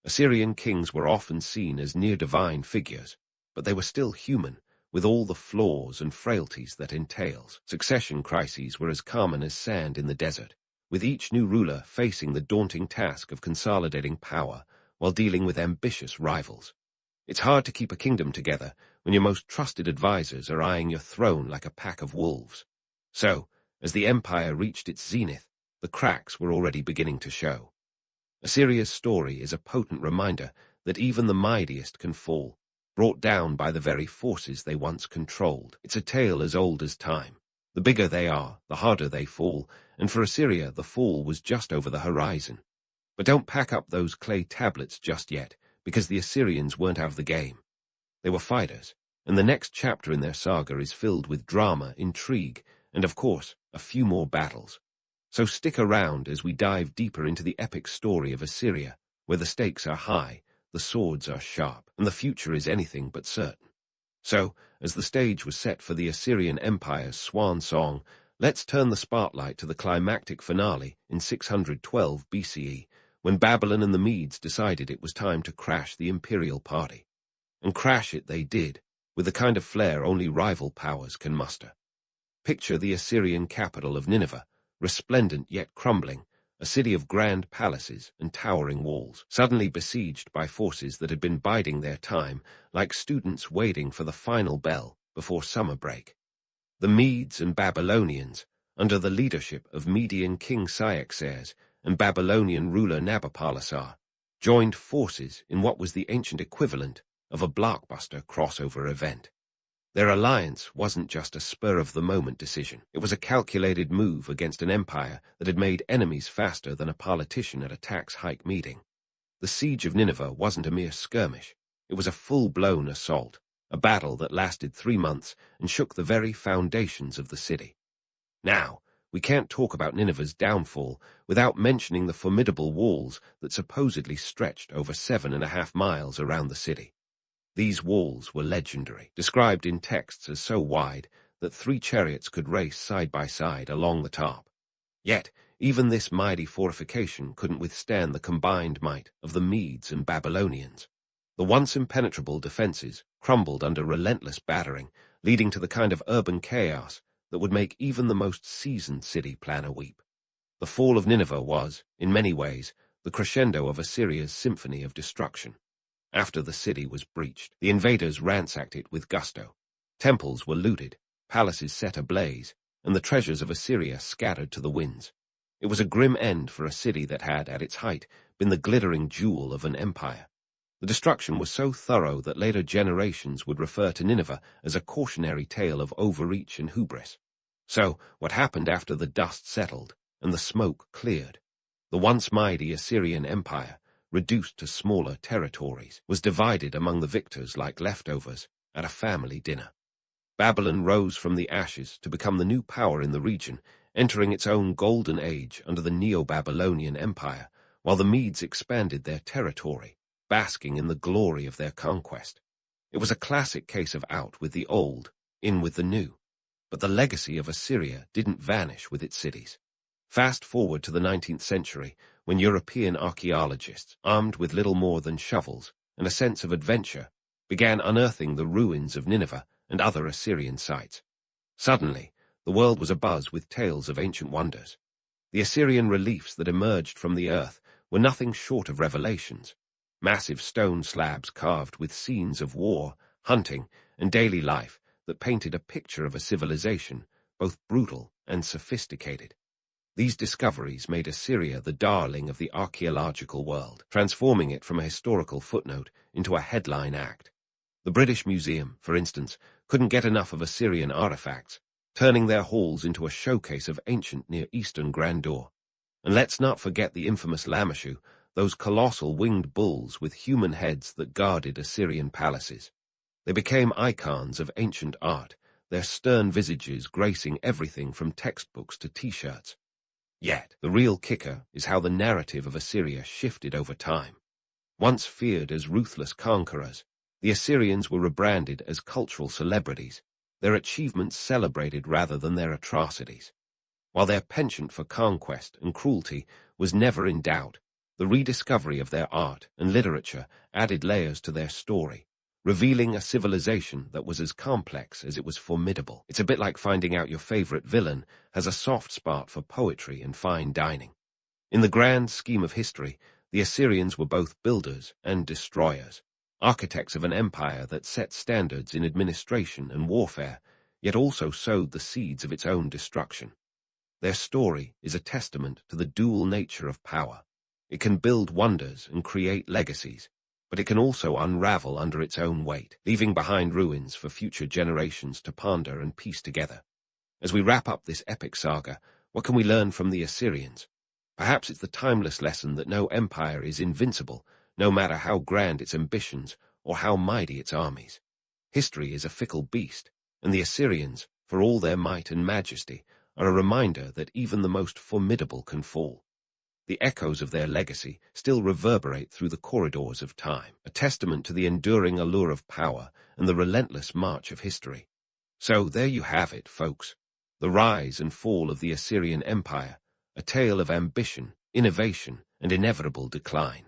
A: Assyrian kings were often seen as near-divine figures, but they were still human, with all the flaws and frailties that entails. Succession crises were as common as sand in the desert, with each new ruler facing the daunting task of consolidating power while dealing with ambitious rivals. It's hard to keep a kingdom together when your most trusted advisors are eyeing your throne like a pack of wolves. So, as the empire reached its zenith, the cracks were already beginning to show. Assyria's story is a potent reminder that even the mightiest can fall, brought down by the very forces they once controlled. It's a tale as old as time. The bigger they are, the harder they fall, and for Assyria the fall was just over the horizon. But don't pack up those clay tablets just yet, because the Assyrians weren't out of the game. They were fighters, and the next chapter in their saga is filled with drama, intrigue, and of course, a few more battles. So stick around as we dive deeper into the epic story of Assyria, where the stakes are high, the swords are sharp, and the future is anything but certain. So, as the stage was set for the Assyrian Empire's swan song, let's turn the spotlight to the climactic finale in 612 BCE, when Babylon and the Medes decided it was time to crash the imperial party. And crash it they did, with the kind of flair only rival powers can muster. Picture the Assyrian capital of Nineveh, resplendent yet crumbling, a city of grand palaces and towering walls, suddenly besieged by forces that had been biding their time, like students waiting for the final bell before summer break. The Medes and Babylonians, under the leadership of Median king Cyaxares and Babylonian ruler Nabopolassar, joined forces in what was the ancient equivalent of a blockbuster crossover event. Their alliance wasn't just a spur-of-the-moment decision. It was a calculated move against an empire that had made enemies faster than a politician at a tax hike meeting. The siege of Nineveh wasn't a mere skirmish. It was a full-blown assault, a battle that lasted 3 months and shook the very foundations of the city. Now, we can't talk about Nineveh's downfall without mentioning the formidable walls that supposedly stretched over 7.5 miles around the city. These walls were legendary, described in texts as so wide that 3 chariots could race side by side along the top. Yet, even this mighty fortification couldn't withstand the combined might of the Medes and Babylonians. The once impenetrable defenses crumbled under relentless battering, leading to the kind of urban chaos that would make even the most seasoned city planner weep. The fall of Nineveh was, in many ways, the crescendo of Assyria's symphony of destruction. After the city was breached, the invaders ransacked it with gusto. Temples were looted, palaces set ablaze, and the treasures of Assyria scattered to the winds. It was a grim end for a city that had, at its height, been the glittering jewel of an empire. The destruction was so thorough that later generations would refer to Nineveh as a cautionary tale of overreach and hubris. So, what happened after the dust settled and the smoke cleared? The once mighty Assyrian Empire, reduced to smaller territories, was divided among the victors like leftovers at a family dinner. Babylon rose from the ashes to become the new power in the region, entering its own golden age under the Neo-Babylonian Empire, while the Medes expanded their territory, basking in the glory of their conquest. It was a classic case of out with the old, in with the new. But the legacy of Assyria didn't vanish with its cities. Fast forward to the 19th century, when European archaeologists, armed with little more than shovels and a sense of adventure, began unearthing the ruins of Nineveh and other Assyrian sites. Suddenly, the world was abuzz with tales of ancient wonders. The Assyrian reliefs that emerged from the earth were nothing short of revelations. Massive stone slabs carved with scenes of war, hunting, and daily life that painted a picture of a civilization, both brutal and sophisticated. These discoveries made Assyria the darling of the archaeological world, transforming it from a historical footnote into a headline act. The British Museum, for instance, couldn't get enough of Assyrian artifacts, turning their halls into a showcase of ancient Near Eastern grandeur. And let's not forget the infamous Lamashu, those colossal winged bulls with human heads that guarded Assyrian palaces. They became icons of ancient art, their stern visages gracing everything from textbooks to T-shirts. Yet, the real kicker is how the narrative of Assyria shifted over time. Once feared as ruthless conquerors, the Assyrians were rebranded as cultural celebrities, their achievements celebrated rather than their atrocities. While their penchant for conquest and cruelty was never in doubt, the rediscovery of their art and literature added layers to their story, revealing a civilization that was as complex as it was formidable. It's a bit like finding out your favorite villain has a soft spot for poetry and fine dining. In the grand scheme of history, the Assyrians were both builders and destroyers, architects of an empire that set standards in administration and warfare, yet also sowed the seeds of its own destruction. Their story is a testament to the dual nature of power. It can build wonders and create legacies, but it can also unravel under its own weight, leaving behind ruins for future generations to ponder and piece together. As we wrap up this epic saga, what can we learn from the Assyrians? Perhaps it's the timeless lesson that no empire is invincible, no matter how grand its ambitions or how mighty its armies. History is a fickle beast, and the Assyrians, for all their might and majesty, are a reminder that even the most formidable can fall. The echoes of their legacy still reverberate through the corridors of time, a testament to the enduring allure of power and the relentless march of history. So there you have it, folks. The rise and fall of the Assyrian Empire, a tale of ambition, innovation, and inevitable decline.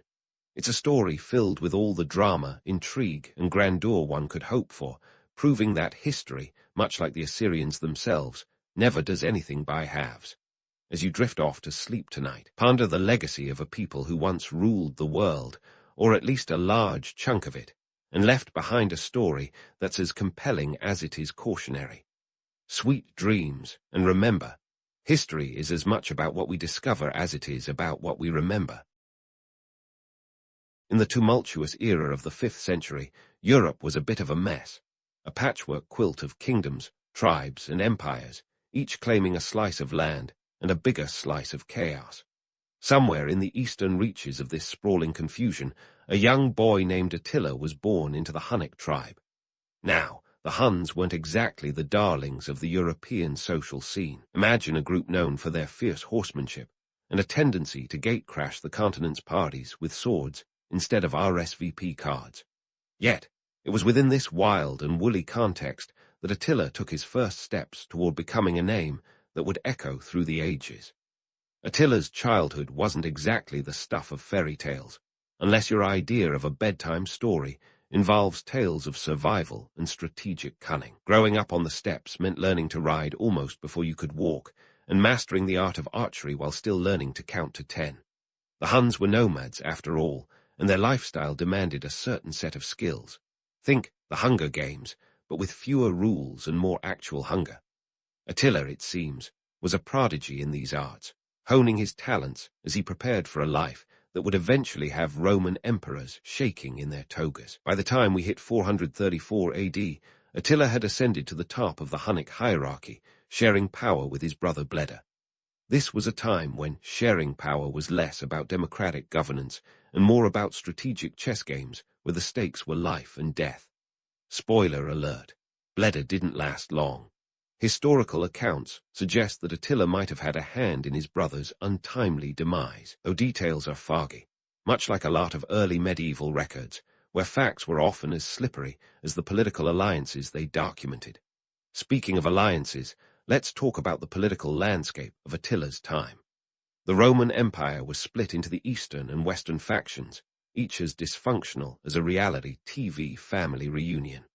A: It's a story filled with all the drama, intrigue, and grandeur one could hope for, proving that history, much like the Assyrians themselves, never does anything by halves. As you drift off to sleep tonight, ponder the legacy of a people who once ruled the world, or at least a large chunk of it, and left behind a story that's as compelling as it is cautionary. Sweet dreams, and remember, history is as much about what we discover as it is about what we remember. In the tumultuous era of the 5th century, Europe was a bit of a mess, a patchwork quilt of kingdoms, tribes, and empires, each claiming a slice of land and a bigger slice of chaos. Somewhere in the eastern reaches of this sprawling confusion, a young boy named Attila was born into the Hunnic tribe. Now, the Huns weren't exactly the darlings of the European social scene. Imagine a group known for their fierce horsemanship and a tendency to gatecrash the continent's parties with swords instead of RSVP cards. Yet, it was within this wild and woolly context that Attila took his first steps toward becoming a name that would echo through the ages. Attila's childhood wasn't exactly the stuff of fairy tales. unless your idea of a bedtime story involves tales of survival and strategic cunning. Growing up on the steppes meant learning to ride almost before you could walk, and mastering the art of archery while still learning to count to 10. The Huns were nomads, after all, and their lifestyle demanded a certain set of skills. Think the Hunger Games, but with fewer rules and more actual hunger. Attila, it seems, was a prodigy in these arts, honing his talents as he prepared for a life that would eventually have Roman emperors shaking in their togas. By the time we hit 434 AD, Attila had ascended to the top of the Hunnic hierarchy, sharing power with his brother Bleda. This was a time when sharing power was less about democratic governance and more about strategic chess games where the stakes were life and death. Spoiler alert, Bleda didn't last long. Historical accounts suggest that Attila might have had a hand in his brother's untimely demise, though details are foggy, much like a lot of early medieval records, where facts were often as slippery as the political alliances they documented. Speaking of alliances, let's talk about the political landscape of Attila's time. The Roman Empire was split into the eastern and western factions, each as dysfunctional as a reality TV family reunion.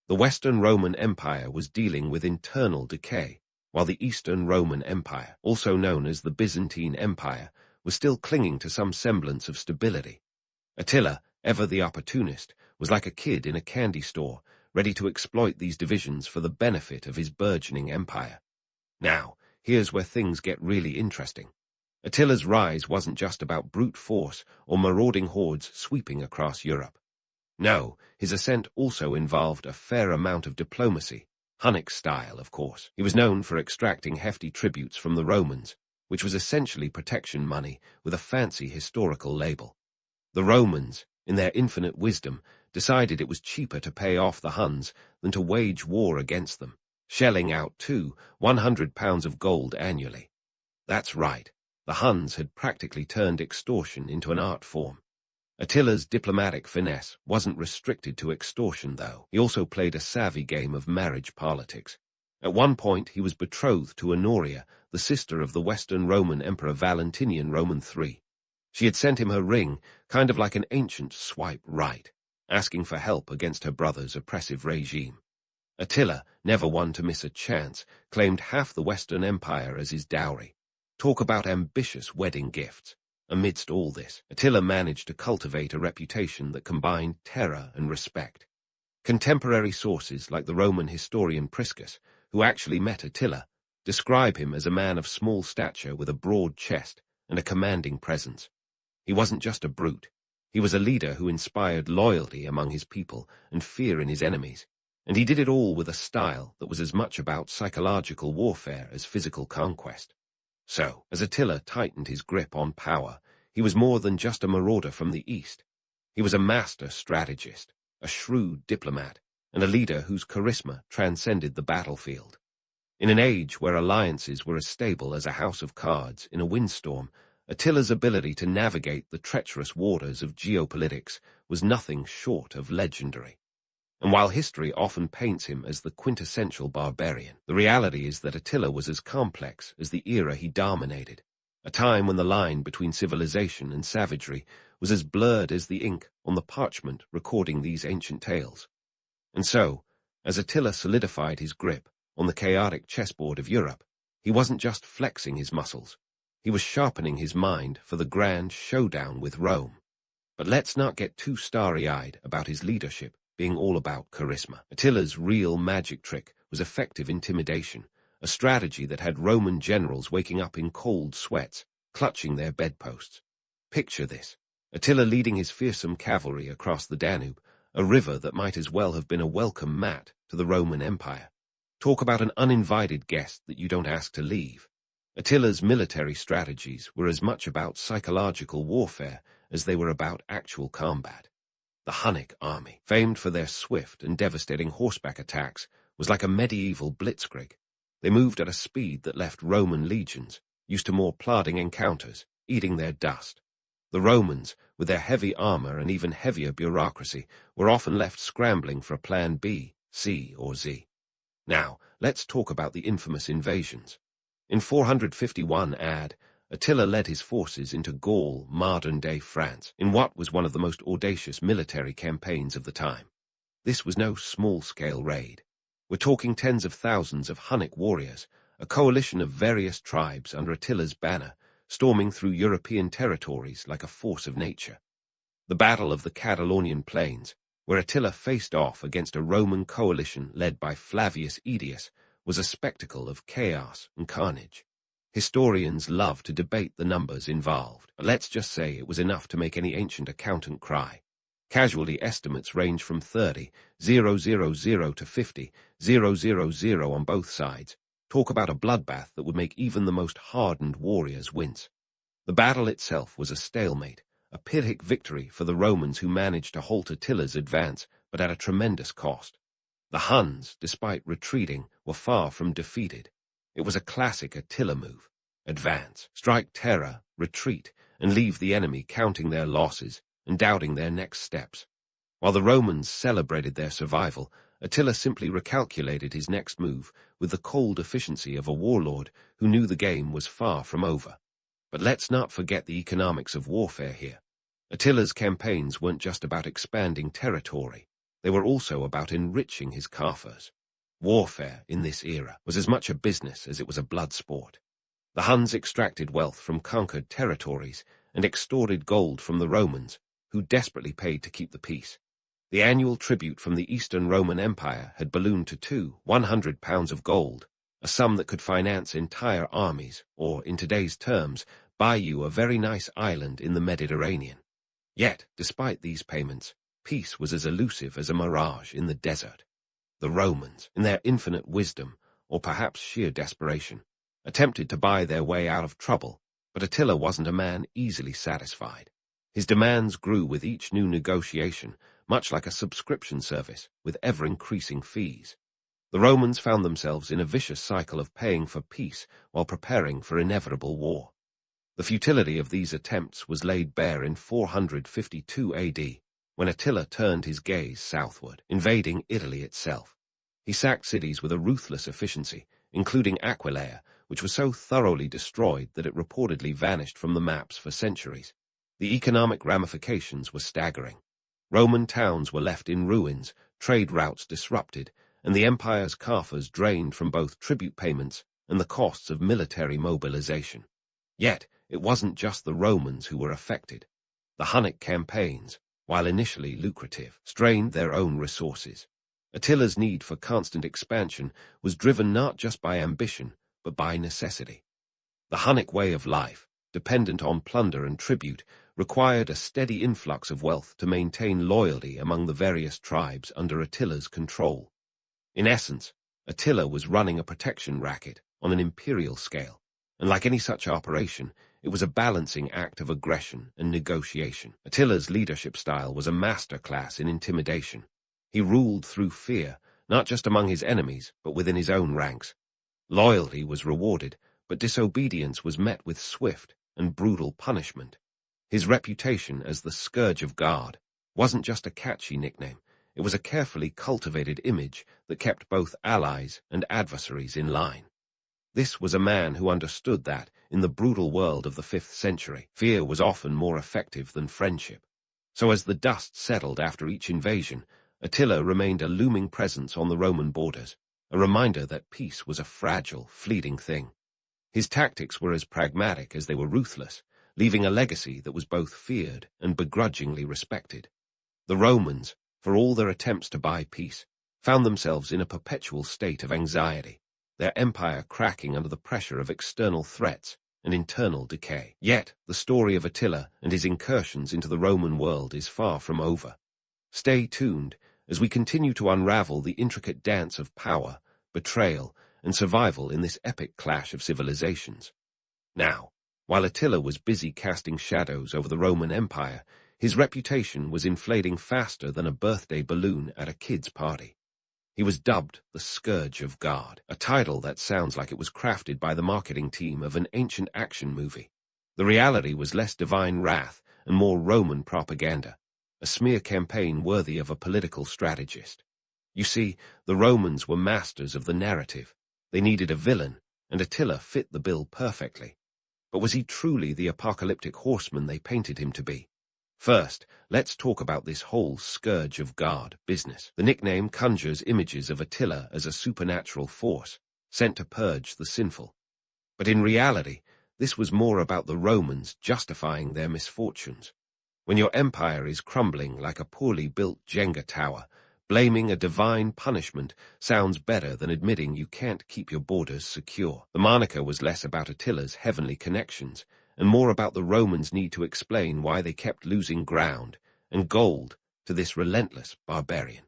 A: The Western Roman Empire was dealing with internal decay, while the Eastern Roman Empire, also known as the Byzantine Empire, was still clinging to some semblance of stability. Attila, ever the opportunist, was like a kid in a candy store, ready to exploit these divisions for the benefit of his burgeoning empire. Now, here's where things get really interesting. Attila's rise wasn't just about brute force or marauding hordes sweeping across Europe. No, his ascent also involved a fair amount of diplomacy, Hunnic style, of course. He was known for extracting hefty tributes from the Romans, which was essentially protection money with a fancy historical label. The Romans, in their infinite wisdom, decided it was cheaper to pay off the Huns than to wage war against them, shelling out 100 pounds of gold annually. That's right, the Huns had practically turned extortion into an art form. Attila's diplomatic finesse wasn't restricted to extortion, though. He also played a savvy game of marriage politics. At one point, he was betrothed to Honoria, the sister of the Western Roman Emperor Valentinian Roman III. She had sent him her ring, kind of like an ancient swipe right, asking for help against her brother's oppressive regime. Attila, never one to miss a chance, claimed half the Western Empire as his dowry. Talk about ambitious wedding gifts. Amidst all this, Attila managed to cultivate a reputation that combined terror and respect. Contemporary sources like the Roman historian Priscus, who actually met Attila, describe him as a man of small stature with a broad chest and a commanding presence. He wasn't just a brute. He was a leader who inspired loyalty among his people and fear in his enemies, and he did it all with a style that was as much about psychological warfare as physical conquest. So, as Attila tightened his grip on power, he was more than just a marauder from the east. He was a master strategist, a shrewd diplomat, and a leader whose charisma transcended the battlefield. In an age where alliances were as stable as a house of cards in a windstorm, Attila's ability to navigate the treacherous waters of geopolitics was nothing short of legendary. And while history often paints him as the quintessential barbarian, the reality is that Attila was as complex as the era he dominated, a time when the line between civilization and savagery was as blurred as the ink on the parchment recording these ancient tales. And so, as Attila solidified his grip on the chaotic chessboard of Europe, he wasn't just flexing his muscles, he was sharpening his mind for the grand showdown with Rome. But let's not get too starry-eyed about his leadership being all about charisma. Attila's real magic trick was effective intimidation, a strategy that had Roman generals waking up in cold sweats, clutching their bedposts. Picture this, Attila leading his fearsome cavalry across the Danube, a river that might as well have been a welcome mat to the Roman Empire. Talk about an uninvited guest that you don't ask to leave. Attila's military strategies were as much about psychological warfare as they were about actual combat. The Hunnic army, famed for their swift and devastating horseback attacks, was like a medieval blitzkrieg. They moved at a speed that left Roman legions, used to more plodding encounters, eating their dust. The Romans, with their heavy armor and even heavier bureaucracy, were often left scrambling for a plan B, C, or Z. Now, let's talk about the infamous invasions. In 451 AD, Attila led his forces into Gaul, modern-day France, in what was one of the most audacious military campaigns of the time. This was no small-scale raid. We're talking tens of thousands of Hunnic warriors, a coalition of various tribes under Attila's banner, storming through European territories like a force of nature. The Battle of the Catalonian Plains, where Attila faced off against a Roman coalition led by Flavius Aetius, was a spectacle of chaos and carnage. Historians love to debate the numbers involved, but let's just say it was enough to make any ancient accountant cry. Casualty estimates range from 30,000 to 50,000 on both sides. Talk about a bloodbath that would make even the most hardened warriors wince. The battle itself was a stalemate, a Pyrrhic victory for the Romans who managed to halt Attila's advance, but at a tremendous cost. The Huns, despite retreating, were far from defeated. It was a classic Attila move: advance, strike terror, retreat, and leave the enemy counting their losses and doubting their next steps. While the Romans celebrated their survival, Attila simply recalculated his next move with the cold efficiency of a warlord who knew the game was far from over. But let's not forget the economics of warfare here. Attila's campaigns weren't just about expanding territory. They were also about enriching his coffers. Warfare, in this era, was as much a business as it was a blood sport. The Huns extracted wealth from conquered territories and extorted gold from the Romans, who desperately paid to keep the peace. The annual tribute from the Eastern Roman Empire had ballooned to £100 of gold, a sum that could finance entire armies, or, in today's terms, buy you a very nice island in the Mediterranean. Yet, despite these payments, peace was as elusive as a mirage in the desert. The Romans, in their infinite wisdom, or perhaps sheer desperation, attempted to buy their way out of trouble, but Attila wasn't a man easily satisfied. His demands grew with each new negotiation, much like a subscription service, with ever-increasing fees. The Romans found themselves in a vicious cycle of paying for peace while preparing for inevitable war. The futility of these attempts was laid bare in 452 AD, when Attila turned his gaze southward, invading Italy itself. He sacked cities with a ruthless efficiency, including Aquileia, which was so thoroughly destroyed that it reportedly vanished from the maps for centuries. The economic ramifications were staggering. Roman towns were left in ruins, trade routes disrupted, and the empire's coffers drained from both tribute payments and the costs of military mobilization. Yet, it wasn't just the Romans who were affected. The Hunnic campaigns, while initially lucrative, strained their own resources. Attila's need for constant expansion was driven not just by ambition, but by necessity. The Hunnic way of life, dependent on plunder and tribute, required a steady influx of wealth to maintain loyalty among the various tribes under Attila's control. In essence, Attila was running a protection racket on an imperial scale, and like any such operation, it was a balancing act of aggression and negotiation. Attila's leadership style was a masterclass in intimidation. He ruled through fear, not just among his enemies, but within his own ranks. Loyalty was rewarded, but disobedience was met with swift and brutal punishment. His reputation as the Scourge of God wasn't just a catchy nickname. It was a carefully cultivated image that kept both allies and adversaries in line. This was a man who understood that, in the brutal world of the 5th century, fear was often more effective than friendship. So as the dust settled after each invasion, Attila remained a looming presence on the Roman borders, a reminder that peace was a fragile, fleeting thing. His tactics were as pragmatic as they were ruthless, leaving a legacy that was both feared and begrudgingly respected. The Romans, for all their attempts to buy peace, found themselves in a perpetual state of anxiety, their empire cracking under the pressure of external threats and internal decay. Yet, the story of Attila and his incursions into the Roman world is far from over. Stay tuned as we continue to unravel the intricate dance of power, betrayal, and survival in this epic clash of civilizations. Now, while Attila was busy casting shadows over the Roman Empire, his reputation was inflating faster than a birthday balloon at a kid's party. He was dubbed the Scourge of God, a title that sounds like it was crafted by the marketing team of an ancient action movie. The reality was less divine wrath and more Roman propaganda, a smear campaign worthy of a political strategist. You see, the Romans were masters of the narrative. They needed a villain, and Attila fit the bill perfectly. But was he truly the apocalyptic horseman they painted him to be? First, let's talk about this whole Scourge of God business. The nickname conjures images of Attila as a supernatural force, sent to purge the sinful. But in reality, this was more about the Romans justifying their misfortunes. When your empire is crumbling like a poorly built Jenga tower, blaming a divine punishment sounds better than admitting you can't keep your borders secure. The moniker was less about Attila's heavenly connections, and more about the Romans' need to explain why they kept losing ground and gold to this relentless barbarian.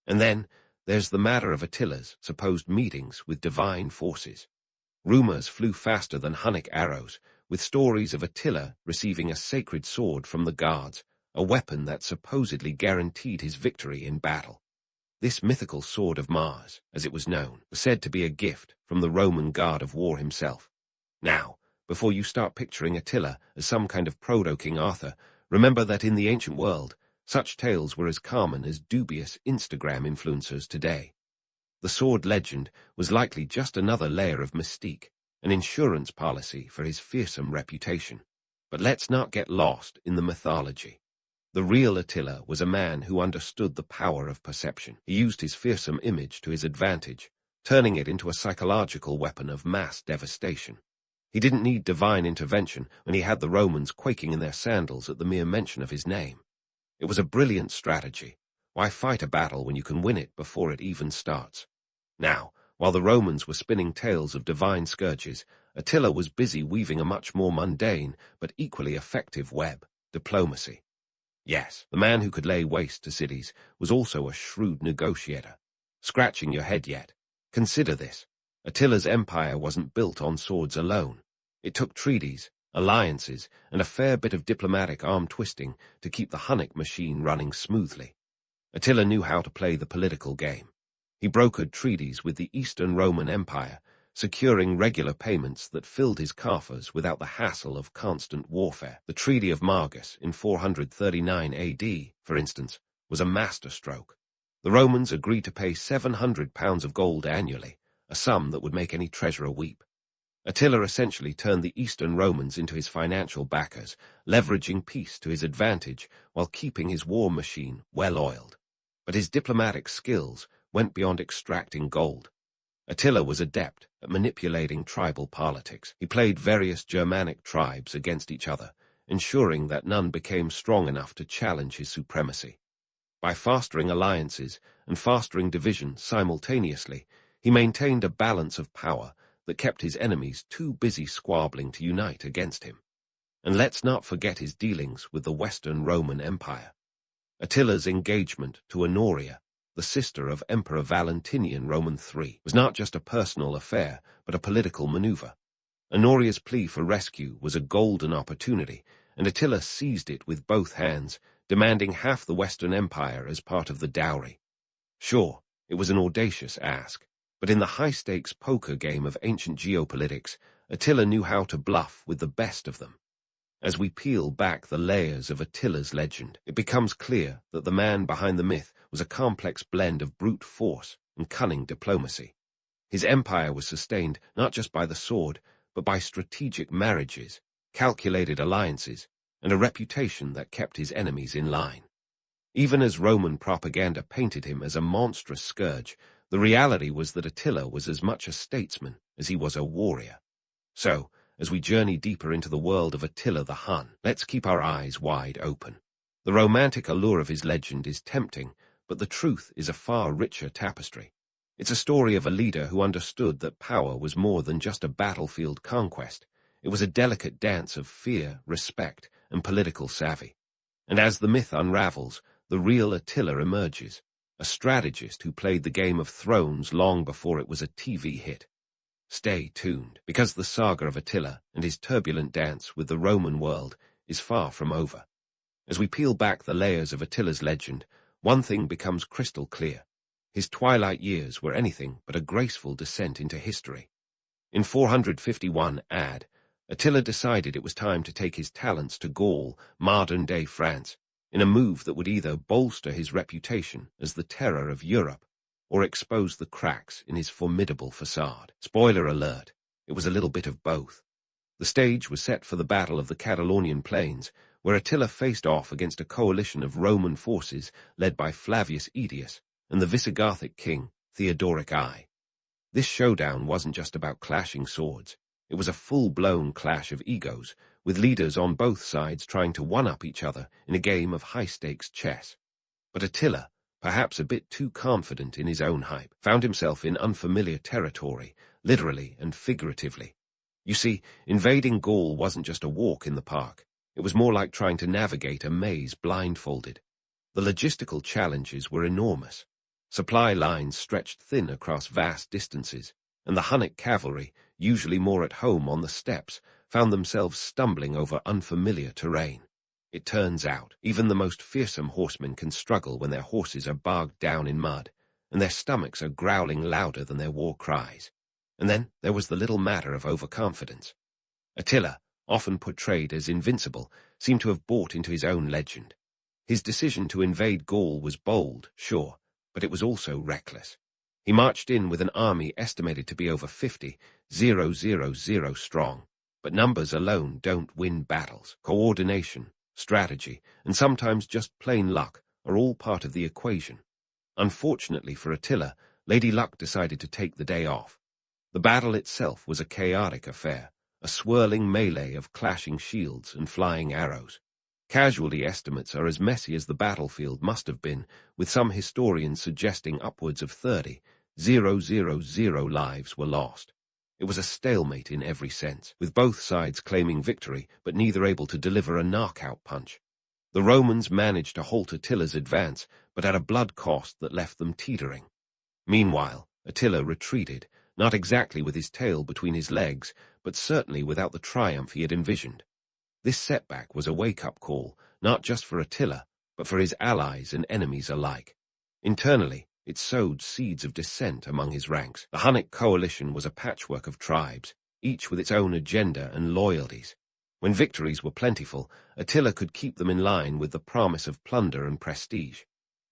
A: And then there's the matter of Attila's supposed meetings with divine forces. Rumors flew faster than Hunnic arrows, with stories of Attila receiving a sacred sword from the guards, a weapon that supposedly guaranteed his victory in battle. This mythical sword of Mars, as it was known, was said to be a gift from the Roman god of war himself. Now, before you start picturing Attila as some kind of proto-King Arthur, remember that in the ancient world, such tales were as common as dubious Instagram influencers today. The sword legend was likely just another layer of mystique, an insurance policy for his fearsome reputation. But let's not get lost in the mythology. The real Attila was a man who understood the power of perception. He used his fearsome image to his advantage, turning it into a psychological weapon of mass devastation. He didn't need divine intervention when he had the Romans quaking in their sandals at the mere mention of his name. It was a brilliant strategy. Why fight a battle when you can win it before it even starts? Now, while the Romans were spinning tales of divine scourges, Attila was busy weaving a much more mundane but equally effective web: diplomacy. Yes, the man who could lay waste to cities was also a shrewd negotiator. Scratching your head yet? Consider this. Attila's empire wasn't built on swords alone. It took treaties, alliances, and a fair bit of diplomatic arm-twisting to keep the Hunnic machine running smoothly. Attila knew how to play the political game. He brokered treaties with the Eastern Roman Empire, securing regular payments that filled his coffers without the hassle of constant warfare. The Treaty of Margus in 439 AD, for instance, was a masterstroke. The Romans agreed to pay 700 pounds of gold annually, a sum that would make any treasurer weep. Attila essentially turned the Eastern Romans into his financial backers, leveraging peace to his advantage while keeping his war machine well-oiled. But his diplomatic skills went beyond extracting gold. Attila was adept at manipulating tribal politics. He played various Germanic tribes against each other, ensuring that none became strong enough to challenge his supremacy. By fostering alliances and fostering division simultaneously, he maintained a balance of power that kept his enemies too busy squabbling to unite against him. And let's not forget his dealings with the Western Roman Empire. Attila's engagement to Honoria, the sister of Emperor Valentinian Roman III, was not just a personal affair, but a political maneuver. Honoria's plea for rescue was a golden opportunity, and Attila seized it with both hands, demanding half the Western Empire as part of the dowry. Sure, it was an audacious ask, but in the high-stakes poker game of ancient geopolitics, Attila knew how to bluff with the best of them. As we peel back the layers of Attila's legend, it becomes clear that the man behind the myth was a complex blend of brute force and cunning diplomacy. His empire was sustained not just by the sword, but by strategic marriages, calculated alliances, and a reputation that kept his enemies in line. Even as Roman propaganda painted him as a monstrous scourge, the reality was that Attila was as much a statesman as he was a warrior. So, as we journey deeper into the world of Attila the Hun, let's keep our eyes wide open. The romantic allure of his legend is tempting, but the truth is a far richer tapestry. It's a story of a leader who understood that power was more than just a battlefield conquest. It was a delicate dance of fear, respect, and political savvy. And as the myth unravels, the real Attila emerges, a strategist who played the Game of Thrones long before it was a TV hit. Stay tuned, because the saga of Attila and his turbulent dance with the Roman world is far from over. As we peel back the layers of Attila's legend, one thing becomes crystal clear. His twilight years were anything but a graceful descent into history. In 451 AD, Attila decided it was time to take his talents to Gaul, modern-day France, in a move that would either bolster his reputation as the terror of Europe or expose the cracks in his formidable facade. Spoiler alert, it was a little bit of both. The stage was set for the Battle of the Catalonian Plains, where Attila faced off against a coalition of Roman forces led by Flavius Aetius and the Visigothic king Theodoric I. This showdown wasn't just about clashing swords. It was a full-blown clash of egos, with leaders on both sides trying to one-up each other in a game of high-stakes chess. But Attila, perhaps a bit too confident in his own hype, found himself in unfamiliar territory, literally and figuratively. You see, invading Gaul wasn't just a walk in the park. It was more like trying to navigate a maze blindfolded. The logistical challenges were enormous. Supply lines stretched thin across vast distances, and the Hunnic cavalry, usually more at home on the steppes, found themselves stumbling over unfamiliar terrain. It turns out, even the most fearsome horsemen can struggle when their horses are bogged down in mud, and their stomachs are growling louder than their war cries. And then there was the little matter of overconfidence. Attila, often portrayed as invincible, seemed to have bought into his own legend. His decision to invade Gaul was bold, sure, but it was also reckless. He marched in with an army estimated to be over 50,000 strong. But numbers alone don't win battles. Coordination, strategy, and sometimes just plain luck are all part of the equation. Unfortunately for Attila, Lady Luck decided to take the day off. The battle itself was a chaotic affair, a swirling melee of clashing shields and flying arrows. Casualty estimates are as messy as the battlefield must have been, with some historians suggesting upwards of 30,000 lives were lost. It was a stalemate in every sense, with both sides claiming victory but neither able to deliver a knockout punch. The Romans managed to halt Attila's advance, but at a blood cost that left them teetering. Meanwhile, Attila retreated, not exactly with his tail between his legs, but certainly without the triumph he had envisioned. This setback was a wake-up call, not just for Attila, but for his allies and enemies alike. Internally, it sowed seeds of dissent among his ranks. The Hunnic coalition was a patchwork of tribes, each with its own agenda and loyalties. When victories were plentiful, Attila could keep them in line with the promise of plunder and prestige.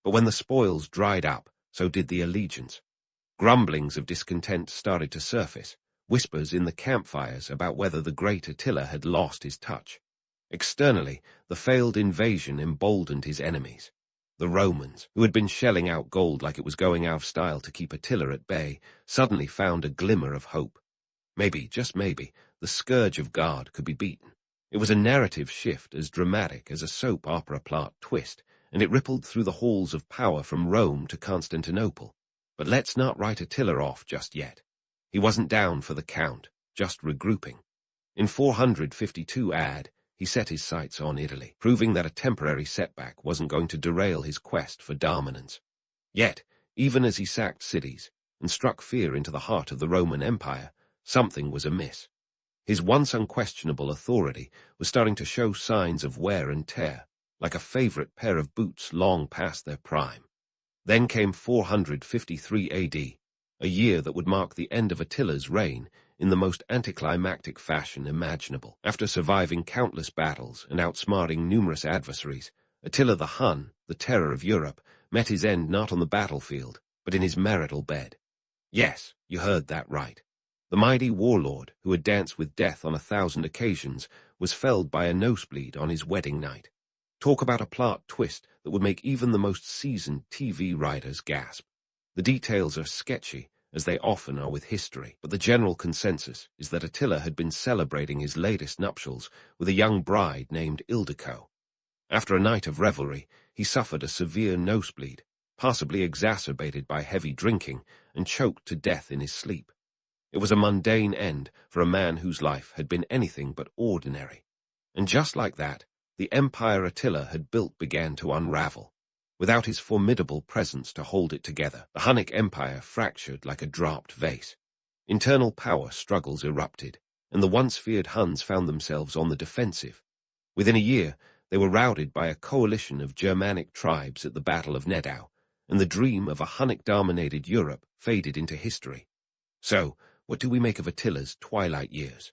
A: But when the spoils dried up, so did the allegiance. Grumblings of discontent started to surface, whispers in the campfires about whether the great Attila had lost his touch. Externally, the failed invasion emboldened his enemies. The Romans, who had been shelling out gold like it was going out of style to keep Attila at bay, suddenly found a glimmer of hope. Maybe, just maybe, the Scourge of God could be beaten. It was a narrative shift as dramatic as a soap opera plot twist, and it rippled through the halls of power from Rome to Constantinople. But let's not write Attila off just yet. He wasn't down for the count, just regrouping. In 452 AD, he set his sights on Italy, proving that a temporary setback wasn't going to derail his quest for dominance. Yet, even as he sacked cities and struck fear into the heart of the Roman Empire, something was amiss. His once unquestionable authority was starting to show signs of wear and tear, like a favorite pair of boots long past their prime. Then came 453 AD, a year that would mark the end of Attila's reign in the most anticlimactic fashion imaginable. After surviving countless battles and outsmarting numerous adversaries, Attila the Hun, the terror of Europe, met his end not on the battlefield, but in his marital bed. Yes, you heard that right. The mighty warlord, who had danced with death on 1,000 occasions, was felled by a nosebleed on his wedding night. Talk about a plot twist that would make even the most seasoned TV writers gasp. The details are sketchy, as they often are with history, but the general consensus is that Attila had been celebrating his latest nuptials with a young bride named Ildiko. After a night of revelry, he suffered a severe nosebleed, possibly exacerbated by heavy drinking, and choked to death in his sleep. It was a mundane end for a man whose life had been anything but ordinary. And just like that, the empire Attila had built began to unravel. Without his formidable presence to hold it together, the Hunnic Empire fractured like a dropped vase. Internal power struggles erupted, and the once feared Huns found themselves on the defensive. Within a year, they were routed by a coalition of Germanic tribes at the Battle of Nedao, and the dream of a Hunnic-dominated Europe faded into history. So, what do we make of Attila's twilight years?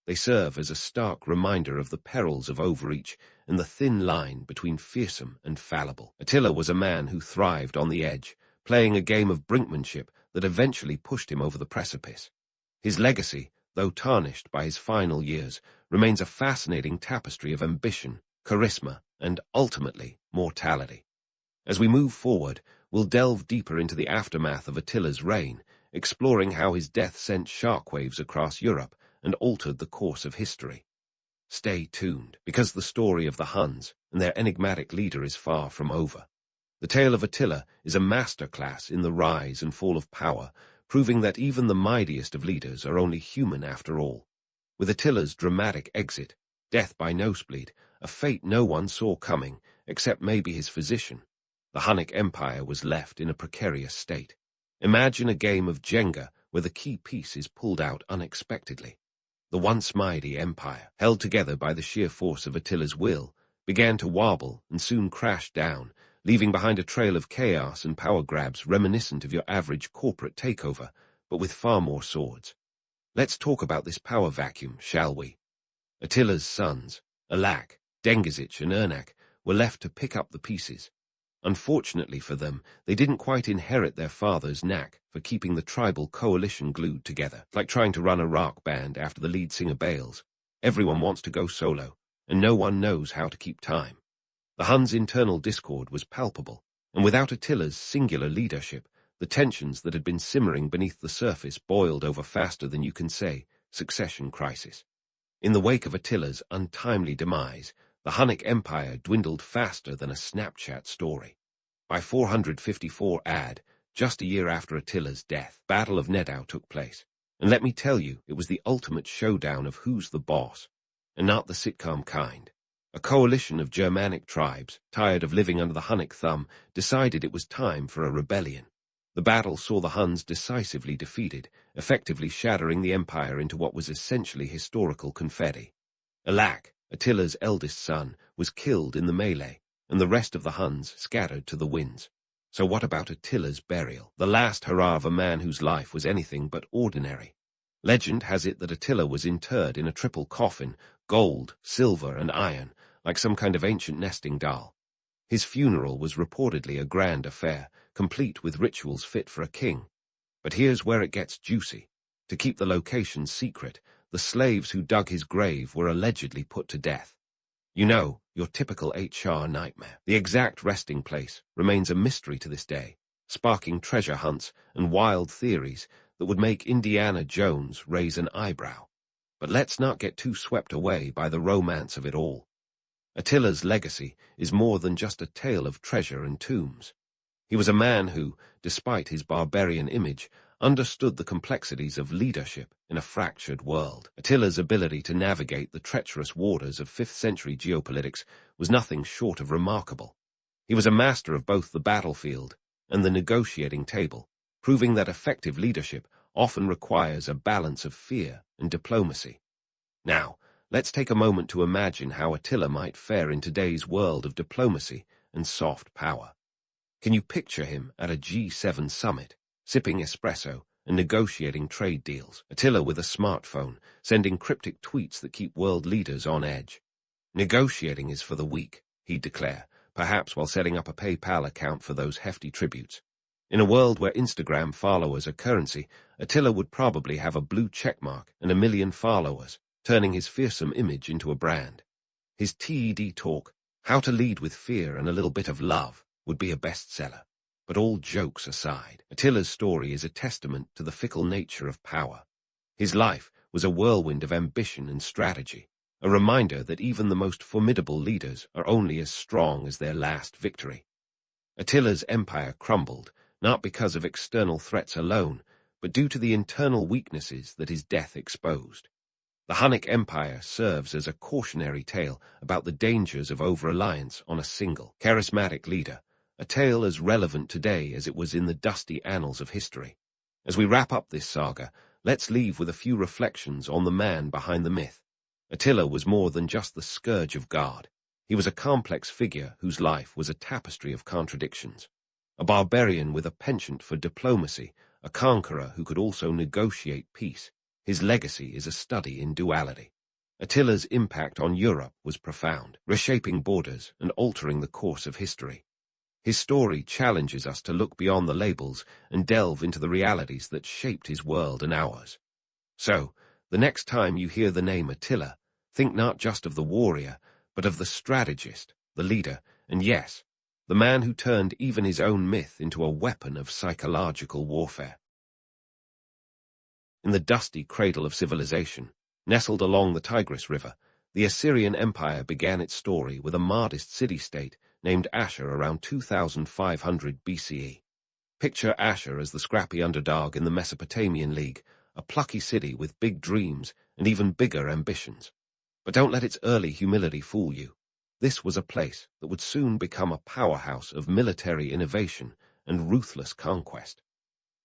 A: They serve as a stark reminder of the perils of overreach and the thin line between fearsome and fallible. Attila was a man who thrived on the edge, playing a game of brinkmanship that eventually pushed him over the precipice. His legacy, though tarnished by his final years, remains a fascinating tapestry of ambition, charisma, and, ultimately, mortality. As we move forward, we'll delve deeper into the aftermath of Attila's reign, exploring how his death sent shockwaves across Europe and altered the course of history. Stay tuned, because the story of the Huns and their enigmatic leader is far from over. The tale of Attila is a masterclass in the rise and fall of power, proving that even the mightiest of leaders are only human after all. With Attila's dramatic exit, death by nosebleed, a fate no one saw coming, except maybe his physician, the Hunnic Empire was left in a precarious state. Imagine a game of Jenga where the key piece is pulled out unexpectedly. The once mighty empire, held together by the sheer force of Attila's will, began to wobble and soon crashed down, leaving behind a trail of chaos and power grabs reminiscent of your average corporate takeover, but with far more swords. Let's talk about this power vacuum, shall we? Attila's sons, Alak, Dengizic, and Ernak, were left to pick up the pieces. Unfortunately for them, they didn't quite inherit their father's knack for keeping the tribal coalition glued together, like trying to run a rock band after the lead singer bails. Everyone wants to go solo, and no one knows how to keep time. The Huns' internal discord was palpable, and without Attila's singular leadership, the tensions that had been simmering beneath the surface boiled over faster than you can say, succession crisis. In the wake of Attila's untimely demise, the Hunnic Empire dwindled faster than a Snapchat story. By 454 AD, just a year after Attila's death, Battle of Nedao took place. And let me tell you, it was the ultimate showdown of who's the boss, and not the sitcom kind. A coalition of Germanic tribes, tired of living under the Hunnic thumb, decided it was time for a rebellion. The battle saw the Huns decisively defeated, effectively shattering the empire into what was essentially historical confetti. Alak, Attila's eldest son, was killed in the melee, and the rest of the Huns scattered to the winds. So what about Attila's burial, the last hurrah of a man whose life was anything but ordinary? Legend has it that Attila was interred in a triple coffin, gold, silver, and iron, like some kind of ancient nesting doll. His funeral was reportedly a grand affair, complete with rituals fit for a king. But here's where it gets juicy. To keep the location secret, the slaves who dug his grave were allegedly put to death. You know, your typical HR nightmare. The exact resting place remains a mystery to this day, sparking treasure hunts and wild theories that would make Indiana Jones raise an eyebrow. But let's not get too swept away by the romance of it all. Attila's legacy is more than just a tale of treasure and tombs. He was a man who, despite his barbarian image, understood the complexities of leadership in a fractured world. Attila's ability to navigate the treacherous waters of 5th century geopolitics was nothing short of remarkable. He was a master of both the battlefield and the negotiating table, proving that effective leadership often requires a balance of fear and diplomacy. Now, let's take a moment to imagine how Attila might fare in today's world of diplomacy and soft power. Can you picture him at a G7 summit, sipping espresso and negotiating trade deals? Attila with a smartphone, sending cryptic tweets that keep world leaders on edge. Negotiating is for the weak, he'd declare, perhaps while setting up a PayPal account for those hefty tributes. In a world where Instagram followers are currency, Attila would probably have a blue checkmark and 1 million followers, turning his fearsome image into a brand. His TED talk, How to Lead with Fear and a Little Bit of Love, would be a bestseller. But all jokes aside, Attila's story is a testament to the fickle nature of power. His life was a whirlwind of ambition and strategy, a reminder that even the most formidable leaders are only as strong as their last victory. Attila's empire crumbled, not because of external threats alone, but due to the internal weaknesses that his death exposed. The Hunnic Empire serves as a cautionary tale about the dangers of over-reliance on a single, charismatic leader, a tale as relevant today as it was in the dusty annals of history. As we wrap up this saga, let's leave with a few reflections on the man behind the myth. Attila was more than just the scourge of God. He was a complex figure whose life was a tapestry of contradictions. A barbarian with a penchant for diplomacy, a conqueror who could also negotiate peace. His legacy is a study in duality. Attila's impact on Europe was profound, reshaping borders and altering the course of history. His story challenges us to look beyond the labels and delve into the realities that shaped his world and ours. So, The next time you hear the name Attila, think not just of the warrior, but of the strategist, the leader, and yes, the man who turned even his own myth into a weapon of psychological warfare. In the dusty cradle of civilization, nestled along the Tigris River, the Assyrian Empire began its story with a modest city-state named Ashur around 2500 BCE. Picture Ashur as the scrappy underdog in the Mesopotamian League, a plucky city with big dreams and even bigger ambitions. But don't let its early humility fool you. This was a place that would soon become a powerhouse of military innovation and ruthless conquest.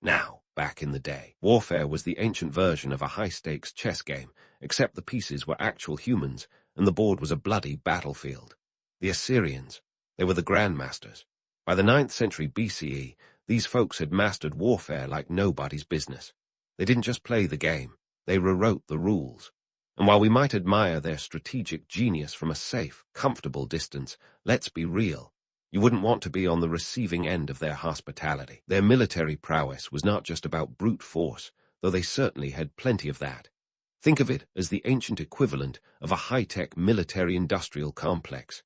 A: Now, back in the day, warfare was the ancient version of a high-stakes chess game, except the pieces were actual humans and the board was a bloody battlefield. The Assyrians, they were the grandmasters. By the 9th century BCE, these folks had mastered warfare like nobody's business. They didn't just play the game, they rewrote the rules. And while we might admire their strategic genius from a safe, comfortable distance, let's be real. You wouldn't want to be on the receiving end of their hospitality. Their military prowess was not just about brute force, though they certainly had plenty of that. Think of it as the ancient equivalent of a high-tech military-industrial complex.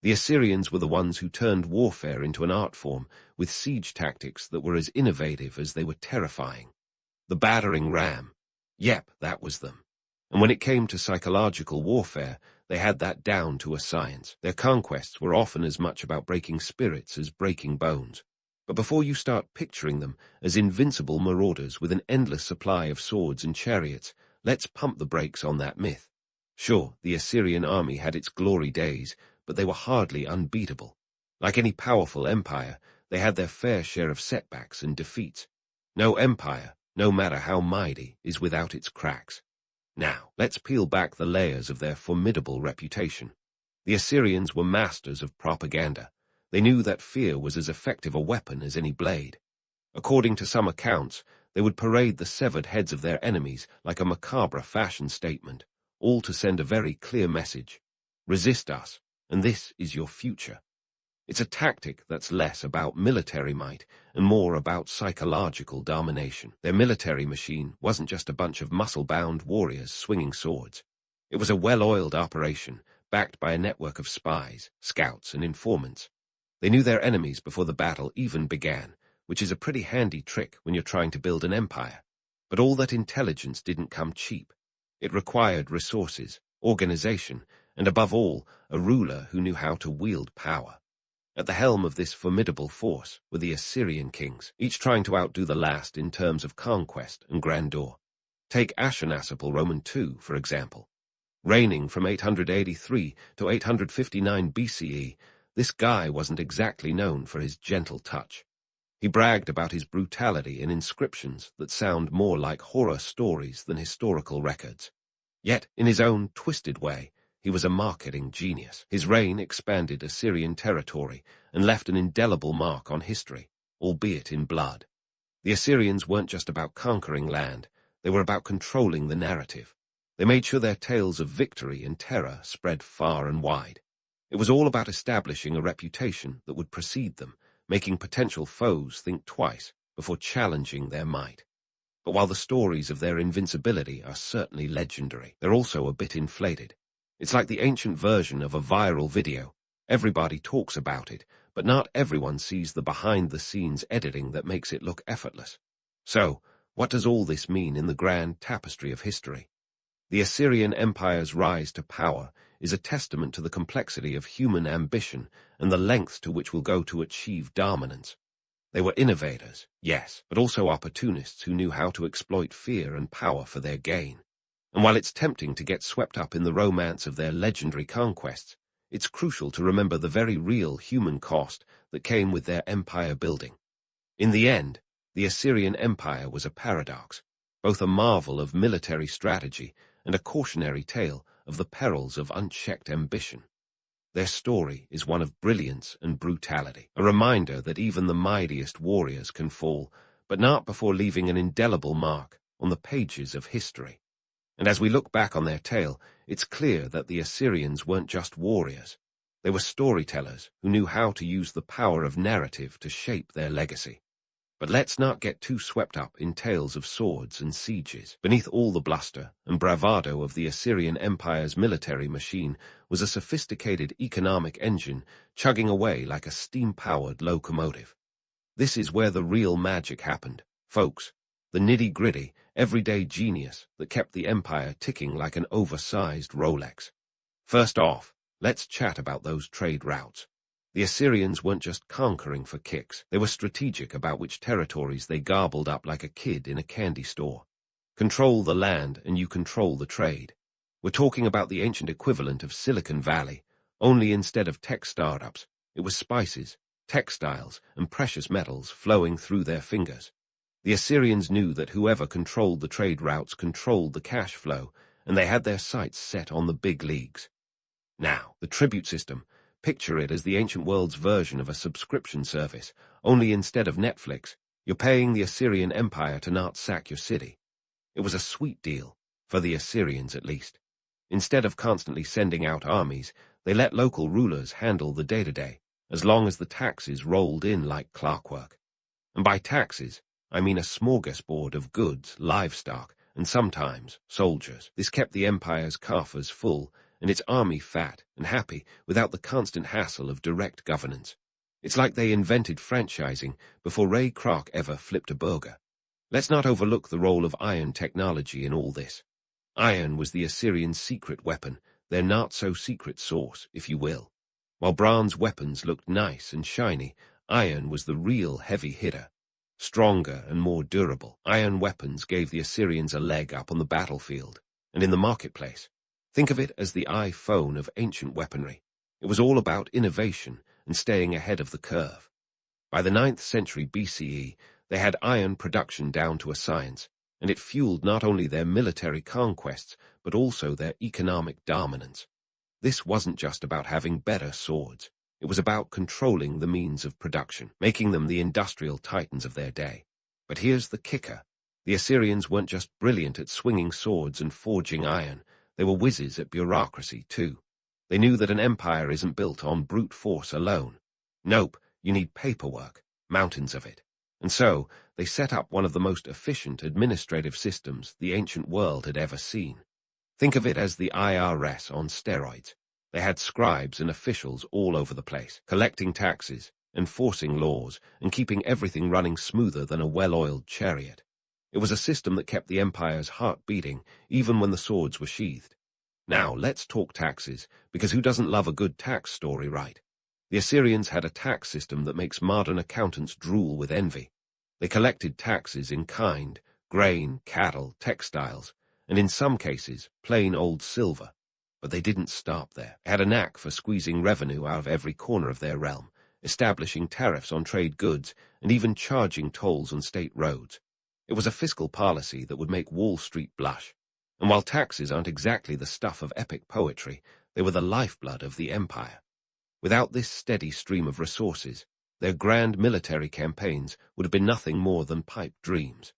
A: The Assyrians were the ones who turned warfare into an art form with siege tactics that were as innovative as they were terrifying. The battering ram. Yep, that was them. And when it came to psychological warfare, they had that down to a science. Their conquests were often as much about breaking spirits as breaking bones. But before you start picturing them as invincible marauders with an endless supply of swords and chariots, let's pump the brakes on that myth. Sure, the Assyrian army had its glory days, but they were hardly unbeatable. Like any powerful empire, they had their fair share of setbacks and defeats. No empire, no matter how mighty, is without its cracks. Now, let's peel back the layers of their formidable reputation. The Assyrians were masters of propaganda. They knew that fear was as effective a weapon as any blade. According to some accounts, they would parade the severed heads of their enemies like a macabre fashion statement, all to send a very clear message. Resist us, and this is your future. It's a tactic that's less about military might and more about psychological domination. Their military machine wasn't just a bunch of muscle-bound warriors swinging swords. It was a well-oiled operation, backed by a network of spies, scouts, and informants. They knew their enemies before the battle even began, which is a pretty handy trick when you're trying to build an empire. But all that intelligence didn't come cheap. It required resources, organization, and above all, a ruler who knew how to wield power. At the helm of this formidable force were the Assyrian kings, each trying to outdo the last in terms of conquest and grandeur. Take Ashurnasirpal Roman II, for example. Reigning from 883 to 859 BCE, this guy wasn't exactly known for his gentle touch. He bragged about his brutality in inscriptions that sound more like horror stories than historical records. Yet, in his own twisted way, he was a marketing genius. His reign expanded Assyrian territory and left an indelible mark on history, albeit in blood. The Assyrians weren't just about conquering land, they were about controlling the narrative. They made sure their tales of victory and terror spread far and wide. It was all about establishing a reputation that would precede them, making potential foes think twice before challenging their might. But while the stories of their invincibility are certainly legendary, they're also a bit inflated. It's like the ancient version of a viral video. Everybody talks about it, but not everyone sees the behind-the-scenes editing that makes it look effortless. So, what does all this mean in the grand tapestry of history? The Assyrian Empire's rise to power is a testament to the complexity of human ambition and the lengths to which we'll go to achieve dominance. They were innovators, yes, but also opportunists who knew how to exploit fear and power for their gain. And while it's tempting to get swept up in the romance of their legendary conquests, it's crucial to remember the very real human cost that came with their empire building. In the end, the Assyrian Empire was a paradox, both a marvel of military strategy and a cautionary tale of the perils of unchecked ambition. Their story is one of brilliance and brutality, a reminder that even the mightiest warriors can fall, but not before leaving an indelible mark on the pages of history. And as we look back on their tale, it's clear that the Assyrians weren't just warriors. They were storytellers who knew how to use the power of narrative to shape their legacy. But let's not get too swept up in tales of swords and sieges. Beneath all the bluster and bravado of the Assyrian Empire's military machine was a sophisticated economic engine chugging away like a steam-powered locomotive. This is where the real magic happened, folks. The nitty-gritty, everyday genius that kept the empire ticking like an oversized Rolex. First off, let's chat about those trade routes. The Assyrians weren't just conquering for kicks. They were strategic about which territories they garbled up like a kid in a candy store. Control the land and you control the trade. We're talking about the ancient equivalent of Silicon Valley, only instead of tech startups, it was spices, textiles, and precious metals flowing through their fingers. The Assyrians knew that whoever controlled the trade routes controlled the cash flow, and they had their sights set on the big leagues. Now, the tribute system. Picture it as the ancient world's version of a subscription service, only instead of Netflix, you're paying the Assyrian Empire to not sack your city. It was a sweet deal, for the Assyrians at least. Instead of constantly sending out armies, they let local rulers handle the day-to-day, as long as the taxes rolled in like clockwork. And by taxes, I mean a smorgasbord of goods, livestock, and sometimes soldiers. This kept the empire's coffers full, and its army fat and happy without the constant hassle of direct governance. It's like they invented franchising before Ray Kroc ever flipped a burger. Let's not overlook the role of iron technology in all this. Iron was the Assyrians' secret weapon, their not-so-secret source, if you will. While bronze weapons looked nice and shiny, iron was the real heavy hitter. Stronger and more durable, iron weapons gave the Assyrians a leg up on the battlefield and in the marketplace. Think of it as the iPhone of ancient weaponry. It was all about innovation and staying ahead of the curve. By the 9th century BCE, they had iron production down to a science, and it fueled not only their military conquests, but also their economic dominance. This wasn't just about having better swords. It was about controlling the means of production, making them the industrial titans of their day. But here's the kicker. The Assyrians weren't just brilliant at swinging swords and forging iron. They were whizzes at bureaucracy, too. They knew that an empire isn't built on brute force alone. Nope, you need paperwork, mountains of it. And so, they set up one of the most efficient administrative systems the ancient world had ever seen. Think of it as the IRS on steroids. They had scribes and officials all over the place, collecting taxes, enforcing laws, and keeping everything running smoother than a well-oiled chariot. It was a system that kept the empire's heart beating, even when the swords were sheathed. Now, let's talk taxes, because who doesn't love a good tax story, right? The Assyrians had a tax system that makes modern accountants drool with envy. They collected taxes in kind, grain, cattle, textiles, and in some cases, plain old silver. But they didn't stop there. They had a knack for squeezing revenue out of every corner of their realm, establishing tariffs on trade goods, and even charging tolls on state roads. It was a fiscal policy that would make Wall Street blush. And while taxes aren't exactly the stuff of epic poetry, they were the lifeblood of the empire. Without this steady stream of resources, their grand military campaigns would have been nothing more than pipe dreams.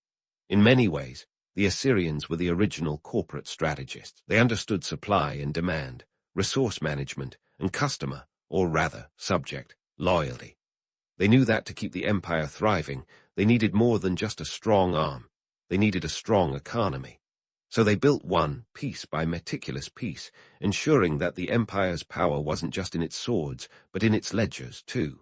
A: In many ways, the Assyrians were the original corporate strategists. They understood supply and demand, resource management, and customer, or rather, subject, loyalty. They knew that to keep the empire thriving, they needed more than just a strong arm. They needed a strong economy. So they built one, piece by meticulous piece, ensuring that the empire's power wasn't just in its swords, but in its ledgers, too.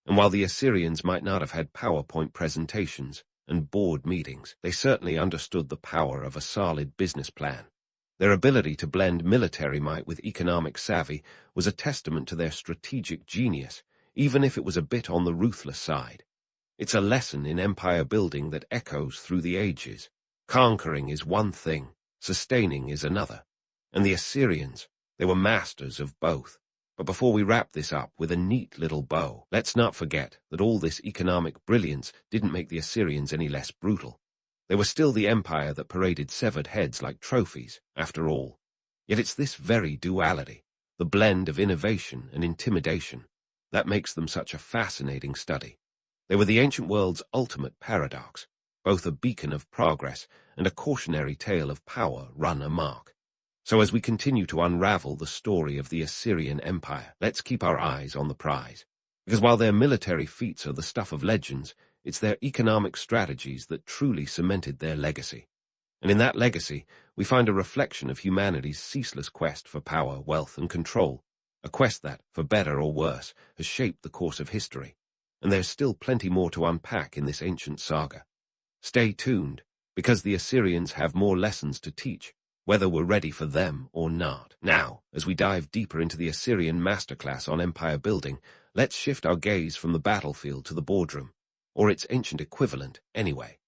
A: And while the Assyrians might not have had PowerPoint presentations and board meetings, they certainly understood the power of a solid business plan. Their ability to blend military might with economic savvy was a testament to their strategic genius, even if it was a bit on the ruthless side. It's a lesson in empire building that echoes through the ages. Conquering is one thing, sustaining is another. And the Assyrians, they were masters of both. But before we wrap this up with a neat little bow, let's not forget that all this economic brilliance didn't make the Assyrians any less brutal. They were still the empire that paraded severed heads like trophies, after all. Yet it's this very duality, the blend of innovation and intimidation, that makes them such a fascinating study. They were the ancient world's ultimate paradox, both a beacon of progress and a cautionary tale of power run amok. So as we continue to unravel the story of the Assyrian Empire, let's keep our eyes on the prize. Because while their military feats are the stuff of legends, It's their economic strategies that truly cemented their legacy. And in that legacy, we find a reflection of humanity's ceaseless quest for power, wealth, and control, a quest that, for better or worse, has shaped the course of history. And there's still plenty more to unpack in this ancient saga. Stay tuned, because the Assyrians have more lessons to teach, whether we're ready for them or not. Now, as we dive deeper into the Assyrian masterclass on empire building, let's shift our gaze from the battlefield to the boardroom, or its ancient equivalent, anyway.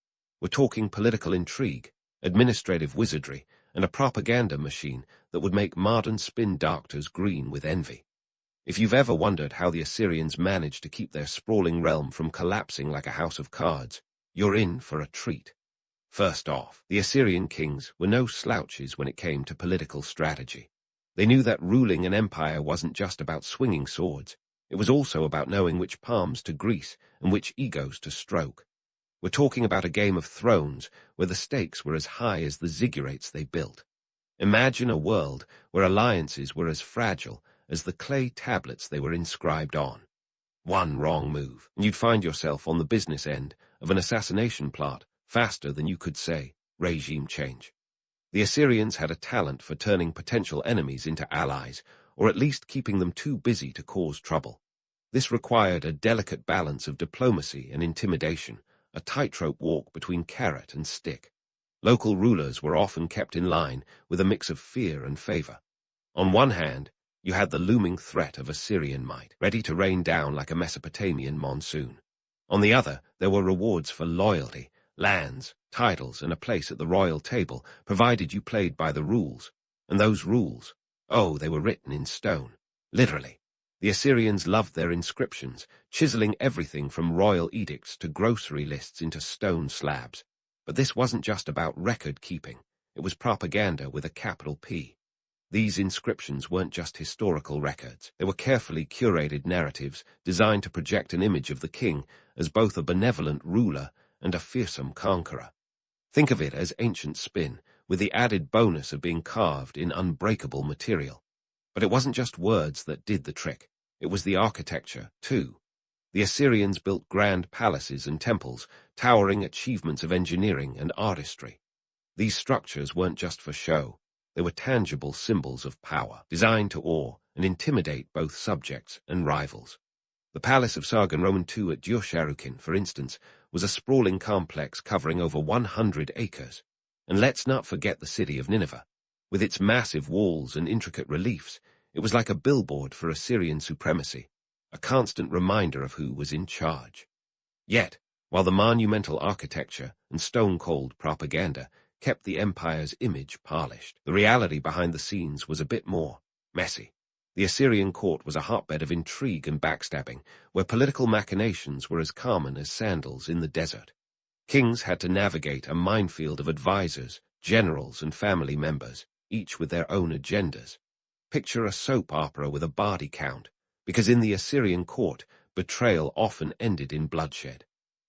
A: We're talking political intrigue, administrative wizardry, and a propaganda machine that would make modern spin doctors green with envy. If you've ever wondered how the Assyrians managed to keep their sprawling realm from collapsing like a house of cards, you're in for a treat. First off, the Assyrian kings were no slouches when it came to political strategy. They knew that ruling an empire wasn't just about swinging swords, it was also about knowing which palms to grease and which egos to stroke. We're talking about a Game of Thrones where the stakes were as high as the ziggurats they built. Imagine a world where alliances were as fragile as the clay tablets they were inscribed on. One wrong move, and you'd find yourself on the business end of an assassination plot faster than you could say, regime change. The Assyrians had a talent for turning potential enemies into allies, or at least keeping them too busy to cause trouble. This required a delicate balance of diplomacy and intimidation, a tightrope walk between carrot and stick. Local rulers were often kept in line with a mix of fear and favor. On one hand, you had the looming threat of Assyrian might, ready to rain down like a Mesopotamian monsoon. On the other, there were rewards for loyalty, lands, titles, and a place at the royal table, provided you played by the rules. And those rules, oh, they were written in stone, literally. The Assyrians loved their inscriptions, chiseling everything from royal edicts to grocery lists into stone slabs. But this wasn't just about record-keeping, it was propaganda with a capital P. These inscriptions weren't just historical records, they were carefully curated narratives designed to project an image of the king as both a benevolent ruler and a fearsome conqueror. Think of it as ancient spin, with the added bonus of being carved in unbreakable material. But it wasn't just words that did the trick, it was the architecture, too. The Assyrians built grand palaces and temples, towering achievements of engineering and artistry. These structures weren't just for show, they were tangible symbols of power, designed to awe and intimidate both subjects and rivals. The Palace of Sargon Roman II at Diosharukin, for instance, was a sprawling complex covering over 100 acres. And let's not forget the city of Nineveh. With its massive walls and intricate reliefs, it was like a billboard for Assyrian supremacy, a constant reminder of who was in charge. Yet, while the monumental architecture and stone-cold propaganda kept the empire's image polished, the reality behind the scenes was a bit more messy. The Assyrian court was a hotbed of intrigue and backstabbing, where political machinations were as common as sandals in the desert. Kings had to navigate a minefield of advisors, generals, and family members, each with their own agendas. Picture a soap opera with a body count, because in the Assyrian court, betrayal often ended in bloodshed.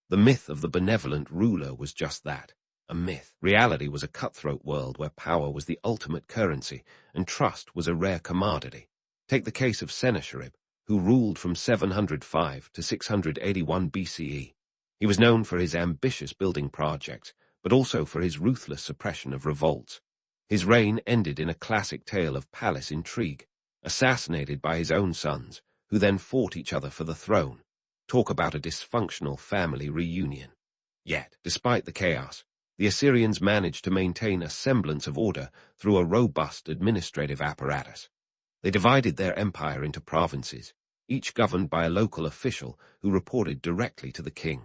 A: The myth of the benevolent ruler was just that, a myth. Reality was a cutthroat world where power was the ultimate currency, and trust was a rare commodity. Take the case of Sennacherib, who ruled from 705 to 681 BCE. He was known for his ambitious building projects, but also for his ruthless suppression of revolts. His reign ended in a classic tale of palace intrigue, assassinated by his own sons, who then fought each other for the throne. Talk about a dysfunctional family reunion. Yet, despite the chaos, the Assyrians managed to maintain a semblance of order through a robust administrative apparatus. They divided their empire into provinces, each governed by a local official who reported directly to the king.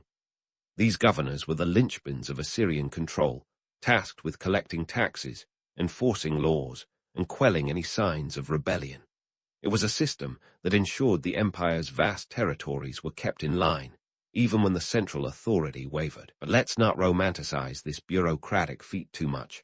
A: These governors were the linchpins of Assyrian control, tasked with collecting taxes, enforcing laws, and quelling any signs of rebellion. It was a system that ensured the empire's vast territories were kept in line, even when the central authority wavered. But let's not romanticize this bureaucratic feat too much.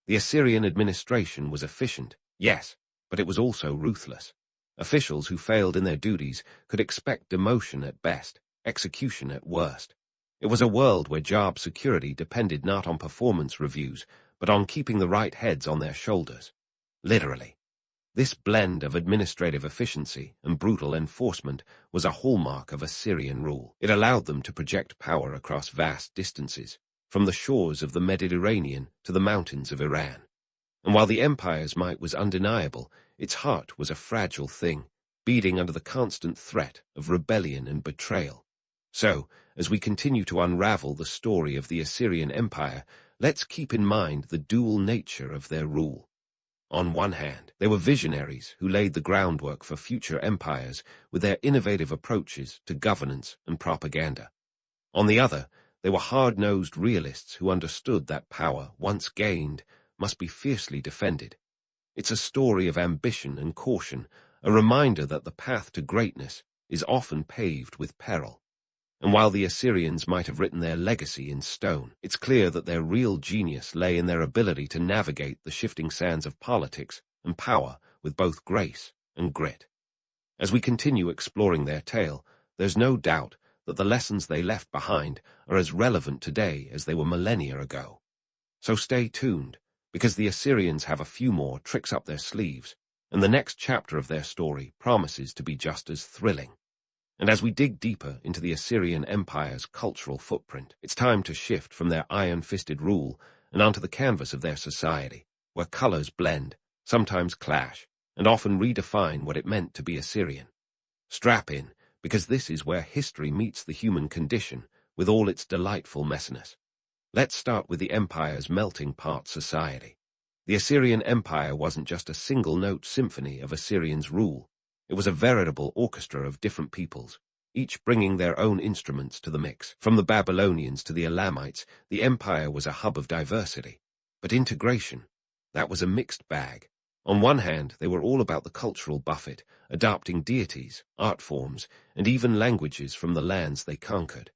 A: The Assyrian administration was efficient, yes, but it was also ruthless. Officials who failed in their duties could expect demotion at best, execution at worst. It was a world where job security depended not on performance reviews, but on keeping the right heads on their shoulders. Literally. This blend of administrative efficiency and brutal enforcement was a hallmark of Assyrian rule. It allowed them to project power across vast distances, from the shores of the Mediterranean to the mountains of Iran. And while the empire's might was undeniable, its heart was a fragile thing, beating under the constant threat of rebellion and betrayal. So, as we continue to unravel the story of the Assyrian Empire, let's keep in mind the dual nature of their rule. On one hand, they were visionaries who laid the groundwork for future empires with their innovative approaches to governance and propaganda. On the other, they were hard-nosed realists who understood that power, once gained, must be fiercely defended. It's a story of ambition and caution, a reminder that the path to greatness is often paved with peril. And while the Assyrians might have written their legacy in stone, it's clear that their real genius lay in their ability to navigate the shifting sands of politics and power with both grace and grit. As we continue exploring their tale, there's no doubt that the lessons they left behind are as relevant today as they were millennia ago. So stay tuned, because the Assyrians have a few more tricks up their sleeves, and the next chapter of their story promises to be just as thrilling. And as we dig deeper into the Assyrian Empire's cultural footprint, it's time to shift from their iron-fisted rule and onto the canvas of their society, where colors blend, sometimes clash, and often redefine what it meant to be Assyrian. Strap in, because this is where history meets the human condition with all its delightful messiness. Let's start with the empire's melting pot society. The Assyrian Empire wasn't just a single-note symphony of Assyrians' rule. It was a veritable orchestra of different peoples, each bringing their own instruments to the mix. From the Babylonians to the Elamites, the empire was a hub of diversity. But integration, that was a mixed bag. On one hand, they were all about the cultural buffet, adopting deities, art forms, and even languages from the lands they conquered.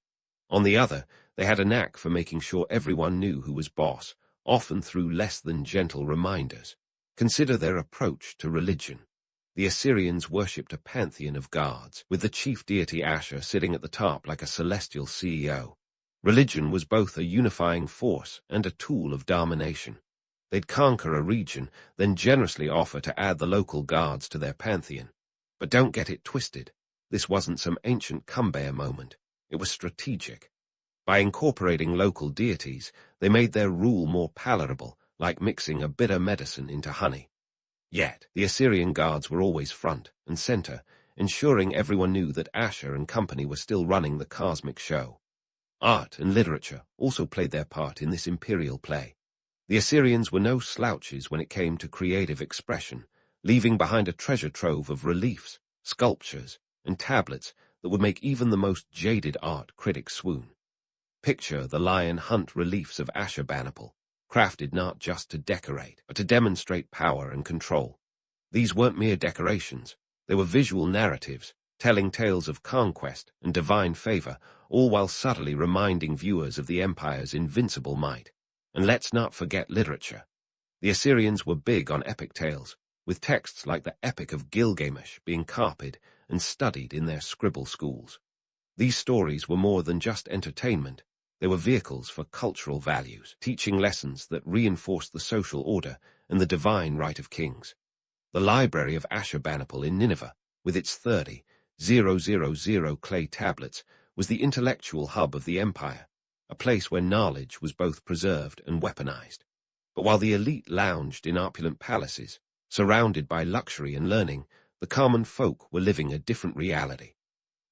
A: On the other, they had a knack for making sure everyone knew who was boss, often through less than gentle reminders. Consider their approach to religion. The Assyrians worshipped a pantheon of gods, with the chief deity Ashur sitting at the top like a celestial CEO. Religion was both a unifying force and a tool of domination. They'd conquer a region, then generously offer to add the local gods to their pantheon. But don't get it twisted. This wasn't some ancient Cumbaya moment. It was strategic. By incorporating local deities, they made their rule more palatable, like mixing a bitter medicine into honey. Yet, the Assyrian gods were always front and center, ensuring everyone knew that Ashur and company were still running the cosmic show. Art and literature also played their part in this imperial play. The Assyrians were no slouches when it came to creative expression, leaving behind a treasure trove of reliefs, sculptures, and tablets that would make even the most jaded art critic swoon. Picture the lion hunt reliefs of Ashurbanipal, crafted not just to decorate, but to demonstrate power and control. These weren't mere decorations. They were visual narratives, telling tales of conquest and divine favor, all while subtly reminding viewers of the empire's invincible might. And let's not forget literature. The Assyrians were big on epic tales, with texts like the Epic of Gilgamesh being copied and studied in their scribble schools. These stories were more than just entertainment. They were vehicles for cultural values, teaching lessons that reinforced the social order and the divine right of kings. The library of Ashurbanipal in Nineveh, with its 30,000 clay tablets, was the intellectual hub of the empire, a place where knowledge was both preserved and weaponized. But while the elite lounged in opulent palaces, surrounded by luxury and learning, the common folk were living a different reality.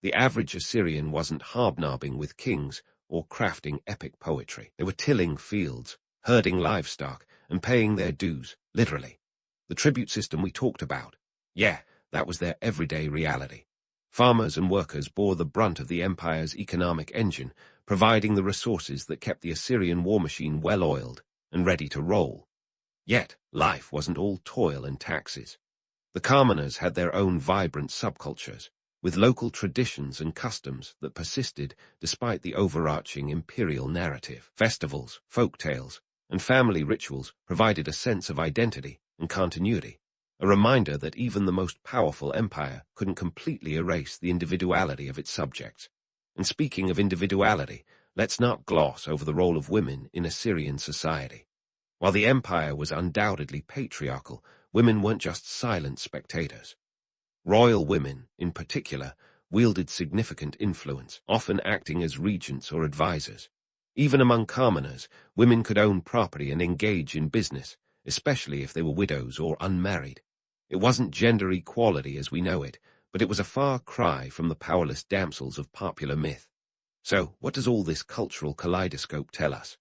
A: The average Assyrian wasn't hobnobbing with kings or crafting epic poetry. They were tilling fields, herding livestock, and paying their dues, literally. The tribute system we talked about, that was their everyday reality. Farmers and workers bore the brunt of the empire's economic engine, providing the resources that kept the Assyrian war machine well-oiled and ready to roll. Yet, life wasn't all toil and taxes. The commoners had their own vibrant subcultures, with local traditions and customs that persisted despite the overarching imperial narrative. Festivals, folk tales, and family rituals provided a sense of identity and continuity, a reminder that even the most powerful empire couldn't completely erase the individuality of its subjects. And speaking of individuality, let's not gloss over the role of women in Assyrian society. While the empire was undoubtedly patriarchal, women weren't just silent spectators. Royal women, in particular, wielded significant influence, often acting as regents or advisors. Even among commoners, women could own property and engage in business, especially if they were widows or unmarried. It wasn't gender equality as we know it, but it was a far cry from the powerless damsels of popular myth. So, what does all this cultural kaleidoscope tell us?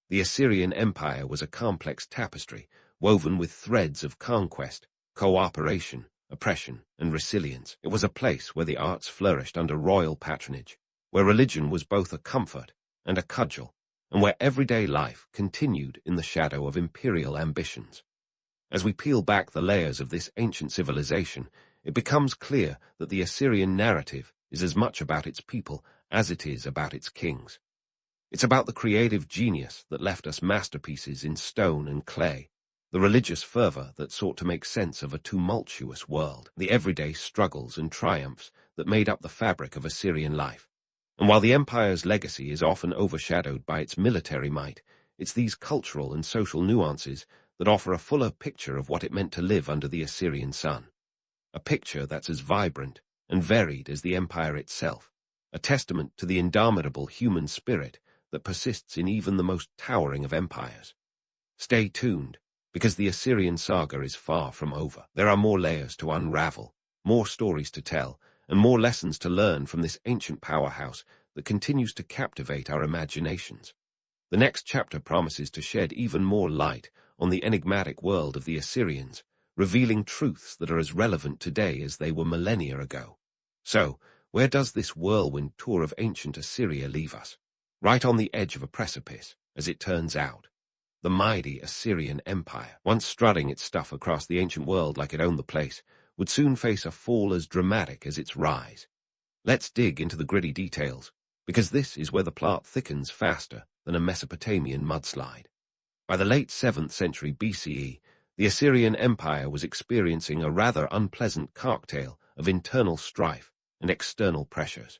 A: The Assyrian Empire was a complex tapestry, woven with threads of conquest, cooperation, oppression, and resilience. It was a place where the arts flourished under royal patronage, where religion was both a comfort and a cudgel, and where everyday life continued in the shadow of imperial ambitions. As we peel back the layers of this ancient civilization, it becomes clear that the Assyrian narrative is as much about its people as it is about its kings. It's about the creative genius that left us masterpieces in stone and clay, the religious fervor that sought to make sense of a tumultuous world, the everyday struggles and triumphs that made up the fabric of Assyrian life. And while the empire's legacy is often overshadowed by its military might, it's these cultural and social nuances that offer a fuller picture of what it meant to live under the Assyrian sun. A picture that's as vibrant and varied as the empire itself, a testament to the indomitable human spirit that persists in even the most towering of empires. Stay tuned, because the Assyrian saga is far from over. There are more layers to unravel, more stories to tell, and more lessons to learn from this ancient powerhouse that continues to captivate our imaginations. The next chapter promises to shed even more light on the enigmatic world of the Assyrians, revealing truths that are as relevant today as they were millennia ago. So, where does this whirlwind tour of ancient Assyria leave us? Right on the edge of a precipice, as it turns out. The mighty Assyrian Empire, once strutting its stuff across the ancient world like it owned the place, would soon face a fall as dramatic as its rise. Let's dig into the gritty details, because this is where the plot thickens faster than a Mesopotamian mudslide. By the late 7th century BCE, the Assyrian Empire was experiencing a rather unpleasant cocktail of internal strife and external pressures.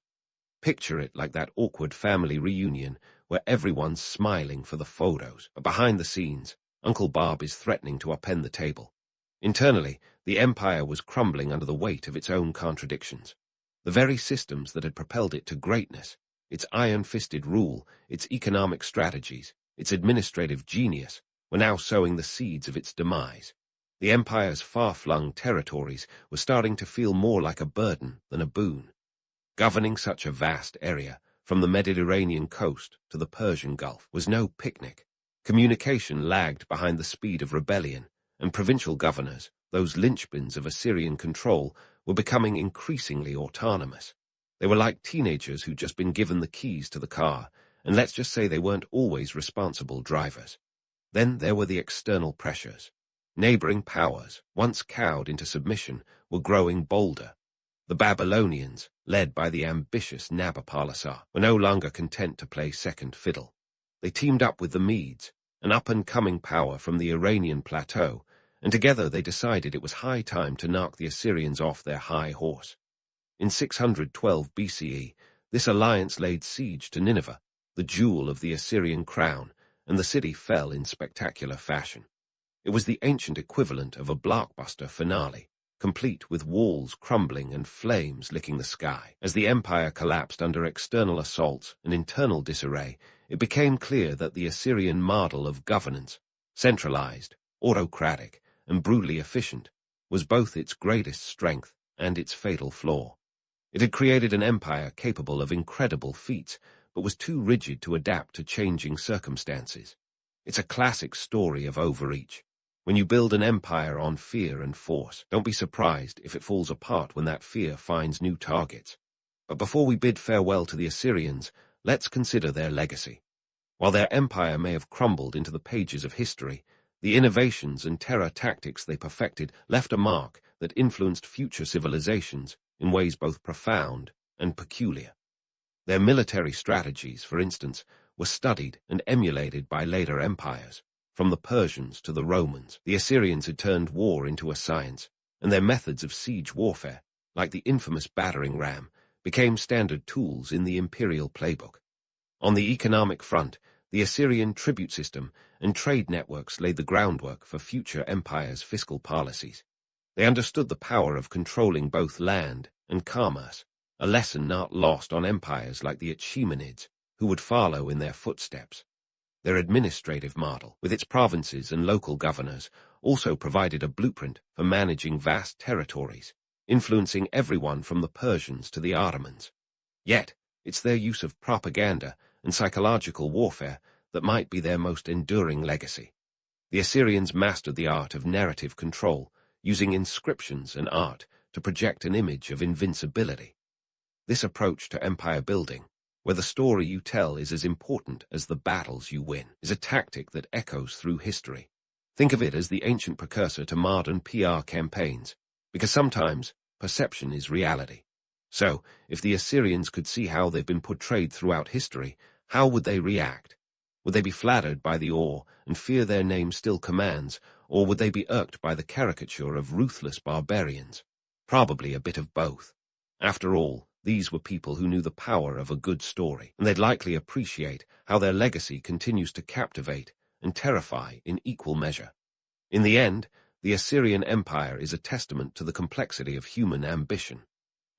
A: Picture it like that awkward family reunion where everyone's smiling for the photos, but behind the scenes, Uncle Bob is threatening to upend the table. Internally, the empire was crumbling under the weight of its own contradictions. The very systems that had propelled it to greatness, its iron-fisted rule, its economic strategies, its administrative genius, were now sowing the seeds of its demise. The empire's far-flung territories were starting to feel more like a burden than a boon. Governing such a vast area, from the Mediterranean coast to the Persian Gulf, was no picnic. Communication lagged behind the speed of rebellion, and provincial governors, those linchpins of Assyrian control, were becoming increasingly autonomous. They were like teenagers who'd just been given the keys to the car, and let's just say they weren't always responsible drivers. Then there were the external pressures. Neighboring powers, once cowed into submission, were growing bolder. The Babylonians, led by the ambitious Nabopolassar, were no longer content to play second fiddle. They teamed up with the Medes, an up-and-coming power from the Iranian plateau, and together they decided it was high time to knock the Assyrians off their high horse. In 612 BCE, this alliance laid siege to Nineveh, the jewel of the Assyrian crown, and the city fell in spectacular fashion. It was the ancient equivalent of a blockbuster finale, complete with walls crumbling and flames licking the sky. As the empire collapsed under external assaults and internal disarray, it became clear that the Assyrian model of governance, centralized, autocratic, and brutally efficient, was both its greatest strength and its fatal flaw. It had created an empire capable of incredible feats, but was too rigid to adapt to changing circumstances. It's a classic story of overreach. When you build an empire on fear and force, don't be surprised if it falls apart when that fear finds new targets. But before we bid farewell to the Assyrians, let's consider their legacy. While their empire may have crumbled into the pages of history, the innovations and terror tactics they perfected left a mark that influenced future civilizations in ways both profound and peculiar. Their military strategies, for instance, were studied and emulated by later empires. From the Persians to the Romans, the Assyrians had turned war into a science, and their methods of siege warfare, like the infamous battering ram, became standard tools in the imperial playbook. On the economic front, The Assyrian tribute system and trade networks laid the groundwork for future empires' fiscal policies. They understood the power of controlling both land and commerce, a lesson not lost on empires like the Achaemenids, who would follow in their footsteps. Their administrative model, with its provinces and local governors, also provided a blueprint for managing vast territories, influencing everyone from the Persians to the Ottomans. Yet, it's their use of propaganda and psychological warfare that might be their most enduring legacy. The Assyrians mastered the art of narrative control, using inscriptions and art to project an image of invincibility. This approach to empire building, where the story you tell is as important as the battles you win, is a tactic that echoes through history. Think of it as the ancient precursor to modern PR campaigns, because sometimes perception is reality. So, if the Assyrians could see how they've been portrayed throughout history, how would they react? Would they be flattered by the awe and fear their name still commands, or would they be irked by the caricature of ruthless barbarians? Probably a bit of both. After all, these were people who knew the power of a good story, and they'd likely appreciate how their legacy continues to captivate and terrify in equal measure. In the end, the Assyrian Empire is a testament to the complexity of human ambition.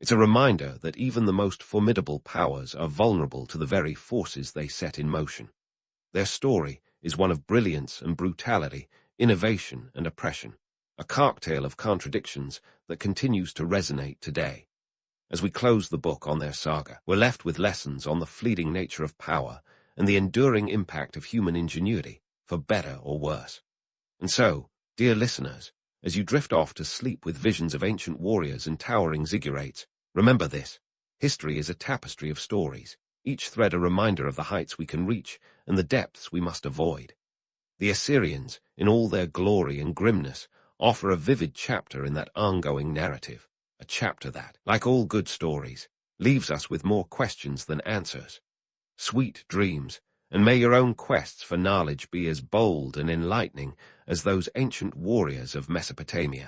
A: It's a reminder that even the most formidable powers are vulnerable to the very forces they set in motion. Their story is one of brilliance and brutality, innovation and oppression, a cocktail of contradictions that continues to resonate today. As we close the book on their saga, we're left with lessons on the fleeting nature of power and the enduring impact of human ingenuity, for better or worse. And so, dear listeners, as you drift off to sleep with visions of ancient warriors and towering ziggurats, remember this: history is a tapestry of stories, each thread a reminder of the heights we can reach and the depths we must avoid. The Assyrians, in all their glory and grimness, offer a vivid chapter in that ongoing narrative, a chapter that, like all good stories, leaves us with more questions than answers. Sweet dreams, and may your own quests for knowledge be as bold and enlightening as those ancient warriors of Mesopotamia.